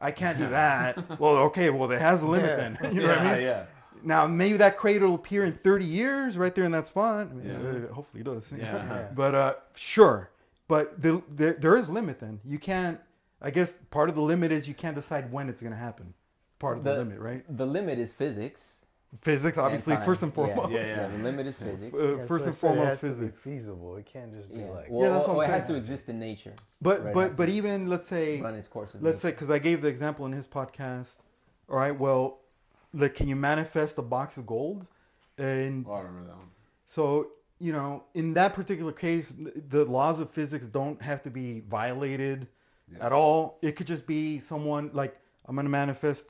I can't do that. Well, okay, well it has a limit then. You know what I mean? Yeah. Now maybe that crate will appear in 30 years right there in that spot. I mean, hopefully it does. Yeah. But sure. But there is a limit then. You can't. I guess part of the limit is you can't decide when it's going to happen. Part of the limit, right? The limit is physics. Physics, obviously, time. first and foremost. Yeah. The limit is physics. Yeah, First so and I said foremost, it has to be physics. feasible. It can't just be Yeah. like. Well, that's what I'm it has saying. to exist in nature. But Right, but has but to even let's say run its course of let's say nature. because I gave the example in his podcast. All right, well, like, can you manifest a box of gold? And Oh, I remember that one. so, in that particular case, the laws of physics don't have to be violated at all. It could just be someone like, I'm going to manifest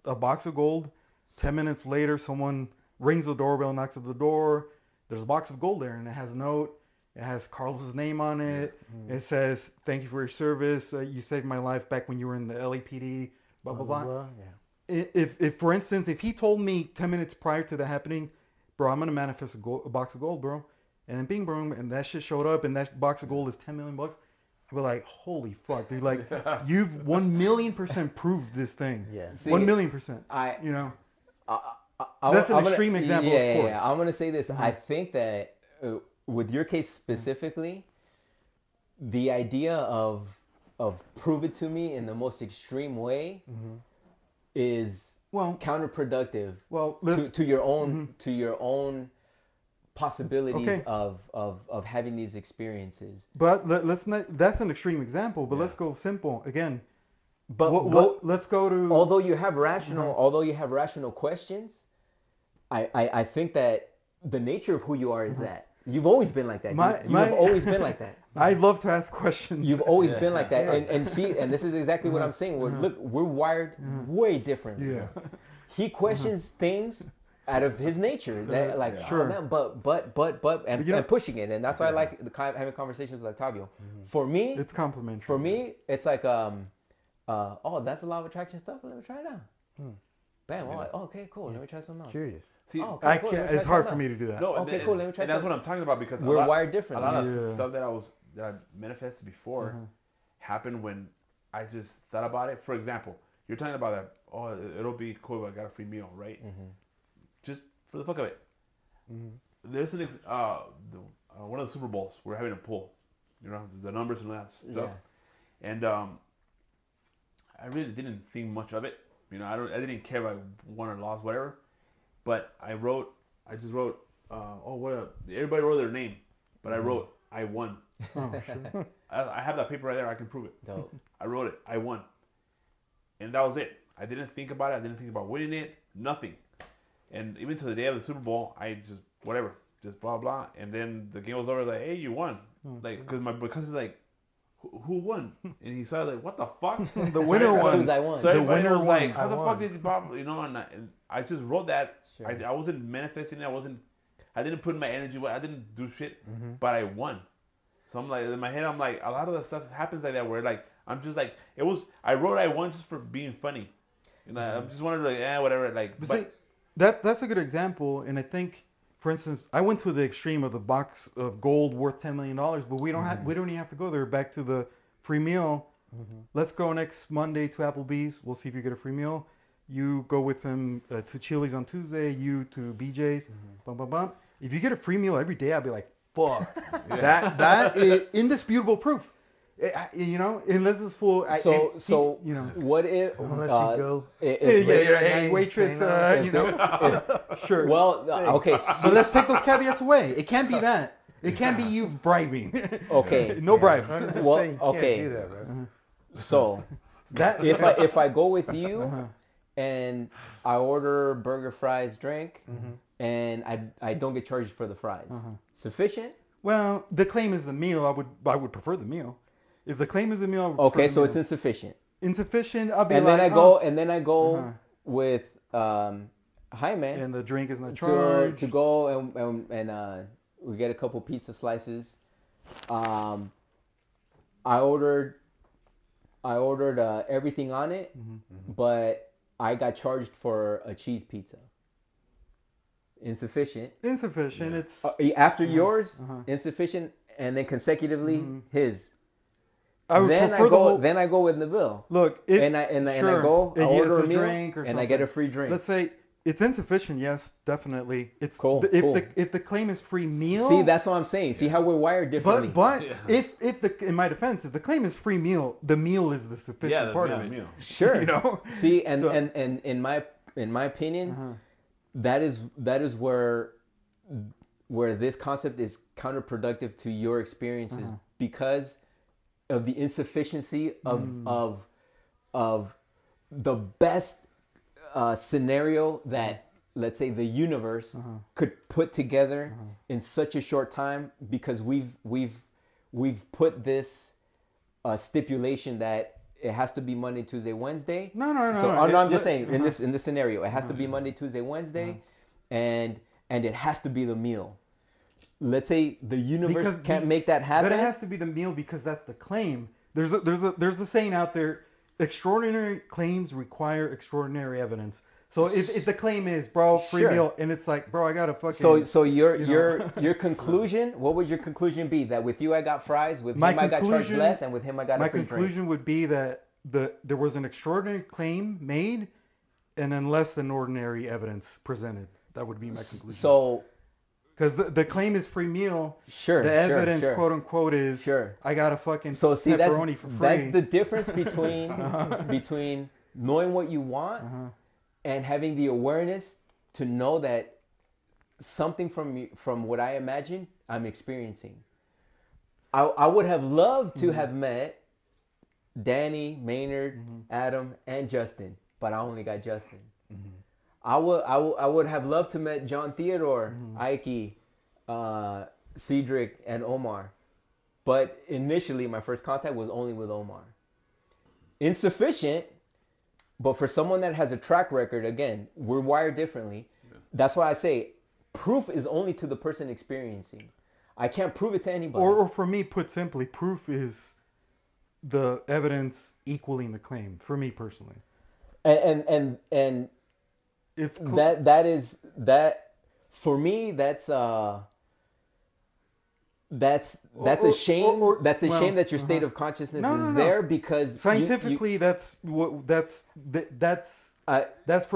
a box of gold. 10 minutes later, someone rings the doorbell, knocks at the door. There's a box of gold there, and it has a note. It has Carlos's name on it. It says, thank you for your service. You saved my life back when you were in the LAPD, blah, blah, blah. Yeah. If for instance, if he told me 10 minutes prior to that happening, bro, I'm going to manifest a box of gold, bro. And then bing, boom, and that shit showed up, and that box of gold is 10 million bucks. I'd be like, holy fuck, dude. Like, you've 1,000,000% proved this thing. Yeah. See, 1,000,000%. I That's an I'm gonna- extreme example, Yeah, of course. yeah. I'm gonna say this. I think that with your case specifically, the idea of prove it to me in the most extreme way is Well, counterproductive let's to your own possibilities Okay. of having these experiences. But let's not. That's an extreme example. But let's go simple again. But Let's go to. although you have rational questions, I think that the nature of who you are is that you've always been like that. You have always been like that. I love to ask questions. You've always been like that, and see, and this is exactly what I'm saying. Look, we're wired way differently. Yeah. He questions things out of his nature, that like, Sure. oh man, but, and pushing it, and that's why I like having conversations with Octavio. For me, It's complimentary. for me, it's like oh, that's a law of attraction stuff. Let me try it out. Bam. Oh, okay, cool. Let me try something else. Curious. See, Oh, okay, I cool. can't. Let me try It's hard for something me to do that. no, Okay, cool, let me try and that's something. what I'm talking about because We're wired A differently. lot of Yeah. stuff that I manifested before happened when I just thought about it. For example, you're talking about that. Oh, it'll be cool if I got a free meal, right? Just for the fuck of it. There's one of the Super Bowls. We're having a pool. The numbers and all that stuff. Yeah. And I really didn't think much of it. I didn't care if I won or lost, whatever. But I just wrote, everybody wrote their name, but I wrote, I won. Oh, sure. I have that paper right there. I can prove it. Dope. I wrote it. I won. And that was it. I didn't think about it. I didn't think about winning it. Nothing. And even to the day of the Super Bowl, I just, whatever. Just blah, blah. And then the game was over. Like, hey, you won. Like, because it's like, who won? And he started like, what the fuck? The winner won. Because I won. So everybody winner was like, won. how the I fuck won. did you Bob? You know, and I just wrote that. Sure. I wasn't manifesting it. I didn't put my energy. I didn't do shit. Mm-hmm. But I won. So I'm like, in my head, I'm like, a lot of the stuff happens like that where like, I'm just like, I wrote I won just for being funny. You know, I just wanted to like, whatever. Like, But see, that's a good example, and I think, for instance, I went to the extreme of the box of gold worth $10 million, but we don't even have to go there. Back to the free meal. Mm-hmm. Let's go next Monday to Applebee's. We'll see if you get a free meal. You go with him to Chili's on Tuesday. You to BJ's. Bum bum bum. If you get a free meal every day, I'd be like, fuck. That is indisputable proof. You know, unless it's full. So you know. what if? Unless you go. Hey, waitress. If You know. Sure. Well, okay. So let's take those caveats away. It can't be that. It can't be you bribing. Okay. No bribes. I'm just Well, saying you can't okay. do that, bro. So That if I go with you Uh-huh. and I order burger, fries, drink, Mm-hmm. and I don't get charged for the fries, Uh-huh. sufficient? Well, the claim is the meal. I would prefer the meal. If the claim is the meal, I would prefer Okay, the so meal. it's insufficient. Insufficient. I'll be And like, then I go Uh-huh. with Jaime and the drink is not charged. to go and we get a couple pizza slices. I ordered everything on it, but I got charged for a cheese pizza. Insufficient. Insufficient. Yeah. It's After yours, Uh-huh. insufficient, and then consecutively his. I would Then prefer I go. the whole, Then I go with Nabil, look. and I sure, go. I and he order gets a meal, drink or and I get a something. free drink. Let's say it's insufficient. Yes, definitely. It's Cool, if cool. the claim is free meal. See, that's what I'm saying. See how we're wired differently. But Yeah. if the in my defense, if the claim is free meal, the meal is the sufficient yeah, that's part of it. meal. Sure. You know. See, and So- in my opinion, Uh-huh. that is where this concept is counterproductive to your experiences Uh-huh. because of the insufficiency of the best scenario that, let's say, the universe Uh-huh. could put together in such a short time, because we've put this stipulation that it has to be Monday, Tuesday, Wednesday. No. So I'm just saying in Uh-huh. this scenario, it has to be Monday, Tuesday, Wednesday, and it has to be the meal. Let's say the universe Because can't make that happen. But it has to be the meal because that's the claim. There's a saying out there: extraordinary claims require extraordinary evidence. So if the claim is, bro, free Sure. meal, and it's like, bro, I got to fucking. So your you know. your conclusion, what would your conclusion be? That with you I got fries, with My him I got charged conclusion- less, and with him I got My a free drink. conclusion would be that there was an extraordinary claim made, and then less than ordinary evidence presented. That would be my conclusion. So because the claim is free meal, sure, the evidence, sure. quote unquote, is Sure. I got a fucking So see, that's pepperoni for free. the difference between knowing what you want Uh-huh. and having the awareness to know that something from what I imagine I'm experiencing. I would have loved to have met Danny, Maynard, Adam, and Justin, but I only got Justin. I would have loved to met John Theodore, Ike, Cedric, and Omar, but initially my first contact was only with Omar. Insufficient, but for someone that has a track record, again, we're wired differently. That's why I say proof is only to the person experiencing. I can't prove it to anybody. Or for me, put simply, proof is the evidence equaling the claim. For me personally, and if that for me that's a shame. That's a shame that your state of consciousness No, is no, no. there, because scientifically, that's for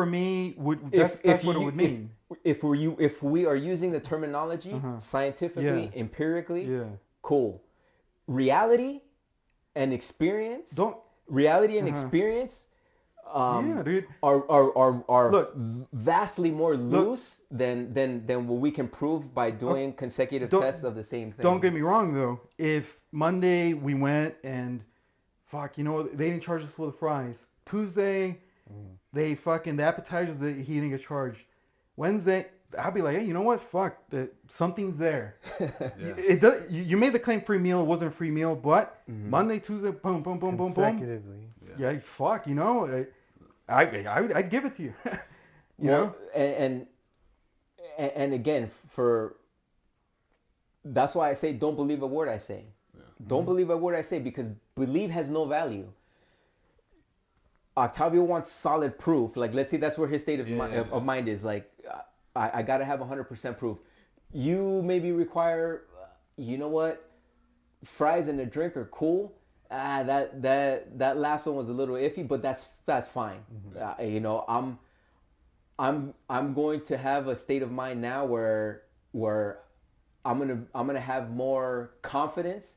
me. That's what it would mean. If we are using the terminology scientifically, Yeah. empirically, Yeah. cool. Reality and experience. Don't. Reality and experience Yeah, dude. are Look, vastly more look. loose than what we can prove by doing consecutive Don't tests of the same thing. don't get me wrong though. If Monday we went and fuck, they didn't charge us for the fries. Tuesday, they fucking the appetizers that he didn't get charged. Wednesday, I'll be like, hey, you know what? Fuck, something's there. Yeah. It does. You made the claim free meal. It wasn't a free meal, but Monday, Tuesday, boom, boom, boom, boom, boom. Consecutively. Yeah, fuck, I'd give it to you. you know? And again, that's why I say don't believe a word I say. Yeah. Don't believe a word I say, because believe has no value. Octavio wants solid proof. Like, let's say that's where his state of mind is. Like, I gotta have 100% proof. You maybe require, you know what, fries and a drink are cool. That last one was a little iffy, but that's fine. I'm going to have a state of mind now where I'm gonna have more confidence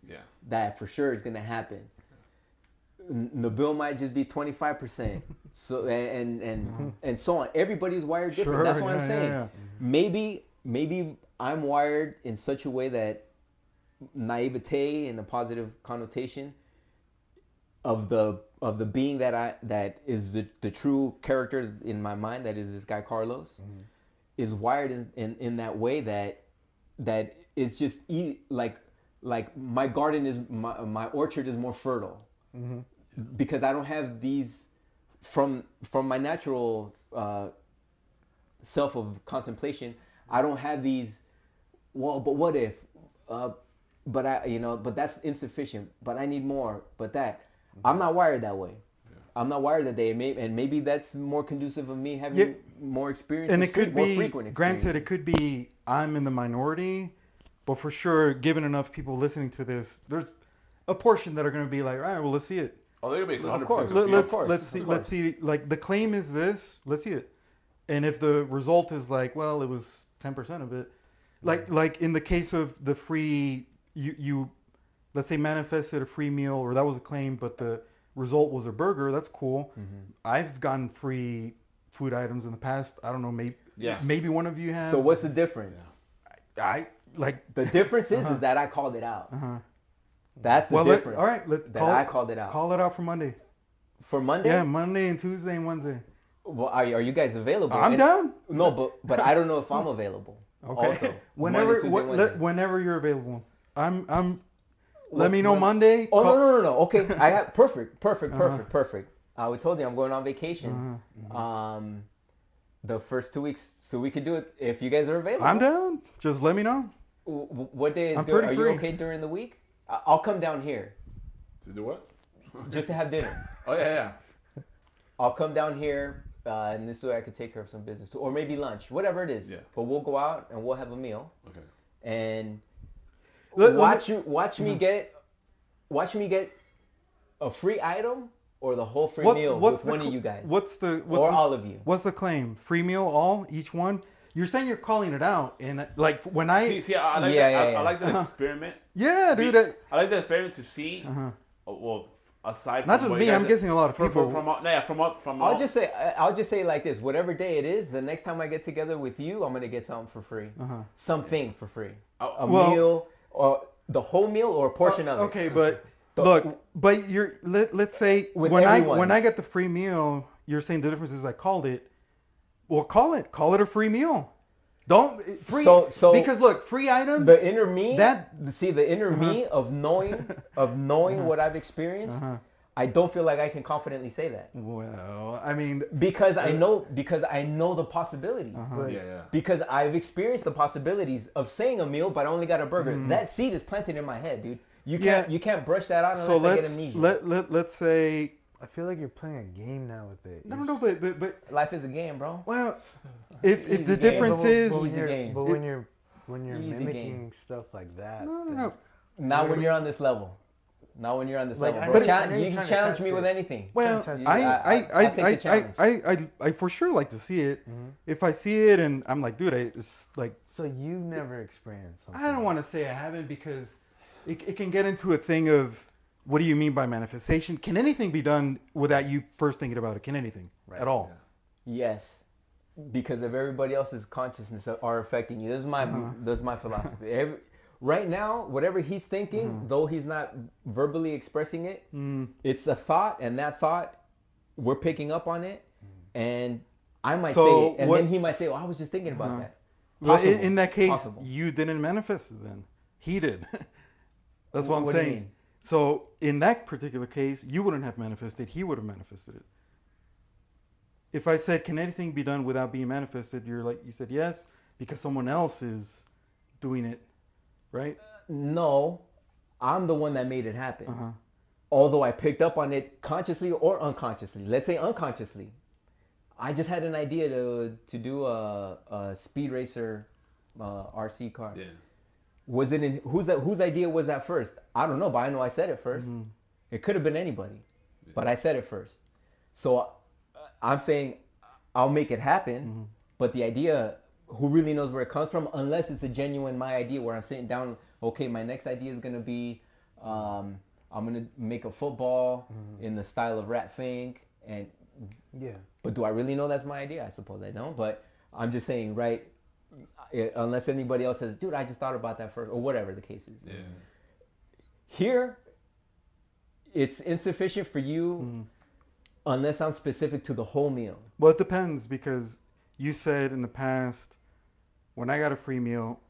that for sure it's gonna happen. Nabil might just be 25%. So and so on. Everybody's wired different. Sure, That's what I'm saying. Yeah. Maybe I'm wired in such a way that naivete, in a positive connotation, of the being that is the true character in my mind, that is this guy Carlos, is wired in that way that is just like my garden is my orchard is more fertile. Because I don't have these from my natural self of contemplation. I don't have these. Well, but what if? But that's insufficient. But I need more. But that I'm not wired that way. Yeah. I'm not wired that way. And maybe that's more conducive of me having more experience. And it could more be frequent granted. It could be I'm in the minority, but for sure, given enough people listening to this, there's a portion that are going to be like, all right, well, let's see it. Oh, they're gonna be 100%. Of course. Let's see. Like, the claim is this. Let's see it. And if the result is like, well, it was 10% of it, like in the case of the free, you let's say manifested a free meal, or that was a claim, but the result was a burger. That's cool. I've gotten free food items in the past. I don't know, maybe one of you has. So what's the difference? I like the difference is that I called it out. That's the difference. All right, I called it out. Call it out for Monday. For Monday? Yeah, Monday and Tuesday and Wednesday. Well, are you guys available? I'm down. No, but I don't know if I'm available. Okay. Also, whenever you're available. Let me know Monday. Oh no. Okay, I have perfect. I told you I'm going on vacation. The first 2 weeks, so we could do it if you guys are available. I'm down. Just let me know. What day is I'm good? Are you free. okay during the week? I'll come down here. To do what? Just to have dinner. Oh yeah. I'll come down here, and this way I could take care of some business too, or maybe lunch, whatever it is. Yeah. But we'll go out and we'll have a meal. Okay. And watch me get a free item or the whole free meal with one of you guys. Or all of you. What's the claim? Free meal, all, each one? You're saying you're calling it out, and like when I see I like that. I like that experiment. Yeah, dude. I like that experiment to see. Well, aside from not just me, I'm guessing a lot of people. I'll just say like this: whatever day it is, the next time I get together with you, I'm gonna get something for free. Something for free. A meal, or the whole meal, or a portion of it. Okay, but look, but let's say when I get the free meal, you're saying the difference is I called it. Well, call it a free meal. Don't free so because look, free items. The inner me, the inner me of knowing what I've experienced. I don't feel like I can confidently say that. Well, I mean, because I know the possibilities. Because I've experienced the possibilities of saying a meal, but I only got a burger. That seed is planted in my head, dude. You can't brush that out unless I get amnesia. Let's say. I feel like you're playing a game now with it. No, but life is a game, bro. Well, if the difference is, when you're mimicking stuff like that, no. Not when you're on this level. Not when you're on this level. But you can challenge me with anything. Well, I take the challenge. I for sure like to see it. If I see it and I'm like, dude, it's like. So you've never experienced something. I don't want to say I haven't because it can get into a thing of what do you mean by manifestation? Can anything be done without you first thinking about it? Can anything Right. at all? Yes, because of everybody else's consciousness are affecting you. This is my philosophy. Right now, whatever he's thinking, though he's not verbally expressing it, it's a thought, and that thought, we're picking up on it, and I might say it, and then he might say, "Oh, I was just thinking about that." Well, Possible. in that case, Possible. you didn't manifest it then. He did. That's what I'm What do you saying. mean? So in that particular case, you wouldn't have manifested. He would have manifested it. If I said, can anything be done without being manifested? You said yes, because someone else is doing it, right? No, I'm the one that made it happen. Uh-huh. Although I picked up on it consciously or unconsciously. Let's say unconsciously. I just had an idea to do a speed racer RC car. Yeah. Was it in whose idea was that first? I don't know, but I know I said it 1st. It could have been anybody, but I said it first. So I'm saying I'll make it happen, but the idea, who really knows where it comes from? Unless it's a genuine my idea where I'm sitting down. Okay, my next idea is gonna be I'm gonna make a football in the style of Rat Fink, and Yeah. but do I really know that's my idea? I suppose I don't, but I'm just saying, right? Unless anybody else says, dude, I just thought about that first, or whatever the case is. Yeah. Here, it's insufficient for you unless I'm specific to the whole meal. Well, it depends, because you said in the past, when I got a free meal,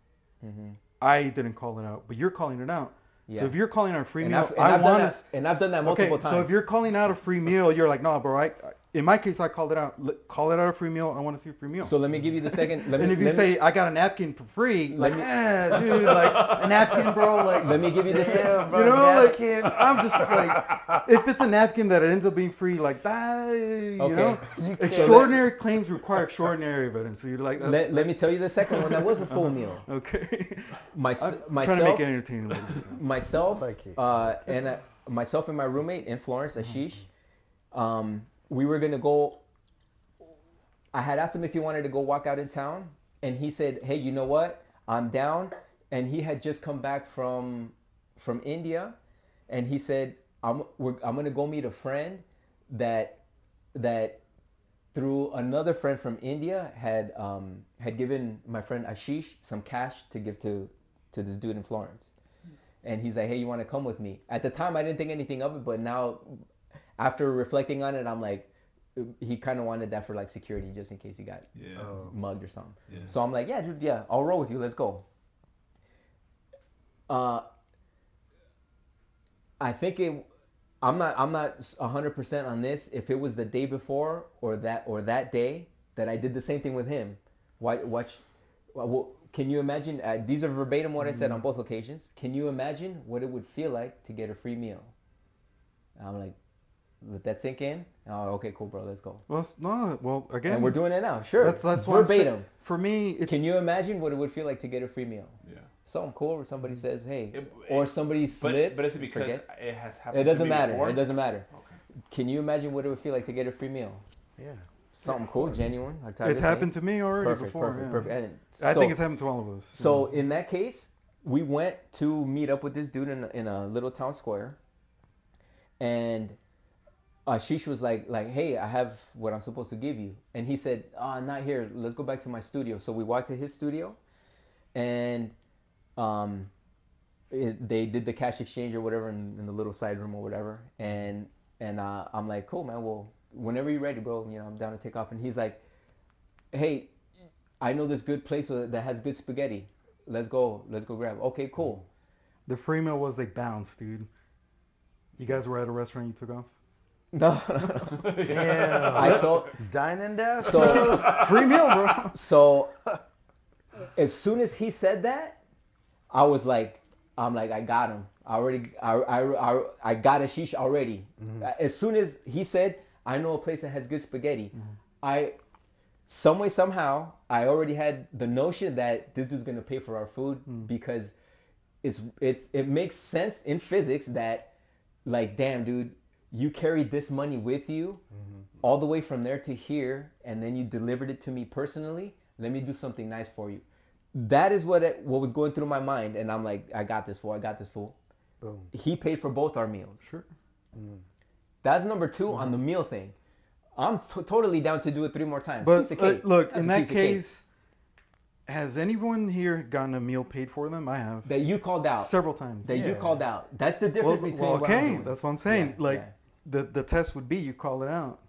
I didn't call it out, but you're calling it out. Yeah. So if you're calling out a free And meal, I've done that multiple times. So if you're calling out a free meal, you're like, no, bro. In my case, I called it out. Call it out a free meal. I want to see a free meal. So let me give you the second. And if you say I got a napkin for free, dude, like a napkin, bro. Like, let me give you the second. You know, napkin. Like, I'm just like, if it's a napkin that it ends up being free, like that, you know, extraordinary claims require extraordinary evidence. So you're like, let me tell you the second one that was a full meal. Okay. Myself, trying to make it entertaining. Myself and my roommate in Florence, Ashish, we were gonna go. I had asked him if he wanted to go walk out in town, and he said, "Hey, you know what? I'm down." And he had just come back from India, and he said, "I'm gonna go meet a friend that through another friend from India had given my friend Ashish some cash to give to this dude in Florence." And he's like, "Hey, you want to come with me?" At the time, I didn't think anything of it, but now, after reflecting on it, I'm like, he kind of wanted that for like security, just in case he got mugged or something. Yeah. So I'm like, yeah, dude, yeah, I'll roll with you. Let's go. I think I'm not 100% on this. If it was the day before or that day that I did the same thing with him, can you imagine? These are verbatim what I said on both occasions. Can you imagine what it would feel like to get a free meal? I'm like, let that sink in. Oh, okay, cool, bro. Let's go. Well, again. And we're doing it now. Sure. That's verbatim. For me, it's. Can you imagine what it would feel like to get a free meal? Yeah. Something cool where somebody says, hey, or somebody slips. But is it because forgets? It has happened? It doesn't to me matter. before? It doesn't matter. Okay. Can you imagine what it would feel like to get a free meal? Yeah. Something cool, genuine. Octavio It's happened to me already perfect, before. Perfect. And I think it's happened to all of us. So in that case, we went to meet up with this dude in a little town square, and Ashish was like, hey, I have what I'm supposed to give you. And he said, not here. Let's go back to my studio. So we walked to his studio, and they did the cash exchange or whatever in the little side room or whatever. And I'm like, cool, man. Well, whenever you're ready, bro, I'm down to take off. And he's like, hey, I know this good place that has good spaghetti. Let's go grab. Okay, cool. The free meal was a bounce, dude. You guys were at a restaurant, you took off? No. Damn. I told Dine and dash. so free meal, bro. So as soon as he said that, I'm like, I got him. I got Ashish already. As soon as he said, I know a place that has good spaghetti, some way, somehow, I already had the notion that this dude's gonna pay for our food because it makes sense in physics that, like, damn, dude, you carried this money with you all the way from there to here, and then you delivered it to me personally. Let me do something nice for you. That is what was going through my mind, and I'm like, I got this fool. Boom. He paid for both our meals. Sure. That's number 2 on the meal thing. I'm totally down to do it 3 more times. But Piece of cake. look, That's in a that piece of cake. case, has anyone here gotten a meal paid for them? I have. That you called out. Several times. That you Yeah. called out. That's the difference between Well, what I'm okay, doing. that's what I'm saying. Yeah, Like yeah. the test would be you call it out,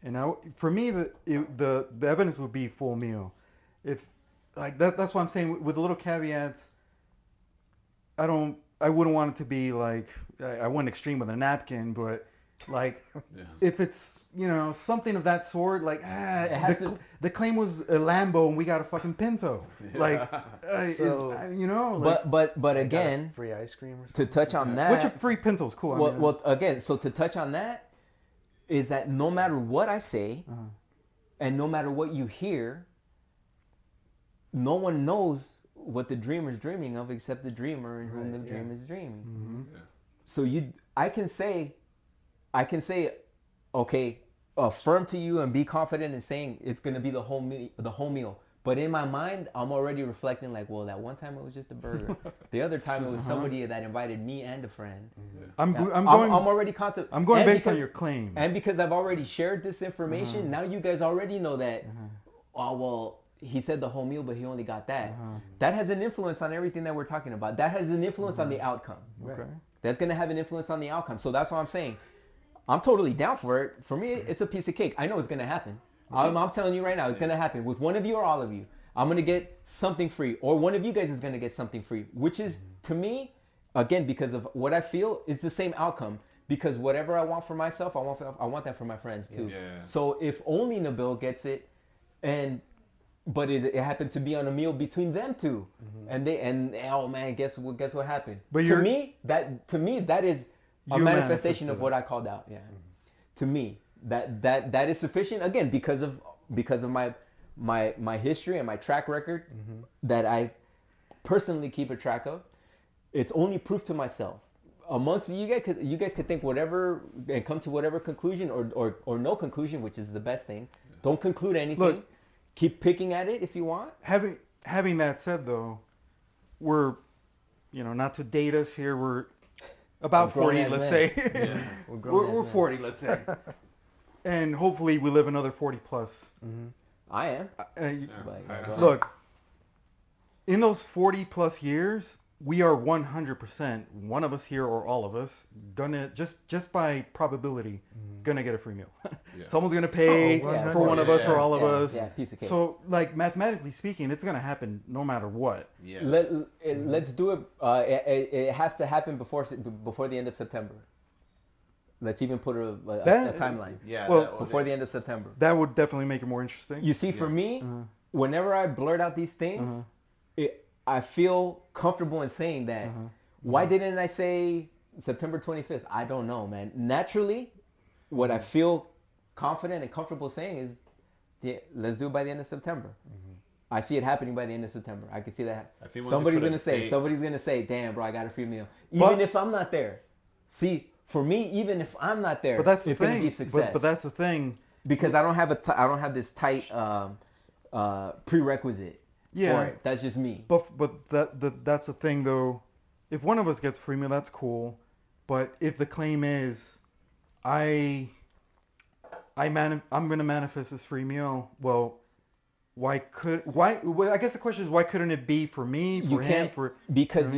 and for me the evidence would be full meal. If like that's what I'm saying with the little caveats. I wouldn't want it to be like I went extreme with a napkin, but like if it's something of that sort, like the claim was a Lambo and we got a fucking Pinto, like So- like, But I got a again, free ice cream or to something. touch on that. which a free Pinto's cool. Well, again, so to touch on that is that no matter what I say, and no matter what you hear, no one knows what the dreamer is dreaming of except the dreamer in whom the dream is dreaming. Mm-hmm. So I can say, okay, affirm to you and be confident in saying it's gonna be the whole meal. But in my mind, I'm already reflecting like, well, that one time it was just a burger. The other time it was somebody that invited me and a friend. I'm I'm going already I'm going based on your claim. And because I've already shared this information, now you guys already know that. Oh well, he said the whole meal, but he only got that. That has an influence on everything that we're talking about. That has an influence on the outcome. Okay. That's gonna have an influence on the outcome. So that's what I'm saying. I'm totally down for it. For me, it's a piece of cake. I know it's gonna happen. I'm telling you right now, it's gonna happen with one of you or all of you. I'm gonna get something free, or one of you guys is gonna get something free, which is to me, again, because of what I feel, is the same outcome. Because whatever I want for myself, I want that for my friends too. Yeah. So if only Nabil gets it, but it happened to be on a meal between them two, and oh man, guess what happened? But to me that is a You manifestation manifested of what I called out. Yeah. To me, that is sufficient, again, because of my history and my track record that I personally keep a track of. It's only proof to myself. Amongst you guys could think whatever and come to whatever conclusion or no conclusion, which is the best thing. Don't conclude anything. Look, keep picking at it if you want. Having that said, though, we're not to date us here, we're about 40, let's say. Yeah. We're 40, let's say. And hopefully we live another 40 plus. I am. But, Look, in those 40 plus years, we are 100%, one of us here or all of us, gonna just by probability, gonna get a free meal. Someone's gonna pay for one of us or all of us. Yeah, piece of cake. So, like, mathematically speaking, it's gonna happen no matter what. Yeah. Let's do it. It has to happen before the end of September. Let's even put a timeline. Yeah. Well, Before the end of September. That would definitely make it more interesting. You see, for me, whenever I blurt out these things, I feel comfortable in saying that. Why didn't I say September 25th? I don't know, man. Naturally, what I feel confident and comfortable saying is, let's do it by the end of September. I see it happening by the end of September. I can see that. Somebody's gonna say, damn, bro, I got a free meal. Even if I'm not there. See, for me, even if I'm not there, it's gonna be success. But that's the thing. Because I don't have this tight prerequisite for it. That's just me. But that's the thing, though. If one of us gets free meal, that's cool. But if the claim is, I'm gonna manifest this free meal, well, I guess the question is, why couldn't it be for me, for him, for because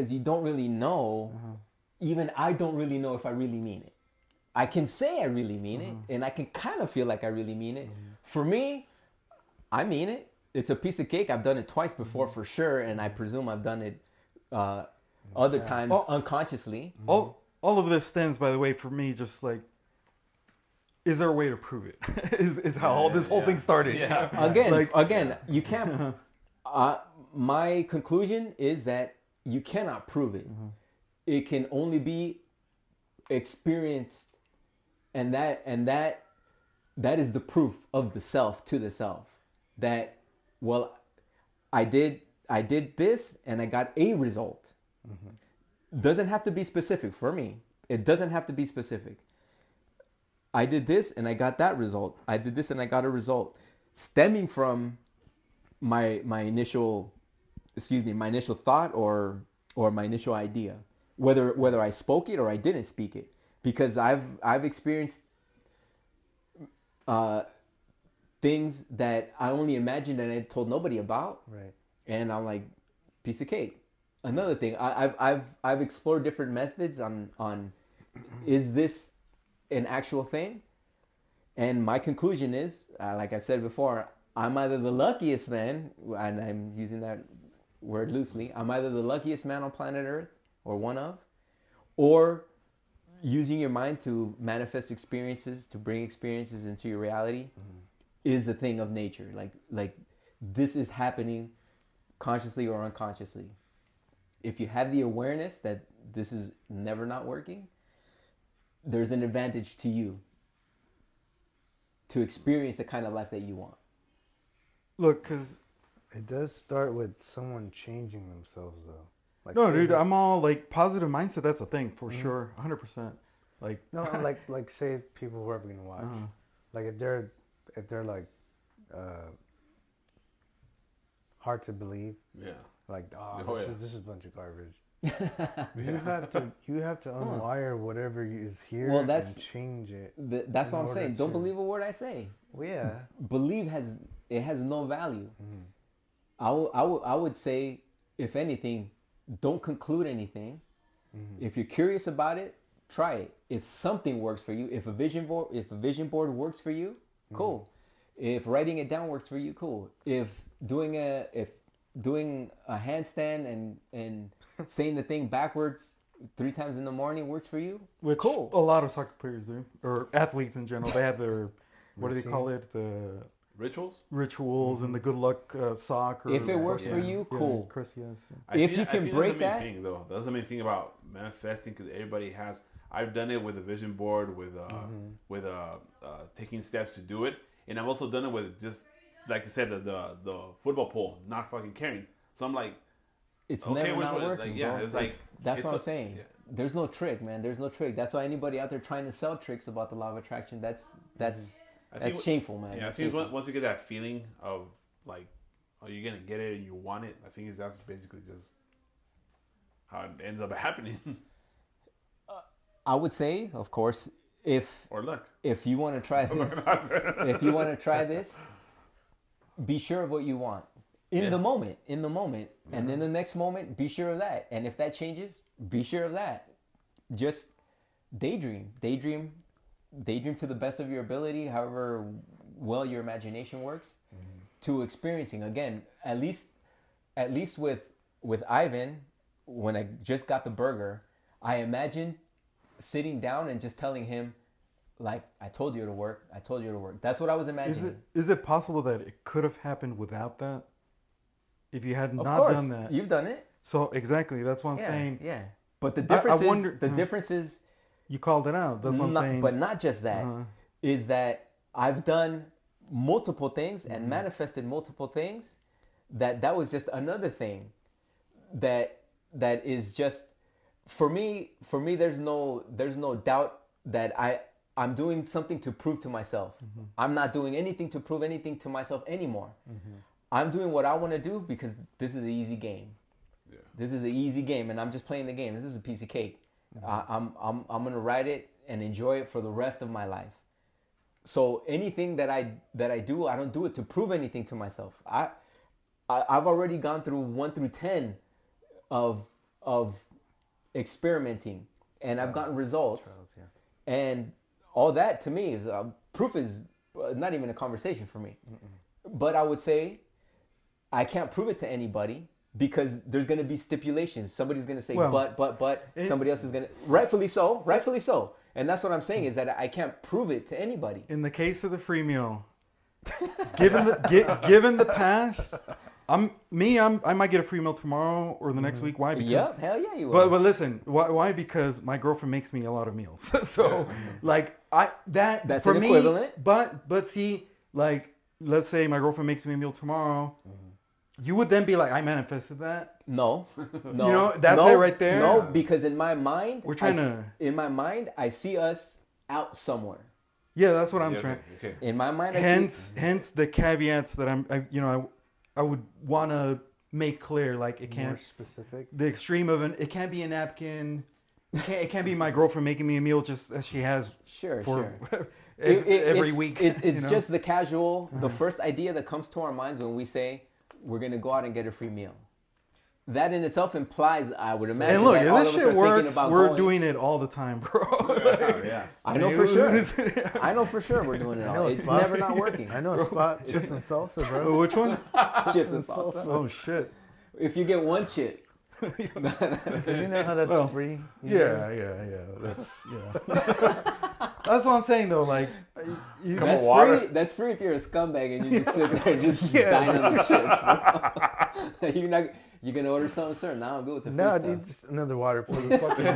you don't really know. Even I don't really know if I really mean it. I can say I really mean it, and I can kind of feel like I really mean it. For me, I mean it. It's a piece of cake. I've done it twice before for sure, and I presume I've done it other times unconsciously. All of this stems, by the way, for me, just like, is there a way to prove it? is how all this whole thing started. Yeah. Again, you can't. My conclusion is that you cannot prove it. It can only be experienced, and that is the proof of the self to the self. That, well, I did this and I got a result. Doesn't have to be specific for me. It doesn't have to be specific. I did this and I got that result. I did this and I got a result, stemming from my initial thought or or my initial idea, whether I spoke it or I didn't speak it, because I've experienced things that I only imagined and I told nobody about, Right. and I'm like, piece of cake. Another thing, I've explored different methods on is this an actual thing? And my conclusion is, like I've said before, I'm either the luckiest man, and I'm using that word loosely, I'm either the luckiest man on planet Earth, or one of, or using your mind to manifest experiences, to bring experiences into your reality, is a thing of nature. Like this is happening consciously or unconsciously. If you have the awareness that this is never not working, there's an advantage to you to experience the kind of life that you want. Look, because It does start with someone changing themselves, though. Like, no, say dude, that- I'm all like positive mindset. That's a thing for Mhm. sure, 100%. Like No, like say people who are gonna watch, uh, like if they're like uh, hard to believe, Yeah. like Oh, yeah. this is a bunch of garbage. Yeah. You have to unwire whatever is here Well, and change it. That's In what I'm order saying. Don't to- believe a word I say. Well, yeah. Believe has no value. Mhm. I would say, if anything, don't conclude anything. Mhm. If you're curious about it, try it. If something works for you, if a vision board works for you, cool. If writing it down works for you, cool. If doing a handstand and saying the thing backwards 3 times in the morning works for you, which cool. a lot of soccer players do, or athletes in general. They have their what do they Routine. call it? The Rituals? rituals and the good luck sock. Or If it works for Yeah. you, cool. Chris, yes. If you can break that's that- the main thing, though. That's the main thing about manifesting, because everybody has. I've done it with a vision board, with taking steps to do it, and I've also done it with just like I said, the football pole, not fucking caring. So I'm like, It's okay, never which not one? working, Like, yeah, bro. it's like That's it's what I'm a- saying. yeah. There's no trick, man. There's no trick. That's why anybody out there trying to sell tricks about the law of attraction, that's I think shameful, man. Yeah, I That's think shameful. once you get that feeling of like, oh, you're gonna get it and you want it, I think that's basically just how it ends up happening. I would say, of course, if Or luck. if you want to try this, be sure of what you want in Yeah. the moment, and then the next moment, be sure of that. And if that changes, be sure of that. Just daydream to the best of your ability, however well your imagination works, to experiencing again. At least with Ivan, when I just got the burger, I imagined sitting down and just telling him, like, I told you it'll work. I told you it'll work. That's what I was imagining. Is it possible that it could have happened without that? If you had Of not course, done that. you've done it. So exactly, that's what I'm Yeah, saying. yeah. But the I difference is wonder- the difference is You called it out. That's what I'm not, saying. but not just that. Is that I've done multiple things and manifested multiple things. That was just another thing that is just for me. There's no doubt that I'm doing something to prove to myself. I'm not doing anything to prove anything to myself anymore. I'm doing what I want to do because this is an easy game. Yeah. This is an easy game, and I'm just playing the game. This is a piece of cake. I'm gonna write it and enjoy it for the rest of my life. So anything that I do, I don't do it to prove anything to myself. I've already gone through 1 through 10 of experimenting, and I've gotten results. Trials, yeah. And all that to me is proof is not even a conversation for me. But I would say I can't prove it to anybody because there's going to be stipulations. Somebody's going to say, Well, but somebody else is going to, rightfully so. And that's what I'm saying is that I can't prove it to anybody. In the case of the free meal, given the past, I might get a free meal tomorrow or the next week. Why? Because Yep, hell yeah, you will. But listen, why? Because my girlfriend makes me a lot of meals. So like That's for an me. equivalent. But see, like let's say my girlfriend makes me a meal tomorrow. You would then be like, I manifested that. No. You know, that's it right there. No, because in my mind, We're trying to. in my mind, I see us out somewhere. Yeah, that's what I'm Yeah, trying. In my mind, Hence the caveats that I would want to make clear. Like it More can't. specific. The extreme of it can't be a napkin. It can't be my girlfriend making me a meal just as she has Sure. for it's, every week. It's you know? just the casual, the first idea that comes to our minds when we say we're gonna go out and get a free meal. That in itself implies, I would imagine, And look, that if all this of us shit are works, thinking about we're going. doing it all the time, bro. Yeah. I know for sure. I know for sure we're doing it all. It's never not working. I know a spot, chips and salsa, bro. Which one? Chips and salsa. Oh shit. If you get one chip. You know how that's free? Yeah. That's That's what I'm saying though. Like, That's water. free. That's free if you're a scumbag and you just sit there and just dine on the chips. Bro. You're gonna order something, sir? Now I'll go with the free No, stuff. dude, just another water for the fucking.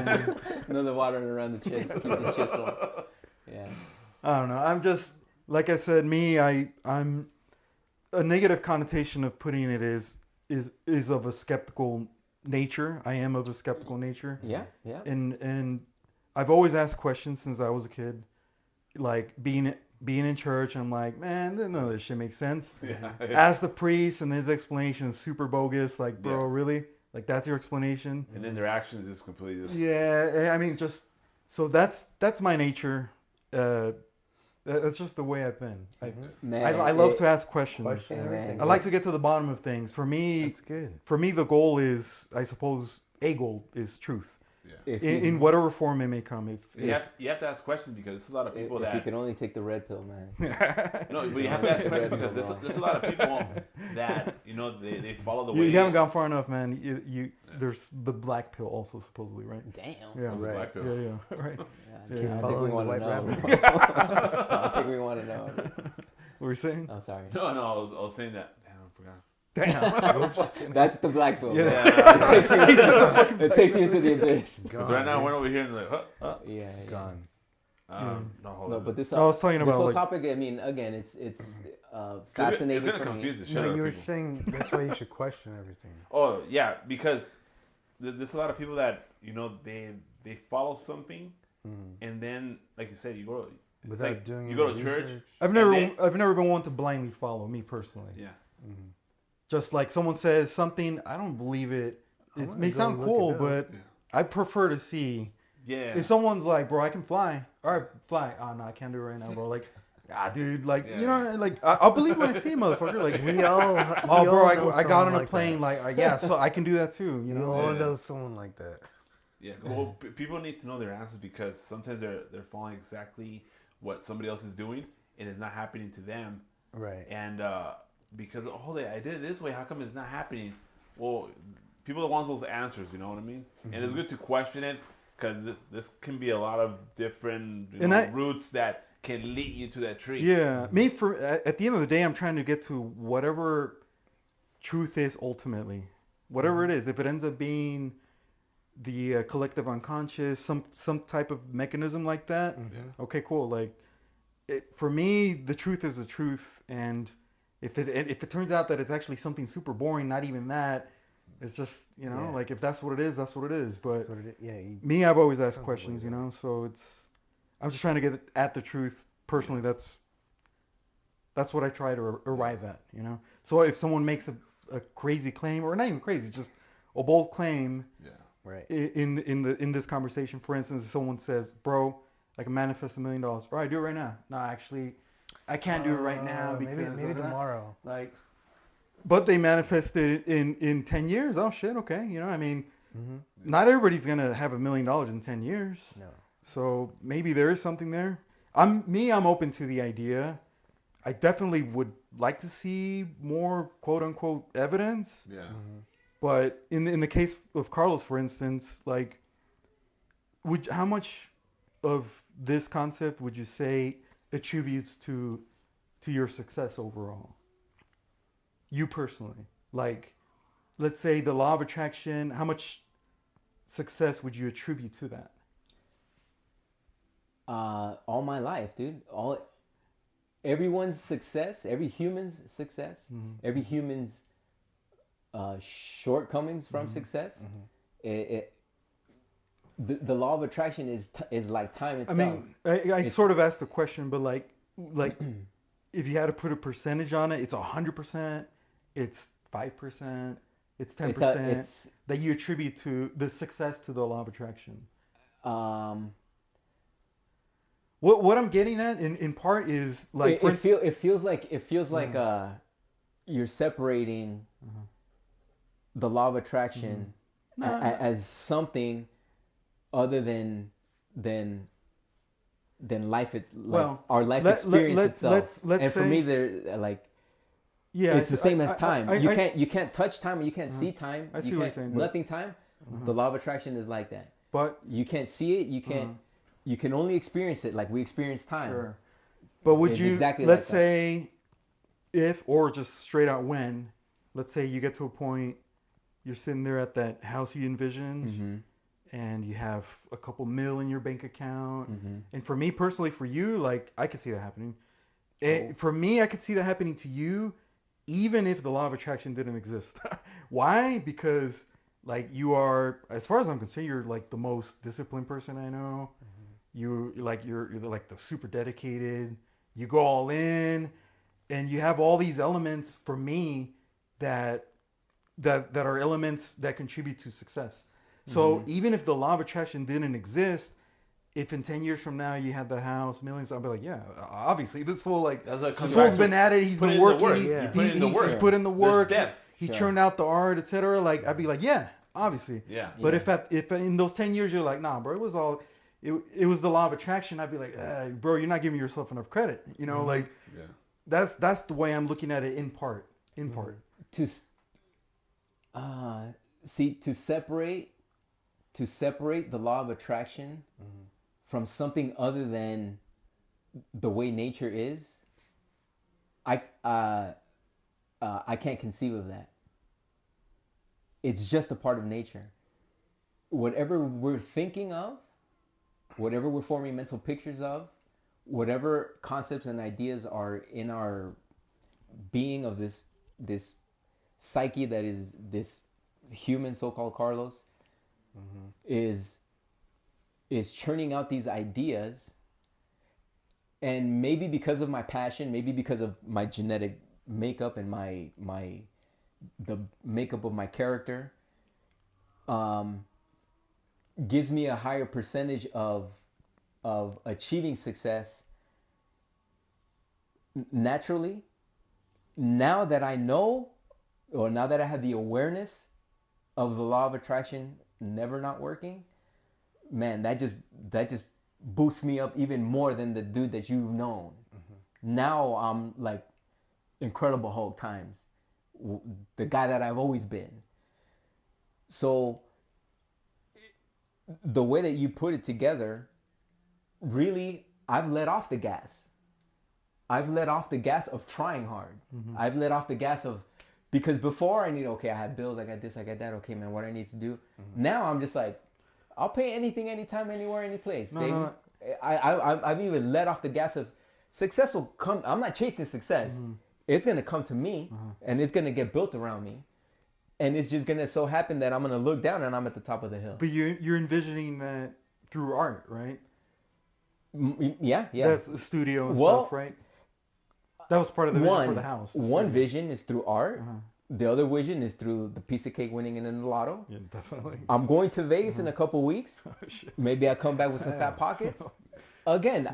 Another water around the chips. Keep the chips warm. Yeah. I don't know. I'm just like I said. I'm a negative connotation of putting it is of a skeptical nature. I am of a skeptical nature. Yeah. And I've always asked questions since I was a kid. Like being in church, I'm like, man, none of this shit makes sense. Yeah. Ask the priest, and his explanation is super bogus. Like, bro, really? Like that's your explanation? And then their actions is completely just... Yeah, I mean, just so that's my nature. That's just the way I've been. I love to ask questions. Question everything. I like to get to the bottom of things. For me, That's good. For me, the goal is, I suppose, a goal is truth. Yeah. In whatever form it may come. You have to ask questions because there's a lot of people if that... you can only take the red pill, man. No, but you have to ask questions because there's a lot of people that, they follow the way... You haven't gone far enough, man. There's the black pill also, supposedly, right? Damn. Yeah, What's the black pill? Yeah, right. I Yeah. think we Following the want to white know. rabbit. I think we want to know. What were you saying? I'm sorry. No, I was saying that. Damn, I forgot. Damn. That's the black pill. Yeah. Bro. It takes you into the abyss. Because right now we're over here and like, Yeah. Gone. no, hold No, on. but this I was talking this about whole like, topic. I mean, again, it's Fascinating. fascinating It's gonna for me. confuse the shit No, out of you were people. saying that's why you should question everything. Oh yeah, because there's a lot of people that they follow something, and then like you said, you go Without doing you go to any church. research. I've never been one to blindly follow, me personally. Yeah. Just like someone says something, I don't believe it. I It wanna may go sound look cool, it up. but I prefer to see. Yeah. If someone's like, bro, I can fly. All right, fly. Oh, no, I can't do it right now, bro. Like, dude, like, Yeah. like, I'll believe when I see a motherfucker. Like, We all. oh, we bro, all know I got on someone a like plane. that. Like, yeah, so I can do that too, you You know? all Yeah. know someone like that. Yeah. Well, people need to know their answers because sometimes they're following exactly what somebody else is doing and it's not happening to them. Right. And because I did it this way, how come it's not happening? Well, people want those answers, you know what I mean? And it's good to question it because this can be a lot of different routes that can lead you to that tree. Yeah, me at the end of the day, I'm trying to get to whatever truth is ultimately, whatever it is. If it ends up being the collective unconscious, some type of mechanism like that, okay, cool. Like, for me, the truth is the truth, and if it turns out that it's actually something super boring, not even that, it's just like if that's what it is, that's what it is. But That's what it is. me, I've always asked Sounds questions, like that. so I'm just trying to get at the truth. Personally, that's what I try to arrive at, So if someone makes a crazy claim, or not even crazy, just a bold claim, Right. in this conversation, for instance, if someone says, bro, I can manifest $1 million, bro, I do it right now. No, actually, I can't do it right now because maybe tomorrow. Like, but they manifested in 10 years. Oh shit, okay, I mean, not everybody's gonna have $1 million in 10 years. No. So maybe there is something there. I'm open to the idea. I definitely would like to see more quote unquote evidence. Yeah. But in the case of Carlos, for instance, like, how much of this concept would you say attributes to your success overall? You personally, like, let's say the law of attraction. How much success would you attribute to that? All my life, dude. Everyone's success, every human's success, every human's shortcomings from success. The law of attraction is like time itself. I mean, I sort of asked the question, but like if you had to put a percentage on it, it's 100%, it's 5%. It's 10% that you attribute to the success to the law of attraction. What I'm getting at in part is like it feels like you're separating the law of attraction as something other than life. It's like our life experience itself. And for me, they're like, it's the same as time. You can't touch time, and you can't see time. I see what you're saying. Nothing time. The law of attraction is like that. But you can't see it. You can't. You can only experience it like we experience time. Sure. But would you, exactly let's like say, if, or just straight out when, let's say you get to a point, you're sitting there at that house you envisioned, and you have a couple mil in your bank account. And for me personally, for you, like, I could see that happening. For me, I could see that happening to you, even if the law of attraction didn't exist. Why? Because, like, you are, as far as I'm concerned, you're like the most disciplined person I know. You're like the super dedicated. You go all in, and you have all these elements for me that are elements that contribute to success. So even if the law of attraction didn't exist, if in 10 years from now you had the house, millions, I'll be like, yeah, obviously this fool, like, this fool's been at it. He's been working. He put in the work. He churned out the art, etc. Like, I'd be like, yeah, obviously. Yeah. But if in those 10 years you're like, nah, bro, it was all. It was the law of attraction. I'd be like, bro, you're not giving yourself enough credit. You know, like, that's the way I'm looking at it in part. To separate the law of attraction from something other than the way nature is, I can't conceive of that. It's just a part of nature. Whatever we're thinking of, whatever we're forming mental pictures of, whatever concepts and ideas are in our being of this psyche that is this human so-called Carlos, is churning out these ideas. And maybe because of my passion, maybe because of my genetic makeup and the makeup of my character, gives me a higher percentage of achieving success naturally. Now that I know, or now that I have the awareness of the law of attraction never not working, man, that just boosts me up even more than the dude that you've known. Now I'm like Incredible Hulk times the guy that I've always been. So the way that you put it together, really, I've let off the gas. I've let off the gas of trying hard. I've let off the gas of, because before I had bills, I got this, I got that. Okay, man, what I need to do. Now I'm just like, I'll pay anything, anytime, anywhere, any place, baby. I've even let off the gas of success will come. I'm not chasing success. It's gonna come to me, and it's gonna get built around me. And it's just gonna so happen that I'm gonna look down and I'm at the top of the hill. But you're envisioning that through art, right? Yeah. That's a studio and stuff, right? That was part of the vision for the house. One vision is through art. The other vision is through the piece of cake winning in the lotto. Yeah, definitely. I'm going to Vegas in a couple weeks. Maybe I come back with some fat pockets. Again,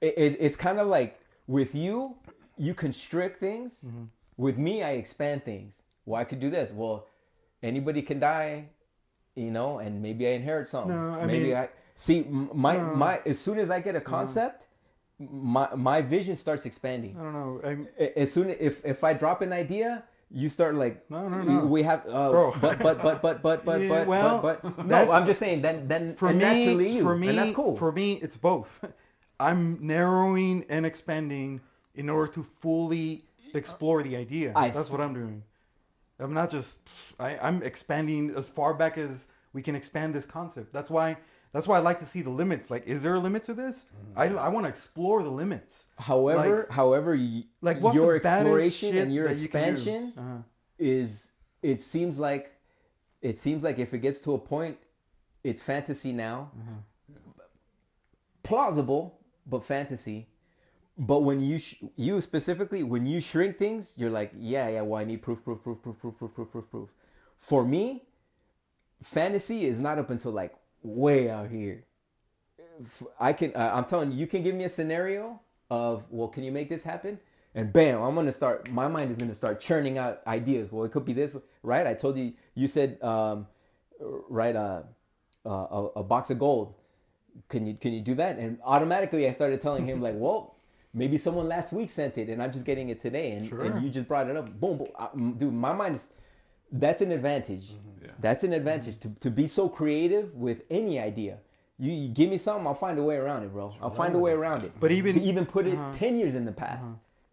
it's kind of like with you constrict things. With me, I expand things. Well, I could do this. Well, anybody can die, and maybe I inherit something. As soon as I get a concept, my vision starts expanding. I don't know. As soon if I drop an idea, you start like, no. We have but no. I'm just saying then for me, naturally you, for me, and that's cool. For me, it's both. I'm narrowing and expanding in order to fully explore the idea. That's what I'm doing. I'm not just. I'm expanding as far back as we can expand this concept. That's why I like to see the limits. Like, is there a limit to this? I want to explore the limits. However, your exploration and your expansion is. It seems like if it gets to a point, it's fantasy now. Plausible, but fantasy. But when you specifically, when you shrink things, you're like, yeah, well, I need proof. For me, fantasy is not up until like way out here. I'm telling you, you can give me a scenario of, well, can you make this happen? And bam, my mind is gonna start churning out ideas. Well, it could be this, right? I told you, you said, right, a box of gold. Can you do that? And automatically I started telling him like, well, maybe someone last week sent it and I'm just getting it today. And you just brought it up. Boom, boom. Dude, my mind is, that's an advantage. Yeah. That's an advantage to be so creative with any idea. You give me something, I'll find a way around it, bro. I'll find a way around it. But to even put it 10 years in the past,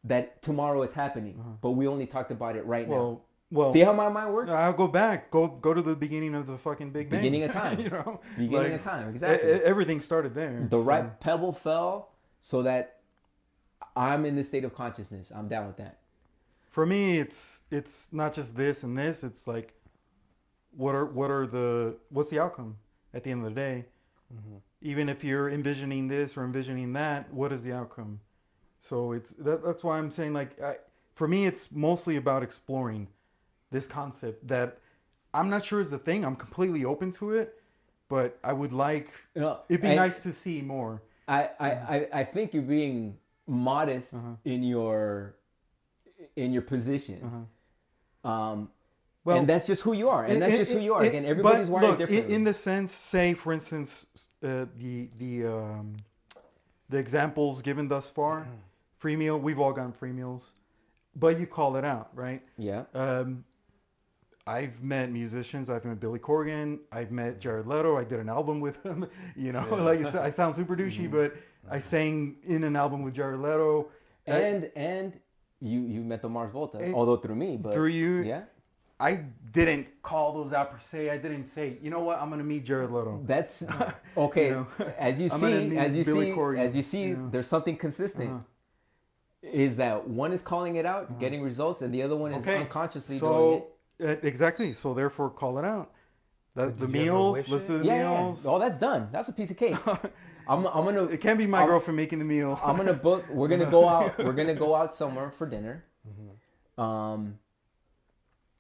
that tomorrow is happening, but we only talked about it right now. Well, see how my mind works? I'll go back. Go to the beginning of the fucking Big Bang. Beginning of time. You know, beginning of time. Exactly. Everything started there. The right pebble fell so that I'm in this state of consciousness. I'm down with that. For me, it's not just this and this. It's like, what's the outcome at the end of the day? Mm-hmm. Even if you're envisioning this or envisioning that, what is the outcome? So that's why I'm saying, like, for me, it's mostly about exploring this concept that I'm not sure is a thing. I'm completely open to it, but I would like, it'd be nice to see more. I think you're being modest in your position. Well, and that's just who you are. And that's just who you are. Again, everybody's wired differently. In the sense, say, for instance, the examples given thus far, free meal, we've all gotten free meals, but you call it out, right? Yeah. I've met musicians. I've met Billy Corgan. I've met Jared Leto. I did an album with him. You know, like I sound super douchey, but I sang in an album with Jared Leto. And you met the Mars Volta, although through me, but through you. Yeah. I didn't call those out per se. I didn't say, you know what, I'm gonna meet Jared Leto. That's okay. You know? As you see, there's something consistent. Is that one is calling it out, getting results, and the other one is unconsciously doing it. Exactly. So therefore, call it out. The meals. Let's do the meals. Oh, that's done. That's a piece of cake. I'm gonna. It can't be my girlfriend making the meal. I'm gonna book. We're gonna go out. We're gonna go out somewhere for dinner.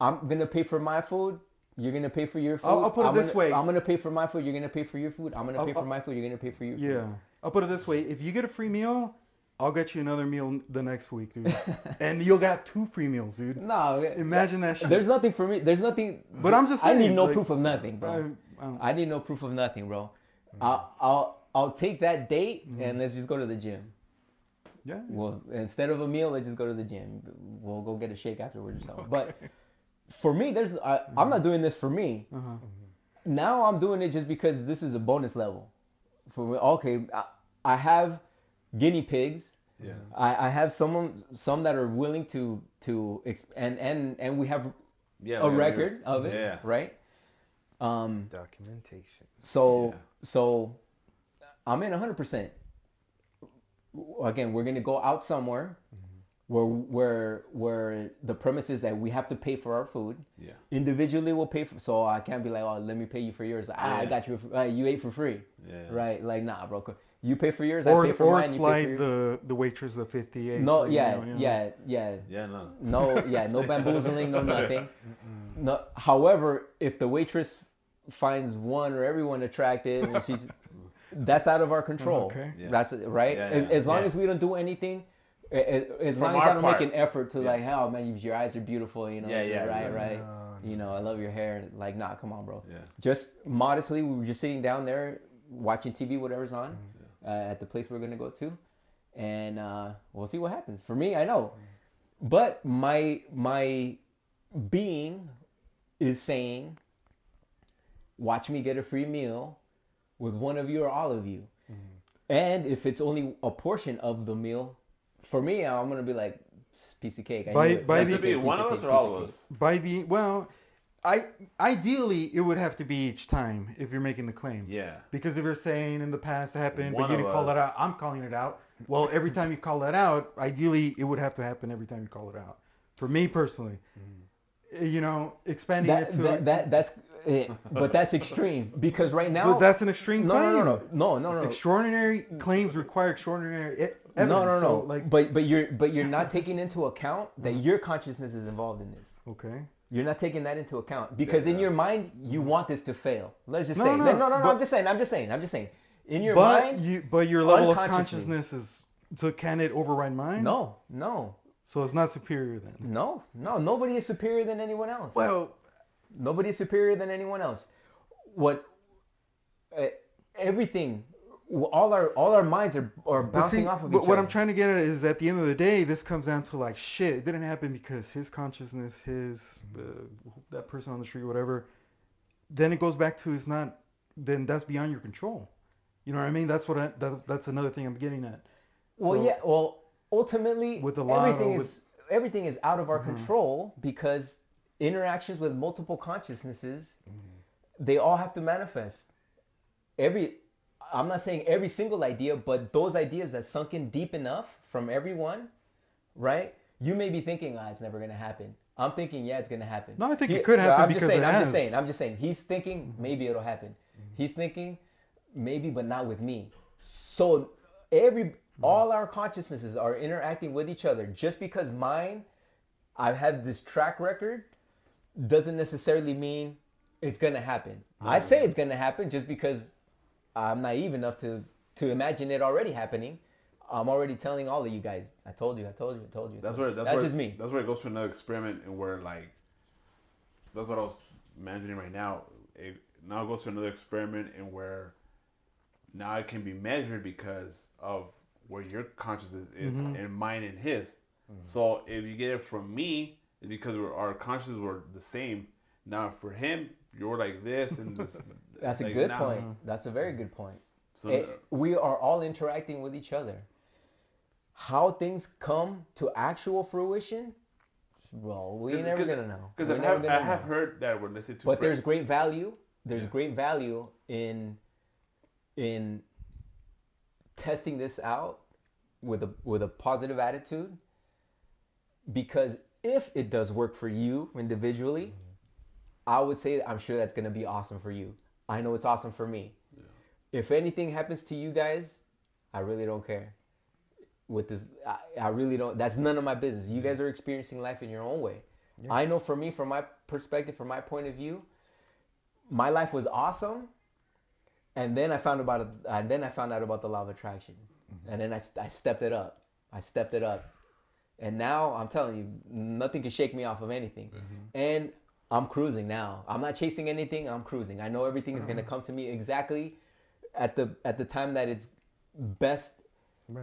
I'm gonna pay for my food. You're gonna pay for your food. I'll put it this way. I'm gonna pay for my food. You're gonna pay for your food. I'm gonna pay for my food. You're gonna pay for your food. Yeah. I'll put it this way. If you get a free meal, I'll get you another meal the next week, dude. And you'll get 2 free meals, dude. No. Imagine that shit. There's nothing for me. There's nothing. But I'm just saying. I need no proof of nothing, bro. I need no proof of nothing, bro. I'll take that date and let's just go to the gym. Yeah. Well, instead of a meal, let's just go to the gym. We'll go get a shake afterwards or something. But for me, I'm not doing this for me. Now I'm doing it just because this is a bonus level. For me, okay, I have guinea pigs. Yeah. I have some that are willing to and we have a record of it. Yeah. Right. Documentation. So I'm in 100%. Again, we're gonna go out somewhere where the premise is that we have to pay for our food. Yeah. Individually, we'll pay for. So I can't be like, oh, let me pay you for yours. I got you. You ate for free. Yeah. Right? Like, nah, bro. You pay for yours. I pay for mine. Or slide the waitress the 58. No. Yeah. No. No bamboozling. No nothing. No. However, if the waitress finds one or everyone attractive and she's that's out of our control. Okay. Yeah. That's right. Yeah, as long as we don't do anything, as long as I don't make an effort to like, oh man, your eyes are beautiful, you know. Right. No. You know, I love your hair. Like, nah, come on, bro. Yeah. Just modestly, we were just sitting down there watching TV, whatever's on, at the place we're gonna go to, and we'll see what happens. For me, I know, but my being is saying, watch me get a free meal with one of you or all of you. And if it's only a portion of the meal, for me, I'm going to be like, piece of cake. Does it be one of us or all of us? Ideally, it would have to be each time if you're making the claim. Yeah. Because if you're saying in the past it happened, One but you didn't of call us. it out, I'm calling it out. Well, every time you call that out, ideally, it would have to happen every time you call it out. For me personally, you know, expanding it to... That's it, but that's extreme because right now. But that's an extreme claim. No. Extraordinary claims require extraordinary. evidence. No. So, like, But you're not taking into account that your consciousness is involved in this. okay. You're not taking that into account because in your mind you want this to fail. Let's just say. No, No. I'm just saying. In your mind. But your level of unconsciously. consciousness is. So can it override mine? No. So it's not superior then. No. Nobody is superior than anyone else. Well, Nobody is superior than anyone else. What? Everything. All our minds are bouncing off of each other. What I'm trying to get at is, at the end of the day, this comes down to like, shit, it didn't happen because his consciousness, that person on the street, whatever. Then it goes back to then that's beyond your control. You know what I mean? That's that's another thing I'm getting at. Well, So, yeah. Well, ultimately, with the law, everything is out of our control because interactions with multiple consciousnesses, they all have to manifest. I'm not saying every single idea, but those ideas that sunk in deep enough from everyone, right? You may be thinking, it's never gonna happen. I'm thinking, yeah, it's gonna happen. No, I think it could happen because it has. I'm just saying. He's thinking, maybe it'll happen. He's thinking, maybe, but not with me. So all our consciousnesses are interacting with each other. Just because I've had this track record, doesn't necessarily mean it's gonna happen. I say it's gonna happen just because I'm naive enough to imagine it already happening. I'm already telling all of you guys. I told you. That's just me. That's where it goes to another experiment, and where like that's what I was imagining right now. Now it goes to another experiment, and where now it can be measured because of where your consciousness is and mine and his. So if you get it from me, it's because our consciousness were the same. Now for him, you're like this and this. That's like a good now. point. That's a very good point. So We are all interacting with each other. How things come to actual fruition, well, we're never gonna know. Because I have heard that we're listening to. But there's great value. There's great value in testing this out with a positive attitude, because if it does work for you individually, I would say I'm sure that's gonna be awesome for you. I know it's awesome for me. Yeah. If anything happens to you guys, I really don't care. With this, I really don't. That's none of my business. You guys are experiencing life in your own way. Yeah. I know for me, from my perspective, from my point of view, my life was awesome, and then I found out about the law of attraction, and then I stepped it up. And now I'm telling you, nothing can shake me off of anything. And I'm cruising now. I'm not chasing anything. I'm cruising. I know everything is gonna come to me exactly at the time that it's best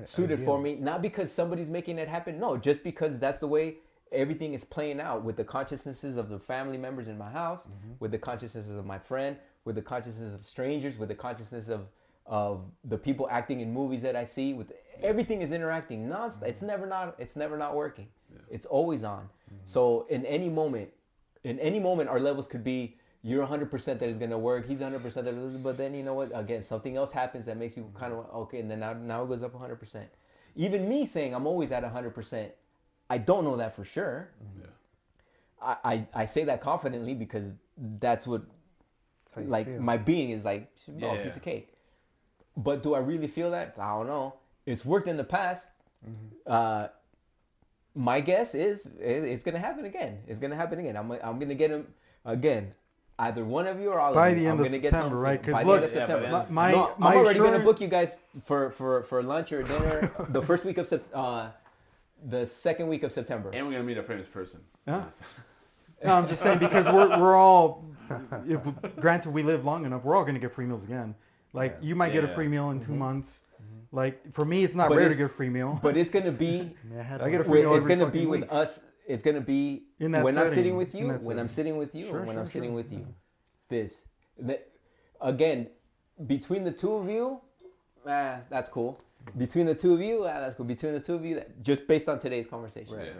suited for me. Not because somebody's making it happen. No, just because that's the way everything is playing out, with the consciousnesses of the family members in my house, with the consciousnesses of my friend, with the consciousness of strangers, with the consciousness of the people acting in movies that I see. With everything is interacting nonstop. It's never not working. It's always on. So in any moment, our levels could be, you're 100% that it's gonna work. He's 100% that, but then you know what? Again, something else happens that makes you kind of okay, and then now it goes up 100%. Even me saying I'm always at 100%, I don't know that for sure. I say that confidently because that's what, like, my being is like, piece of cake. But do I really feel that? I don't know. It's worked in the past. My guess is it's gonna happen again. I'm gonna get him again. Either one of you or all by of you. the end I'm of gonna September, get some, right? by the end of September. I'm already gonna book you guys for lunch or dinner the first week of the second week of September. And we're gonna meet a famous person. Yeah. No, I'm just saying, because we're all, if granted we live long enough, we're all gonna get free meals again. Like you might get a free meal in 2 months. Like for me, it's not rare to get a free meal. But it's gonna be. I get a free meal It's every gonna be fucking with week. us. It's gonna be In that when setting, I'm sitting with you. in that When I'm setting. sitting with you. Sure, When I'm sitting with you. Yeah. Again, between the two of you, that's cool. Between the two of you, that's cool. Between the two of you, just based on today's conversation. Right.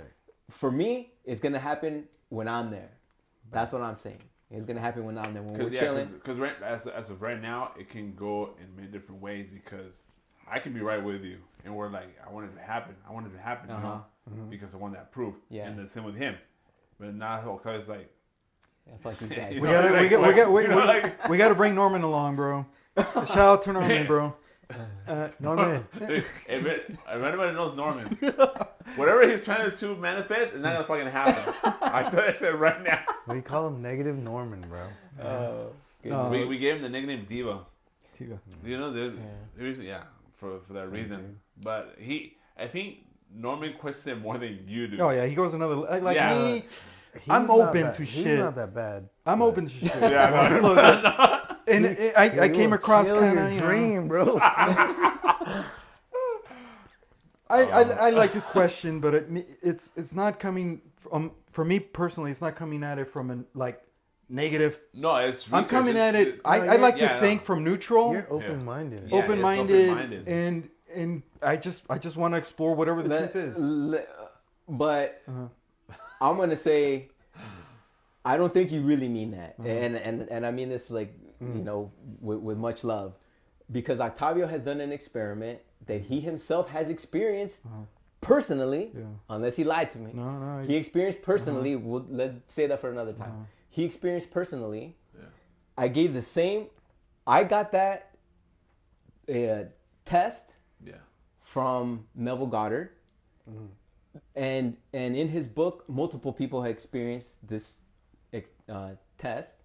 For me, it's gonna happen when I'm there. That's what I'm saying. It's gonna happen when I'm there, when we're chilling. Because as of right now, it can go in many different ways, because I can be right with you, and we're like, I want it to happen, you know, because I want that proof. Yeah. And the same with him. But now Octavio's like, Yeah, fuck these guys. We gotta bring Norman along, bro. Shout out to Norman, bro. Norman. If anybody knows Norman, whatever he's trying to manifest is not gonna fucking happen. I tell you that right now. We call him Negative Norman, bro. We gave him the nickname Diva. Diva. You know, for that reason. But I think Norman questions it more than you do. Oh yeah, he goes another like Yeah. me. He's I'm not open that- to He's shit. not that bad. I'm open to shit. Yeah, no, Look, and I You came will across kill kind your of dream, bro. I like the question, but it's not coming from, for me personally, it's not coming at it from a like negative. No, it's I'm research. coming at it. No, I like yeah, to think no. from neutral, You're open-minded. Yeah. open-minded, open-minded. and I just want to explore whatever the truth is. But Uh-huh. I'm gonna say, I don't think you really mean that, and I mean this like you know with much love, because Octavio has done an experiment that he himself has experienced personally, Yeah. unless he lied to me. No, He experienced personally. Let's say that for another time. He experienced personally. Yeah. I gave the same. I got that test Yeah. from Neville Goddard. And in his book, multiple people have experienced this test.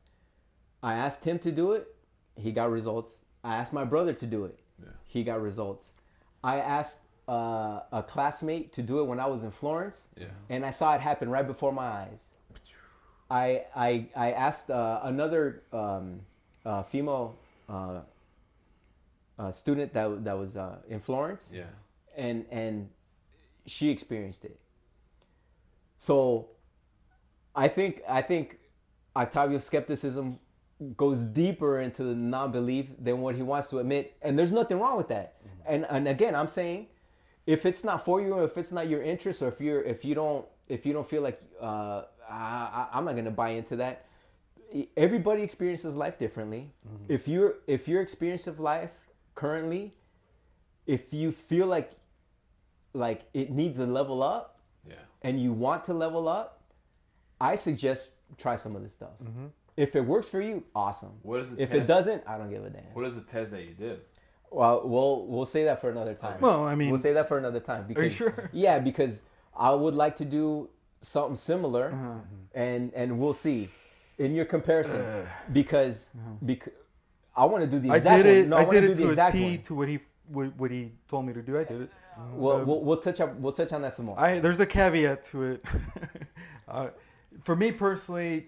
I asked him to do it. He got results. I asked my brother to do it. Yeah. He got results. I asked a classmate to do it when I was in Florence, Yeah. and I saw it happen right before my eyes. I asked another female student that was in Florence, Yeah. and she experienced it. So I think Octavio's skepticism goes deeper into the non-belief than what he wants to admit, and there's nothing wrong with that. And again, I'm saying, if it's not for you, or if it's not your interest, or if you don't feel like I'm not gonna buy into that. Everybody experiences life differently. If your experience of life currently, if you feel like it needs a level up, Yeah. and you want to level up, I suggest try some of this stuff. If it works for you, awesome. What is the If test? it doesn't, I don't give a damn. What is the test that you did? Well, we'll say that for another time. Well, I mean, We'll say that for another time. Because, are you sure? Yeah, because I would like to do something similar, and we'll see in your comparison, because I want to do the I exact did it. one. No, I want did to do it the to a exact T one. to what he told me to do. I did it. We'll touch on that some more. There's a caveat to it. For me personally,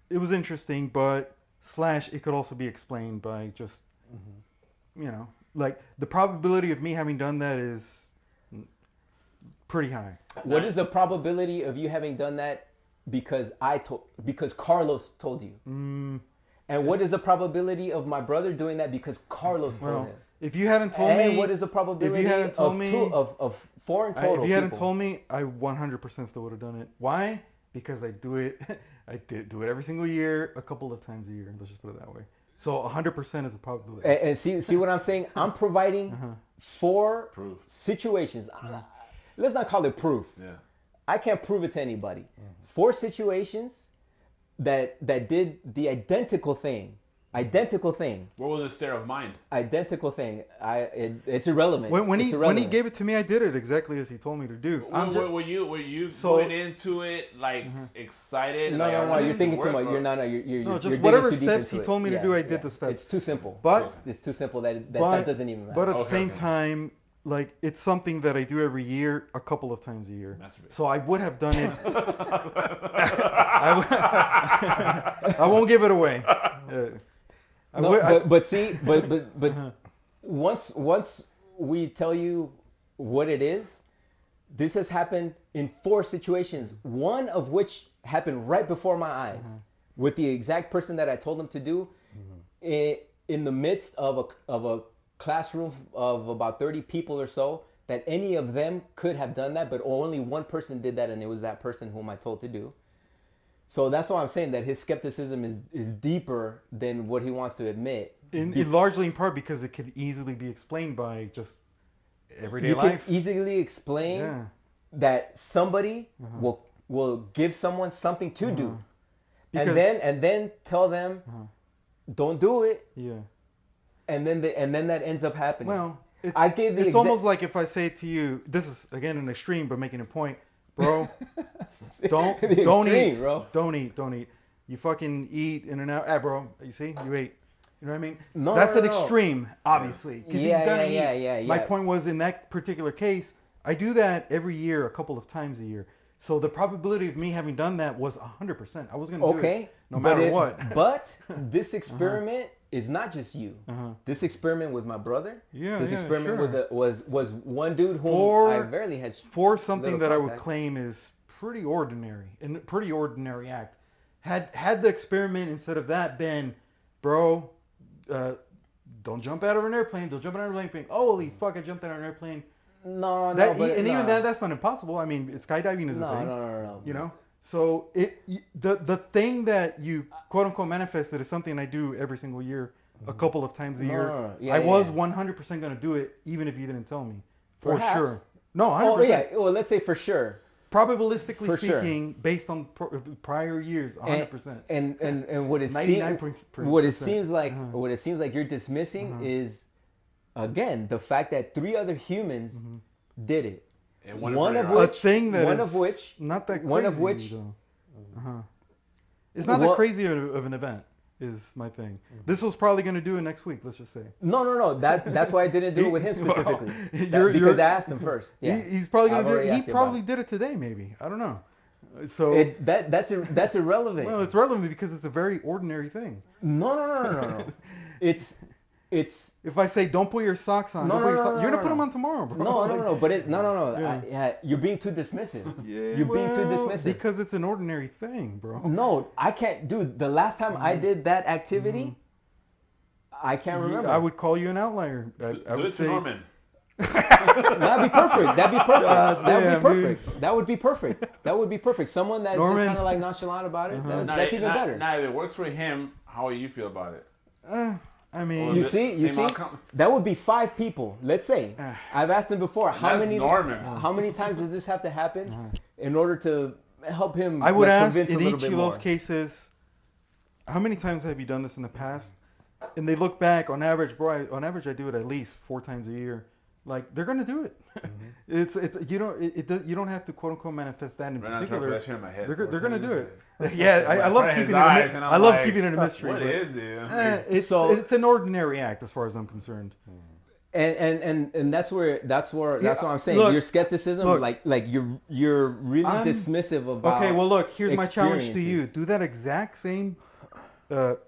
it was interesting, but / it could also be explained by just, like the probability of me having done that is pretty high. What is the probability of you having done that because Carlos told you? And what is the probability of my brother doing that because Carlos told Well, him? if you hadn't told And me, what is the probability hadn't told me- of four in total? if you hadn't people? told me, I 100% still would have done it. Why? Because I do it. I did do it every single year, a couple of times a year. Let's just put it that way. So 100% is a probability. And see what I'm saying? I'm providing four Proof. situations. Let's not call it proof. Yeah. I can't prove it to anybody. 4 situations that did the identical thing. What was the state of mind? Identical thing. It's irrelevant. When It's he irrelevant. gave it to me, I did it exactly as he told me to do. Were you So- going into it like excited? No, like, I want you're it to thinking too work, much. or- You're No, just digging whatever too deep steps into he it. told me to do, I did the steps. It's too simple. But- it's too simple that but- doesn't even matter. But at the Okay, same okay. time, like it's something that I do every year, a couple of times a year. Masturbate. So I would have done it. I won't give it away. But once we tell you what it is, this has happened in 4 situations, one of which happened right before my eyes, with the exact person that I told him to do, in the midst of a classroom of about 30 people or so, that any of them could have done that, but only one person did that, and it was that person whom I told to do. So that's why I'm saying that his skepticism is deeper than what he wants to admit. Largely in part because it could easily be explained by just everyday You life. can easily explain Yeah. that somebody will give someone something to do, Because- and then tell them, don't do it. Yeah. and then that ends up happening. Well, I gave the it's almost like if I say to you, this is again an extreme, but making a point, bro. Don't extreme, eat, bro. Don't eat. You fucking eat in and out. Bro, you see, you ate. You know what I mean? No, That's no, an no. extreme, obviously. 'Cause he's gonna eat. Yeah. My point was, in that particular case, I do that every year, a couple of times a year. So the probability of me having done that was 100%. I was gonna do it no matter what. But this experiment is not just you. Uh-huh. This experiment was my brother. Yeah, This yeah, experiment sure. was one dude whom I barely had. For something little that I would contact. claim is pretty ordinary, and a pretty ordinary act. Had the experiment instead of that been, bro, don't jump out of an airplane. Don't jump out of an airplane. Holy fuck! I jumped out of an airplane. No, Even that's not impossible. I mean, skydiving is a thing. No. You know. So the thing that you quote unquote manifested is something I do every single year, a couple of times a year. No. Yeah, I was yeah. 100% gonna do it, even if you didn't tell me. For Perhaps. sure. No, 100%. Oh yeah. Well, let's say for sure. Probabilistically For sure. speaking, based on prior years, 100%. And what it 99%. seems what it seems like you're dismissing is, again, the fact that 3 other humans did it. And One of which, which, a thing that one is of which, not that crazy. one of which, though. It's not that crazy of an event. Is my thing. This was probably going to do it next week. Let's just say. No. That's why I didn't do it with him specifically. Well, because I asked him first. Yeah. He's probably going to do it. He asked you probably about did it today, maybe. I don't know. So that's irrelevant. well, it's relevant because it's a very ordinary thing. No. It's If I say don't put your socks on, you're gonna put them on tomorrow, bro. No. But Yeah. you're being too dismissive. Yeah, You're being too dismissive. Because it's an ordinary thing, bro. No, I can't. Dude, the last time I did that activity, I can't remember. I would call you an outlier. I do would it to say Norman. That'd be perfect. That would be perfect. That would be perfect. Someone that's Norman. just kind of like nonchalant about it. That's even better. Now, if it works for him, how will you feel about it? I mean, You see, outcome? that would be 5 people. Let's say I've asked him before. How that's many? Norman. How many times does this have to happen in order to help him? I would ask convince a in little each bit of more? those cases, how many times have you done this in the past? And they look back on average, bro. On average, I do it at least 4 times a year. Like they're gonna do it. It's you don't have to quote unquote manifest that in particular. That shit in my head They're gonna do it. It. Yeah, I love keeping it. I love keeping it a mystery. What but, is it? it's an ordinary act as far as I'm concerned. And that's what I'm saying. Look, Your skepticism, like you're really dismissive about. Okay, well look, here's my challenge to you. experiences. Do that exact same, what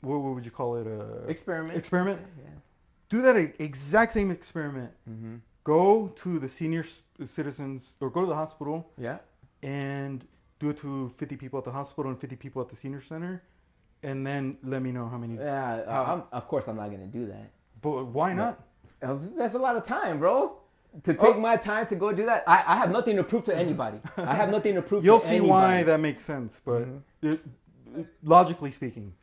would you call it? Experiment. Experiment. Yeah. Do that exact same experiment. Mm-hmm. Go to the senior citizens, or go to the hospital. Yeah. And do it to 50 people at the hospital and 50 people at the senior center, and then let me know how many. Yeah. Of course, I'm not gonna do that. But why not? That's a lot of time, bro. To take my time to go do that, I have nothing to prove to anybody. I have nothing to prove You'll to see anybody. why that makes sense, but logically speaking.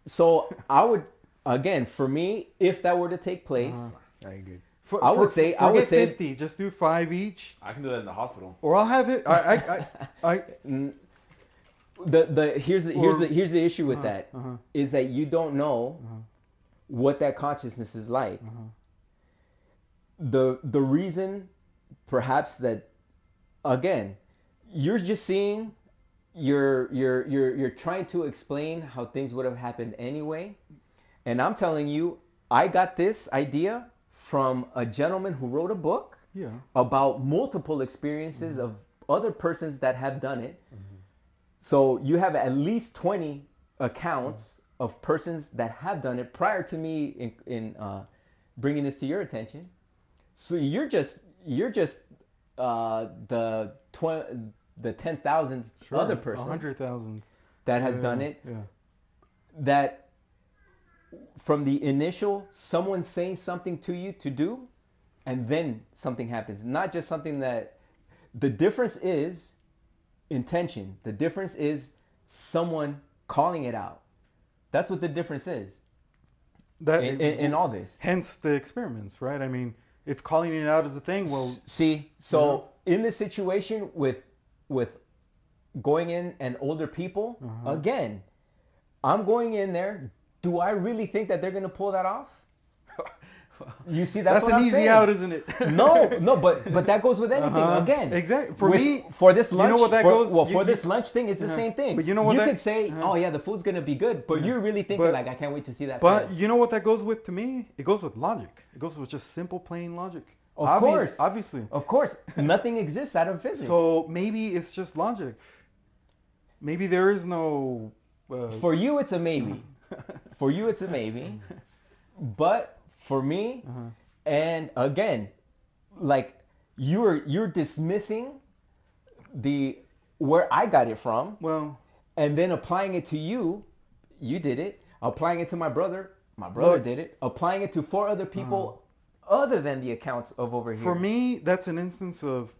So I would, again, for me, if that were to take place, I agree. I would say 50. Just do 5 each, I can do that in the hospital. or I'll have it. Here's the issue with that is that you don't know what that consciousness is like. The reason, perhaps, that again, you're just seeing, you're trying to explain how things would have happened anyway, and I'm telling you, I got this idea from a gentleman who wrote a book about multiple experiences of other persons that have done it. So you have at least 20 accounts of persons that have done it prior to me in bringing this to your attention. So you're just the 10,000th other person 100,000 that has done it. Yeah. That from the initial someone saying something to you to do, and then something happens. Not just something that, the difference is intention. The difference is someone calling it out. That's what the difference is in all this. Hence the experiments, right? I mean, if calling it out is a thing, well, see, so in this situation with going in and older people, again, I'm going in there Do I really think that they're gonna pull that off? You see, that's what an I'm easy saying. out, isn't it? No, but that goes with anything. Again, exactly. For this lunch, you know what that goes. This lunch thing, it's the same thing. But you know what you that, could say, oh yeah, the food's gonna be good, but you're really thinking like, I can't wait to see that. But fail. you know what that goes with to me? It goes with logic. It goes with just simple, plain logic. Of course, obviously. Of course, nothing exists out of physics. So maybe it's just logic. Maybe there is no. For you, it's a maybe. For you, it's a maybe. But for me, and again, like you're dismissing where I got it from. Well, and then applying it to you did it. Applying it to my brother did it. Applying it to 4 other people other than the accounts of over here. For me, that's an instance of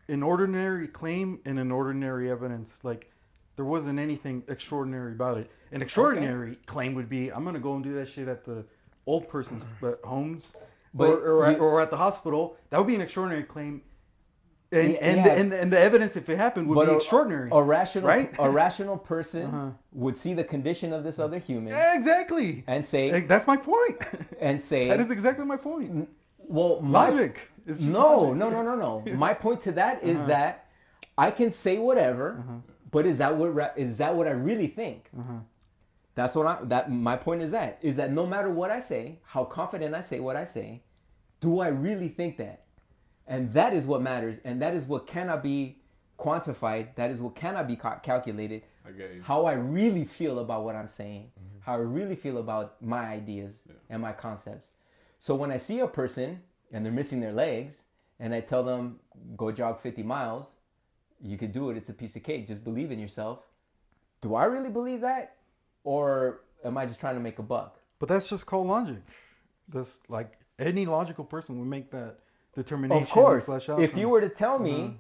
an ordinary claim and an ordinary evidence. Like, there wasn't anything extraordinary about it. An extraordinary claim would be, I'm going to go and do that shit at the old person's homes or at the hospital. That would be an extraordinary claim. And the evidence, if it happened, would be extraordinary. A rational, right? A rational person would see the condition of this other human. Exactly. And say, that's my point. And say, that is exactly my point. Well, logic. No. My point to that is that I can say whatever, but is that what I really think? That's what my point is that no matter what I say, how confident I say what I say, do I really think that? And that is what matters, and that is what cannot be quantified. That is what cannot be calculated. I get you. How I really feel about what I'm saying, how I really feel about my ideas and my concepts. So when I see a person and they're missing their legs, and I tell them, go jog 50 miles, you could do it. It's a piece of cake. Just believe in yourself. Do I really believe that, or am I just trying to make a buck? But that's just called logic. That's like any logical person would make that determination. Of course. If you were to tell me,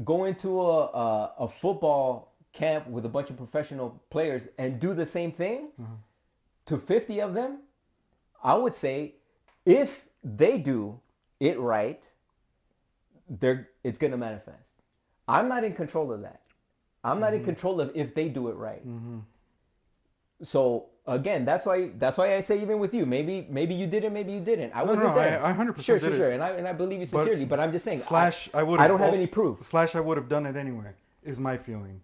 go into a football camp with a bunch of professional players and do the same thing to 50 of them, I would say if they do it right, it's going to manifest. I'm not in control of that. I'm not in control of if they do it right. So again, that's why I say even with you, maybe you did it, maybe you didn't. I wasn't there. I 100% sure, did sure, it. and I believe you sincerely. But I'm just saying, I don't have any proof. I would have done it anyway. Is my feeling.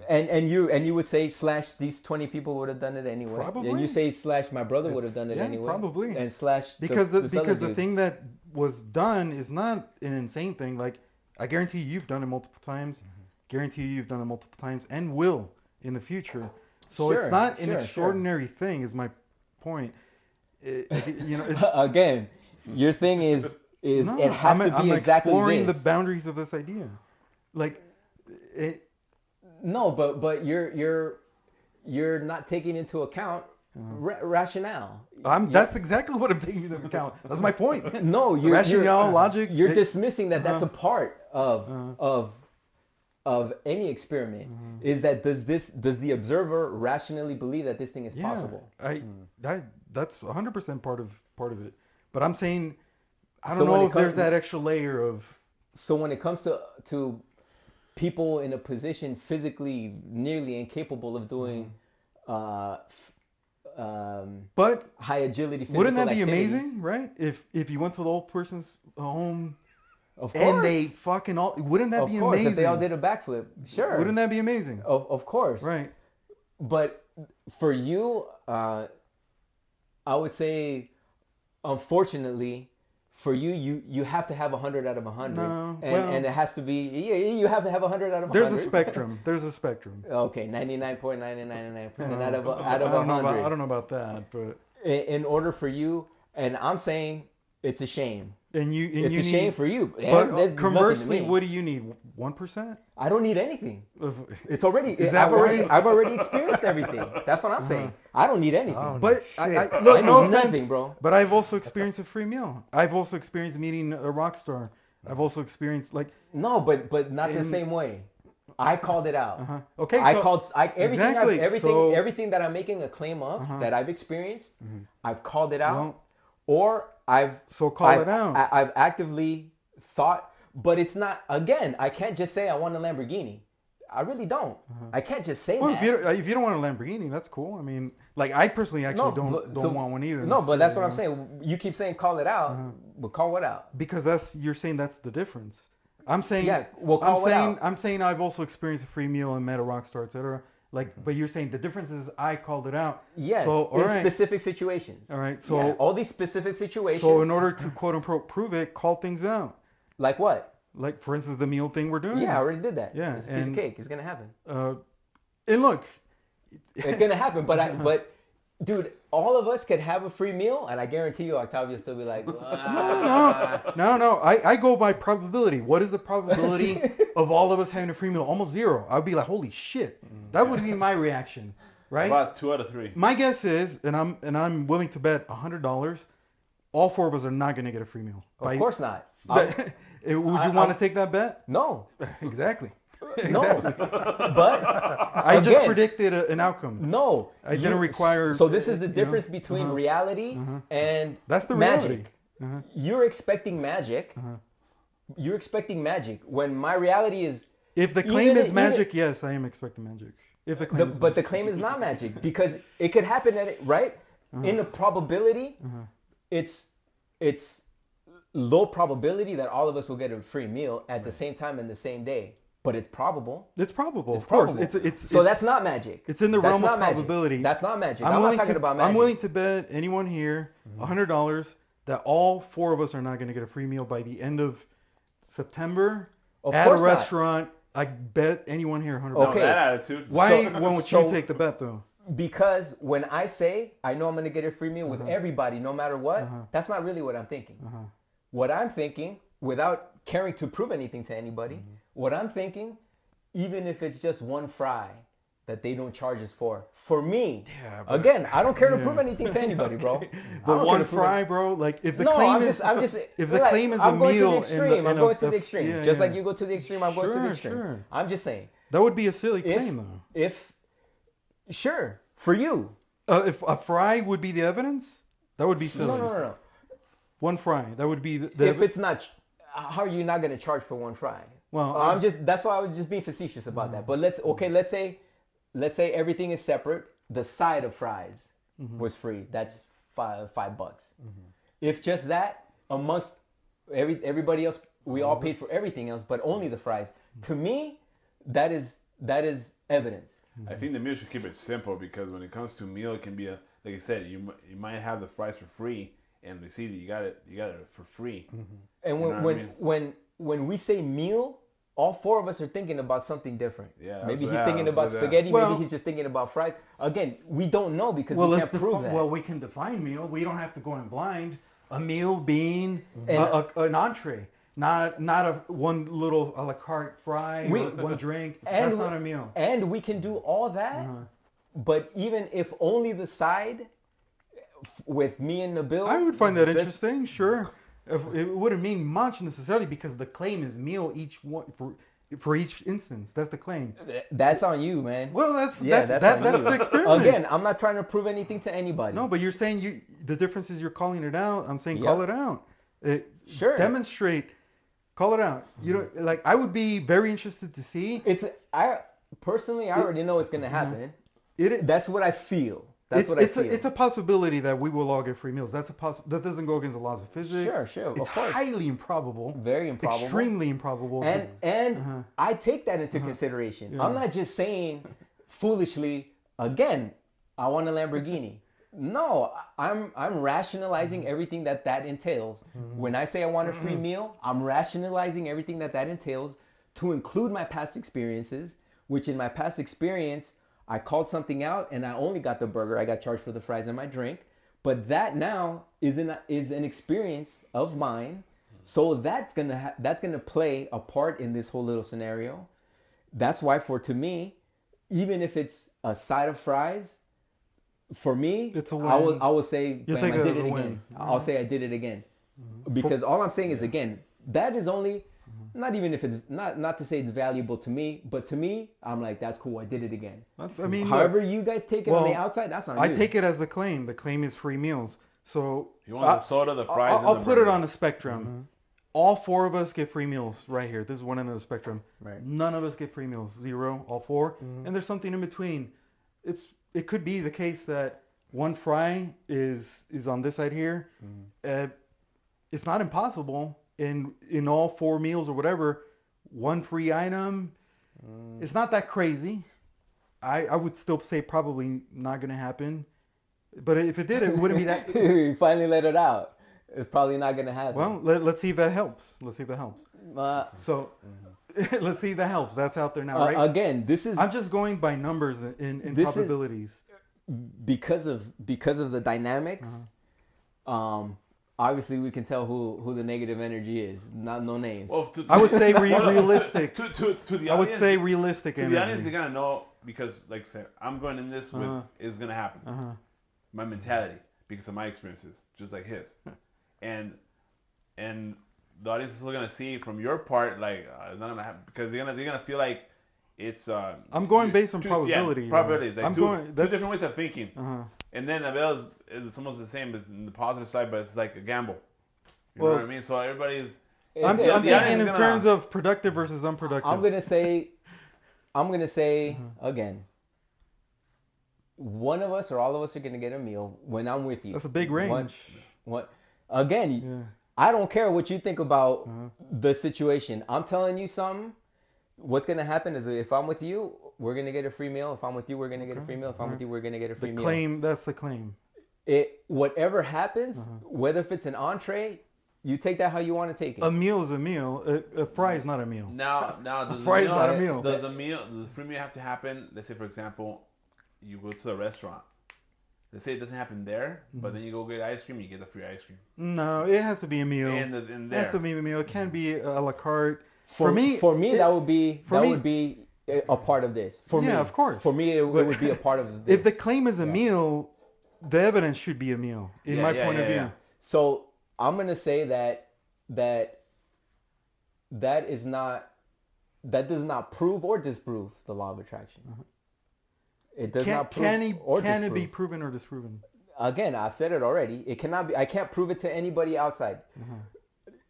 And you would say / these 20 people would have done it anyway. Probably. And you say / my brother would have done it anyway. Probably. And / because this other the dude. thing that was done is not an insane thing. Like, I guarantee you've done it multiple times. Guarantee you've done it multiple times and will in the future. So it's not an extraordinary thing, is my point. Again, your thing is no, it has to be I'm exactly exploring this. The boundaries of this idea. Like, no, but you're not taking into account rationale. That's exactly what I'm taking into account. That's my point. No, rationale, logic. You're dismissing that that's a part of any experiment. Is that does the observer rationally believe that this thing is possible? That's 100% part of it. But I'm saying I don't know if there's that extra layer of. So when it comes to people in a position physically nearly incapable of doing but high agility physical wouldn't that be activities, amazing, right? If you went to the old person's home, of course, and they fucking all, wouldn't that be amazing? Of course, if they all did a backflip, sure. Wouldn't that be amazing? Of course. Right. But for you, I would say, unfortunately, for you have to have 100 out of 100. No, and it has to be, you have to have 100 out of 100. There's a spectrum. Okay, 99.999% out of 100. I don't know about that, but in order for you, and I'm saying it's a shame. It's a shame for you. But conversely, what do you need? 1%? I don't need anything. It's already. I've already experienced everything. That's what I'm saying. I don't need anything. But look, no nothing, bro. But I've also experienced a free meal. I've also experienced meeting a rock star. I've also experienced No, but not the same way. I called it out. Okay. Everything that I'm making a claim of that I've experienced, I've called it out, or I've actively thought, but it's not. Again, I can't just say I want a Lamborghini. I really don't. I can't just say Well, that. if you don't want a Lamborghini, that's cool. I mean, like I personally actually don't want one either. No, but that's what I'm necessarily, saying. You keep saying call it out, but call what out? Because you're saying that's the difference. I'm saying Yeah, well, call what out? I'm saying I've also experienced a free meal and met a rock star, etc. Like, but you're saying the difference is I called it out. Yes, so, in specific situations. All right, so all these specific situations. So in order to quote unquote prove it, call things out. Like what? Like for instance, the meal thing we're doing. Yeah, I already did that. Yeah, it's a piece of cake. It's gonna happen. And look, it's gonna happen. But dude, all of us could have a free meal, and I guarantee you, Octavio will still be like, no. I go by probability. What is the probability of all of us having a free meal? Almost zero. I'd be like, holy shit. That would be my reaction, right? About 2 out of 3. My guess is, and I'm willing to bet $100, all 4 of us are not gonna get a free meal. Of course not. Would you want to take that bet? No. Exactly. No, but I just predicted an outcome. No, I didn't require. So this is the difference between reality and that's the magic. Reality. You're expecting magic. You're expecting magic when my reality is. If the claim is magic, yes, I am expecting magic. If the claim, but the claim is not magic because it could happen at it right in the probability. It's low probability that all of us will get a free meal at the same time in the same day. But it's probable. It's probable. It's of course. probable. It's that's not magic. It's in the realm of probability. That's not magic. I'm not talking about magic. I'm willing to bet anyone here $100 that all 4 of us are not going to get a free meal by the end of September at a restaurant. I bet anyone here $100. Okay. No, that attitude. Why won't you take the bet though? Because when I say I know I'm going to get a free meal with everybody, no matter what, that's not really what I'm thinking. What I'm thinking, without caring to prove anything to anybody, what I'm thinking, even if it's just one fry that they don't charge us for me, again, I don't care to prove anything to anybody, bro. But one fry, bro, like if the no, claim I'm is, just, if the claim is a meal, I'm going to the extreme. Just like you go to the extreme, I'm going to the extreme. Sure. I'm just saying. That would be a silly claim, though. Sure, for you. If a fry would be the evidence, that would be silly. No. One fry, that would be if it's not, how are you not going to charge for one fry? Well, that's why I was just being facetious about that. But let's say everything is separate. The side of fries was free. That's $5. If just that amongst everybody else, we all paid for everything else, but only the fries. To me, that is evidence. I think the meal should keep it simple because when it comes to meal, it can be like I said, you might have the fries for free, and they see that you got it for free. And when we say meal, all 4 of us are thinking about something different. Yeah, maybe he's thinking about spaghetti. Maybe he's just thinking about fries. Again, we don't know because we can't prove that. Well, we can define meal. We don't have to go in blind. A meal being an entree, not a one little a la carte fry, one drink. That's not a meal. And we can do all that, but even if only the side with me and Nabil, I would find that interesting. Sure. It wouldn't mean much necessarily because the claim is meal each one for each instance. That's the claim. That's on you, man. Well, that's the experiment. Again, I'm not trying to prove anything to anybody. No, but you're saying the difference is you're calling it out. I'm saying call it out. Sure. Demonstrate. Call it out. You know, like I would be very interested to see. I already know it's gonna happen. That's what I feel. That's what I feel. It's a possibility that we will all get free meals. That doesn't go against the laws of physics. Sure, of course. Highly improbable. Very improbable. Extremely improbable. And I take that into consideration. Yeah. I'm not just saying foolishly, again, I want a Lamborghini. No, I'm rationalizing everything that entails. When I say I want a free meal, I'm rationalizing everything that entails to include my past experiences, which in my past experience, I called something out and I only got the burger. I got charged for the fries and my drink. But that now is an experience of mine. So that's gonna play a part in this whole little scenario. That's why to me, even if it's a side of fries, for me, it's a win. I will say, bam, I did it again. I'll say I did it again. Because all I'm saying is, again, that is only, not even if it's, not to say it's valuable to me, but to me, I'm like, that's cool, I did it again. However you guys take it on the outside, that's not I take it as the claim. The claim is free meals. So you want the soda, the fries, I'll put it on a spectrum. all 4 of us get free meals right here. This is one end of the spectrum. Right. None of us get free meals. 0, all 4. Mhm. And there's something in between. It could be the case that one fry is on this side here. Mhm. It's not impossible in all 4 meals or whatever, one free item. It's not that crazy. I would still say probably not going to happen. But if it did, it wouldn't be that. You finally let it out. It's probably not gonna happen. Well, let's see if that helps. Let's see if that helps. So let's see if that helps. That's out there now, right? Again, this is I'm just going by numbers in This is- probabilities. because of the dynamics. Obviously we can tell who the negative energy is. No names. Well, I would say realistic. To the audience, I would say realistic to energy. the audience, they gotta know because, like I said, I'm going in this with is gonna happen. My mentality because of my experiences, just like his, and the audience is still gonna see from your part like it's not gonna happen because they're gonna feel like it's. I'm going based on probability. Yeah, probabilities. Like I'm two going. different ways of thinking. Uh-huh. And then Nabil is almost the same as in the positive side, but it's like a gamble. You know Well, what I mean? So everybody's. I'm It's- thinking in terms of productive versus unproductive. I'm gonna say again. One of us or all of us are gonna get a meal when I'm with you. That's a big range. Again, Yeah. I don't care what you think about the situation. I'm telling you something. What's gonna happen is if I'm with you, we're gonna get a free meal. If I'm with you, we're gonna get a free meal. If I'm with you, we're gonna get a free The meal. claim. That's the claim. Whatever happens, whether if it's an entree, you take that how you want to take it. A meal is a meal. A fry is not a meal. Now does fry is not a meal. Does the free meal have to happen? Let's say for example, you go to a restaurant. Let's say it doesn't happen there, but then you go get ice cream, you get the free ice cream. No, it has to be a meal. And It there. has to be a meal. It can't be a la carte. For me, that would be a part of this. For me, of course. For me, it would be a part of this. If the claim is a meal, the evidence should be a meal, in my point of view. Yeah. So I'm gonna say that does not prove or disprove the law of attraction. It does not prove or disprove. Can it be proven or disproven? Again, I've said it already. It cannot be. I can't prove it to anybody outside.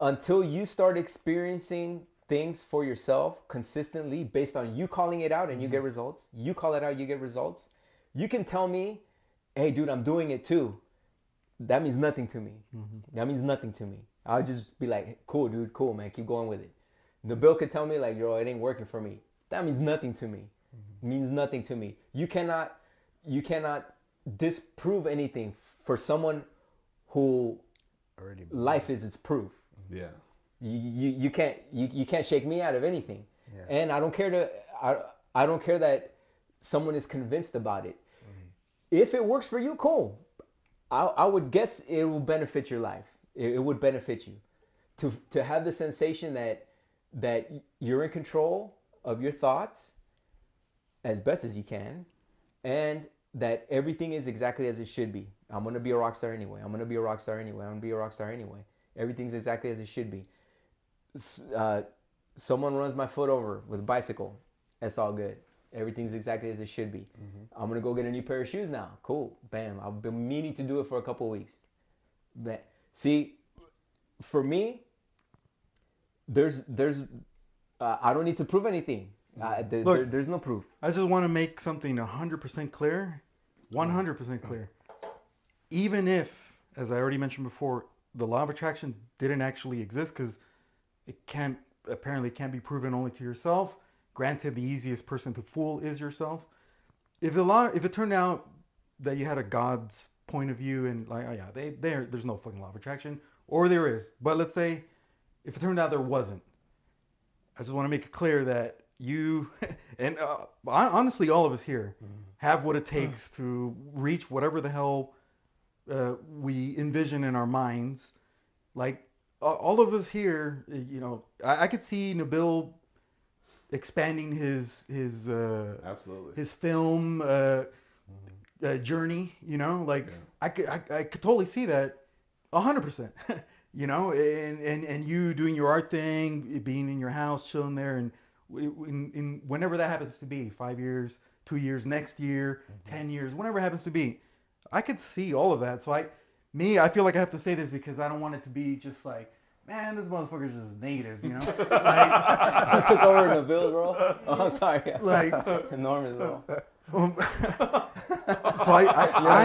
Until you start experiencing things for yourself consistently based on you calling it out and you get results. You call it out, you get results. You can tell me, hey, dude, I'm doing it too. That means nothing to me. That means nothing to me. I'll just be like, cool, dude, cool, man, keep going with it. Nabil could tell me like, yo, it ain't working for me. That means nothing to me. It means nothing to me. You cannot disprove anything for someone who Already life is its proof. Yeah. You can't shake me out of anything. Yeah. And I don't care I don't care that someone is convinced about it. If it works for you, cool. I would guess it will benefit your life. It would benefit you to have the sensation that you're in control of your thoughts as best as you can, and that everything is exactly as it should be. I'm gonna be a rock star anyway. I'm gonna be a rock star anyway. I'm gonna be a rock star anyway. Everything's exactly as it should be. Someone runs my foot over with a bicycle. That's all good. Everything's exactly as it should be. I'm gonna go get a new pair of shoes now. Cool. Bam. I've been meaning to do it for a couple of weeks. But see, for me, there's I don't need to prove anything. Look, there's no proof. I just want to make something 100% clear. 100% clear. Even if, as I already mentioned before, the law of attraction didn't actually exist because it apparently can't be proven only to yourself. Granted, the easiest person to fool is yourself. If it turned out that you had a God's point of view and like, oh yeah, there's no fucking law of attraction, or there is. But let's say if it turned out there wasn't, I just want to make it clear that you and honestly, all of us here have what it takes to reach whatever the hell we envision in our minds. Like all of us here, you know, I could see Nabil expanding his Absolutely. his film journey. You know, like I could totally see that 100%. You know, and you doing your art thing, being in your house, chilling there, and in whenever that happens to be, 5 years, 2 years, next year, 10 years, whenever it happens to be, I could see all of that. So I feel like I have to say this because I don't want it to be just like man, this motherfucker's just negative, you know? I took over Nabil, bro. Oh, I'm sorry. Like, Norman, bro. so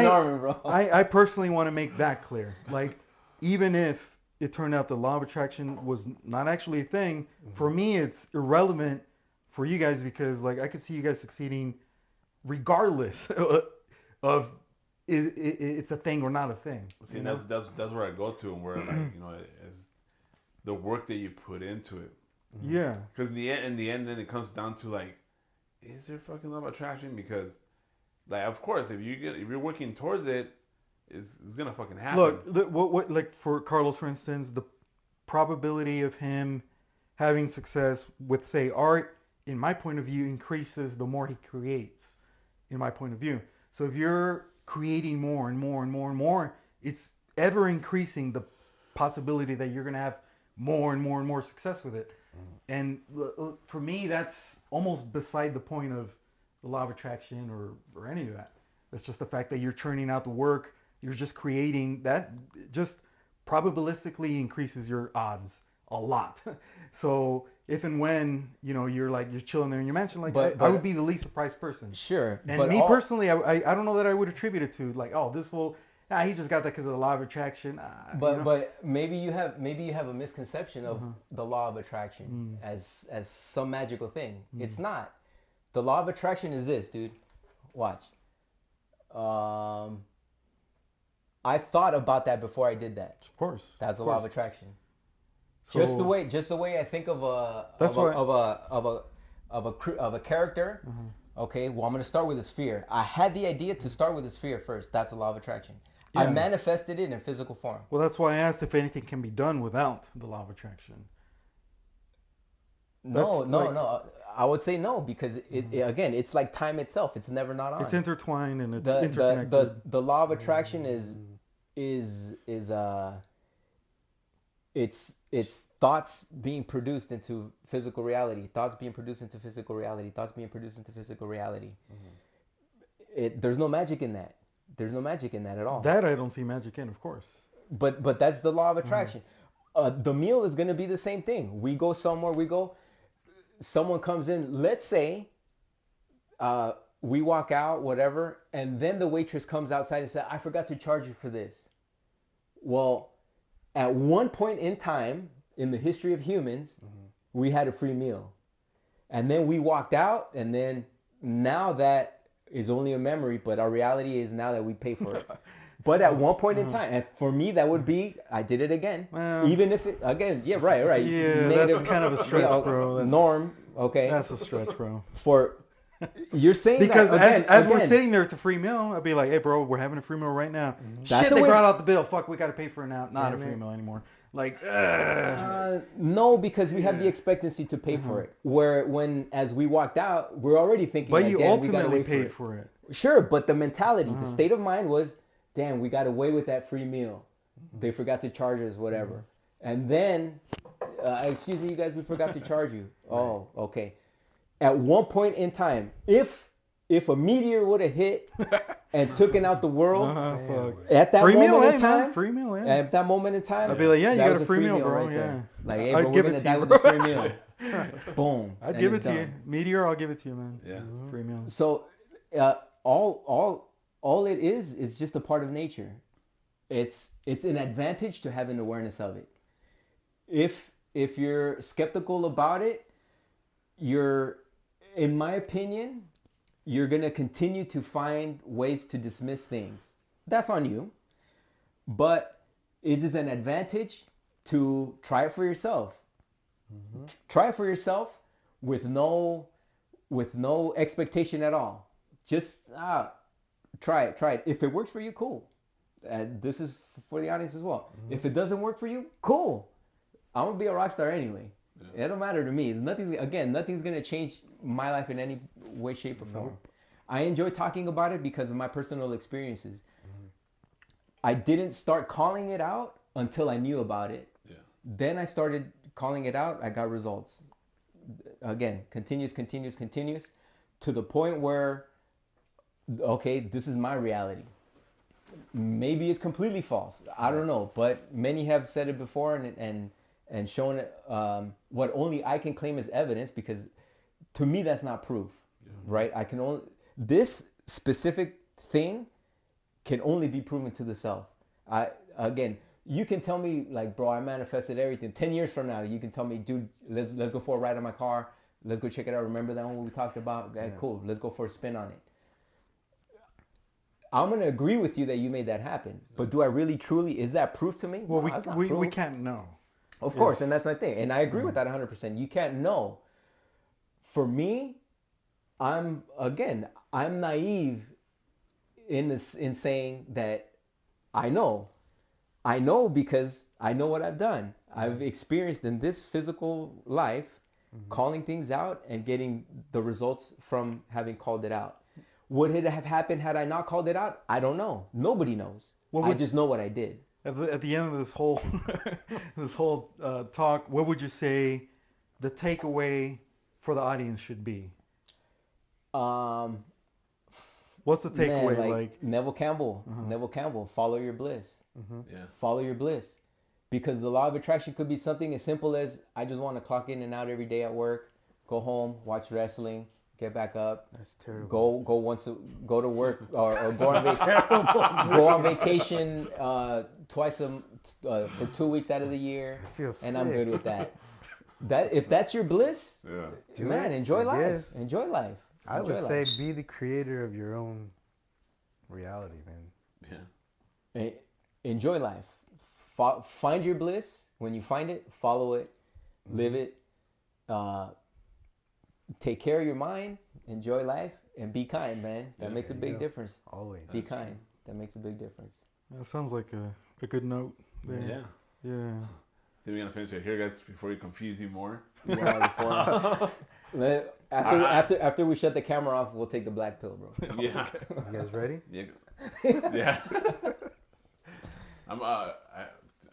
Norman, bro. I personally want to make that clear. Like, even if it turned out the law of attraction was not actually a thing, for me it's irrelevant for you guys because like I could see you guys succeeding regardless of it's a thing or not a thing. See, that's where I go to, and where like as the work that you put into it. Yeah. Because in the end, then it comes down to like, is there fucking love attraction? Because like, of course, if you're working towards it, it's gonna fucking happen. Look, what like for Carlos, for instance, the probability of him having success with say art, in my point of view, increases the more he creates. In my point of view, so if you're creating more and more and more and more, it's ever increasing the possibility that you're gonna have more and more and more success with it. And for me, that's almost beside the point of the law of attraction or any of that. It's just the fact that you're churning out the work, you're just creating that, just probabilistically increases your odds a lot. So if and when you're chilling there in your mansion, like But- I would be the least surprised person. Sure. And but me personally, I don't know that I would attribute it to like, oh, this will, he just got that because of the law of attraction. But maybe you have a misconception of the law of attraction as some magical thing. It's not. The law of attraction is this, dude. Watch. I thought about that before I did that. Of course. That's the law of attraction. So, Just the way I think of a character. Okay, well I'm gonna start with a sphere. I had the idea to start with a sphere first. That's the law of attraction. I Yeah. manifested it in physical form. Well, that's why I asked if anything can be done without the law of attraction. No. That's I would say no because again, it's like time itself. It's never not on. It's intertwined and it's interconnected. The law of attraction it's thoughts being produced into physical reality. Thoughts being produced into physical reality. Thoughts being produced into physical reality. There's no magic in that. There's no magic in that at all. That I don't see magic in, of course. But that's the law of attraction. The meal is going to be the same thing. We go somewhere, someone comes in, let's say we walk out, whatever, and then the waitress comes outside and says, I forgot to charge you for this. Well, at one point in time in the history of humans, we had a free meal. And then we walked out, and then now that is only a memory, but our reality is now that we pay for it. But at one point in time, and for me, that would be, I did it again. Well, even if it, again, yeah, right. Yeah, that's kind of a stretch, bro. Norm, okay. That's a stretch, bro. You're saying because that, as we're sitting there, it's a free meal. I'd be like, hey, bro, we're having a free meal right now. Shit, they brought out the bill. Fuck, we got to pay for it now. Not a free meal anymore. Like, no, because we have the expectancy to pay for it. As we walked out, we're already thinking. But like, you ultimately paid for it. Sure, but the mentality, the state of mind was, damn, we got away with that free meal. They forgot to charge us, whatever. And then, excuse me, you guys, we forgot to charge you. Oh, okay. At one point in time, if a meteor would have hit and taken out the world, at that moment in time, free meal, yeah. At that moment in time, I'd be like, yeah, you got a free meal, bro. Right yeah. Like, hey, bro, we're gonna die with this free meal. Boom. I'd give it to you. Meteor, I'll give it to you, man. Yeah. Free meal. So, all it is just a part of nature. It's an advantage to have an awareness of it. If you're skeptical about it, in my opinion, you're gonna continue to find ways to dismiss things. That's on you. But it is an advantage to try it for yourself. Try it for yourself with no expectation at all. Just try it. If it works for you, cool. This is for the audience as well. If it doesn't work for you, cool. I'm gonna be a rock star anyway. Yeah. It don't matter to me. Nothing's gonna change my life in any way, shape, or form. I enjoy talking about it because of my personal experiences. I didn't start calling it out until I knew about it. Yeah. Then I started calling it out. I got results. Again, continuous, to the point where, okay, this is my reality. Maybe it's completely false. I don't know, but many have said it before, and and showing it what only I can claim as evidence, because to me that's not proof, right? I can only, this specific thing can only be proven to the self. Again, you can tell me like, bro, I manifested everything. 10 years from now, you can tell me, dude, let's go for a ride in my car. Let's go check it out. Remember that one we talked about? Okay, cool. Let's go for a spin on it. I'm gonna agree with you that you made that happen, but do I really truly? Is that proof to me? Well, No, we can't know. Of course, and that's my thing, and I agree with that 100%. You can't know. For me, I'm naive in saying that I know because I know what I've done. I've experienced in this physical life, calling things out and getting the results from having called it out. Would it have happened had I not called it out? I don't know. Nobody knows. I just know what I did. At the end of this whole talk, what would you say the takeaway for the audience should be? What's the takeaway? Man, like Neville Campbell. Neville Campbell. Follow your bliss. Yeah. Follow your bliss. Because the law of attraction could be something as simple as, I just want to clock in and out every day at work, go home, watch wrestling, get back up. That's terrible. Go to work or go on vacation twice for 2 weeks out of the year, and I'm good with that. If that's your bliss, man, enjoy life. Enjoy life. I would say be the creator of your own reality, man. Yeah. Enjoy life. Find your bliss. When you find it, follow it, live it. Take care of your mind, enjoy life, and be kind, man. That makes a big difference. Always. Be kind. That makes a big difference. That sounds like a good note there. Yeah. Yeah. I think we're gonna finish it here, guys, before we confuse you more. After we shut the camera off, we'll take the black pill, bro. Yeah. You guys ready? Yeah. Yeah.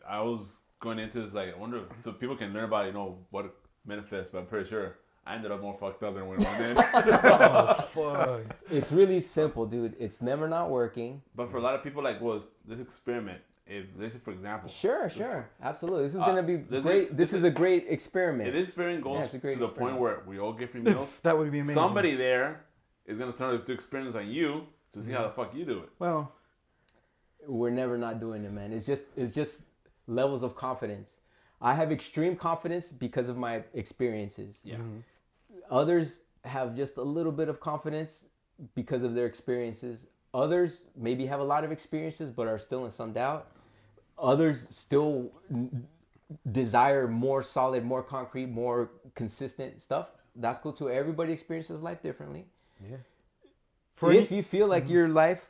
I was going into this like, I wonder so people can learn about what manifests, but I'm pretty sure I ended up more fucked up than when I went in. Oh, fuck. It's really simple, dude. It's never not working. But for a lot of people, like, this experiment, this is for example. Sure, absolutely. This is gonna be great. This is a great experiment. If this experiment goes to the point where we all get free meals, that would be amazing. Somebody there is gonna turn the experience on you to see how the fuck you do it. Well, we're never not doing it, man. It's just levels of confidence. I have extreme confidence because of my experiences. Yeah. Others have just a little bit of confidence because of their experiences. Others maybe have a lot of experiences but are still in some doubt. Others still desire more solid, more concrete, more consistent stuff. That's cool too. Everybody experiences life differently. Yeah. If you feel like your life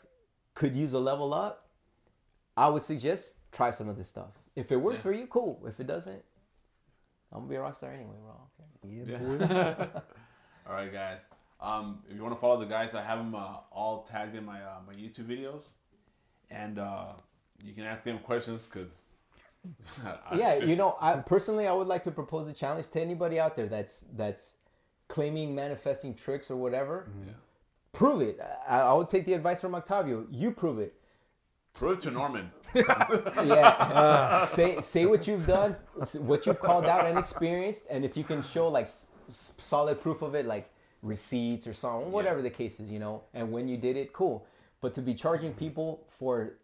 could use a level up, I would suggest try some of this stuff. If it works for you, cool. If it doesn't, I'm gonna be a rock star anyway, bro. Okay. Yeah. All right, guys. If you want to follow the guys, I have them all tagged in my my YouTube videos, and you can ask them questions because. I personally would like to propose a challenge to anybody out there that's claiming manifesting tricks or whatever. Yeah. Prove it. I would take the advice from Octavio. You prove it. Prove it to Norman. Say what you've done, what you've called out and experienced, and if you can show like solid proof of it, like receipts or something, whatever the case is, and when you did it, cool. But to be charging people for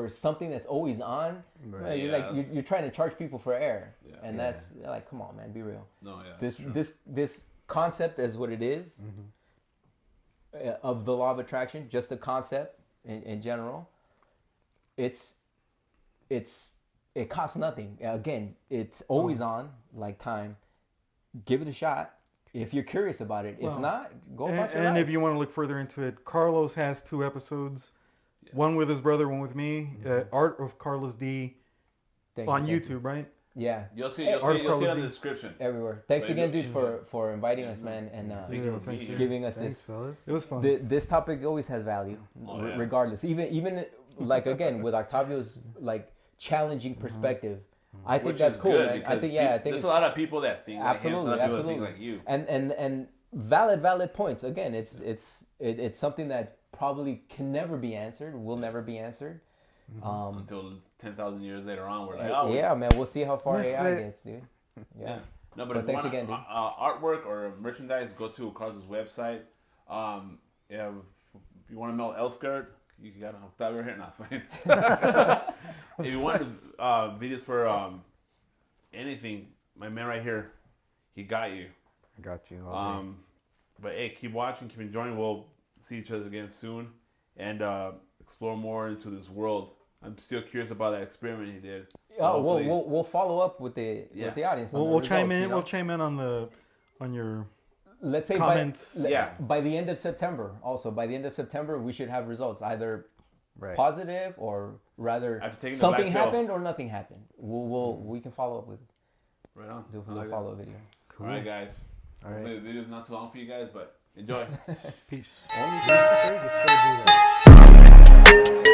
something that's always on, Right. you're trying to charge people for air, and Yeah. that's like, come on, man, be real. No, yeah. This concept is what it is, of the law of attraction, just a concept in general. It costs nothing. Again, it's always on, like time. Give it a shot if you're curious about it. If not, go fuck your and life. if you want to look further into it, Carlos has 2 episodes, one with his brother, one with me. Art of Carlos D on YouTube, right? Yeah. You'll see it in the description. Everywhere. Thanks again, dude, for inviting us, man, and giving us Thanks, fellas. It was fun. this topic always has value, regardless. Even like again with Octavio's like challenging perspective. I think that's cool, man. I think there's a lot of people that think absolutely, like him, so people that think like you. And valid points. Again, it's something that probably can never be answered, will never be answered. Until 10,000 years later on, we're like, oh, yeah, man, we'll see how far Listen, AI gets, dude. Yeah. No, but But if thanks you want again, dude. artwork or merchandise, go to Carl's website. Yeah, if you want to know Elskert, you got Octavio here. No, it's fine. If you want videos for anything, my man right here, he got you. I got you. All day. But hey, keep watching, keep enjoying. We'll see each other again soon and explore more into this world. I'm still curious about that experiment he did. So we'll follow up with the audience. On We'll the chime results, in. you know? We'll chime in on your Let's say comments. by the end of September. Also, by the end of September, we should have results either Right. positive or rather After taking the something black pill. happened or nothing happened. We can follow up with Right on. do a I like follow up video. All right, guys. All right. Hopefully the video's not too long for you guys, but enjoy. Peace. Only thing to say, just go do that.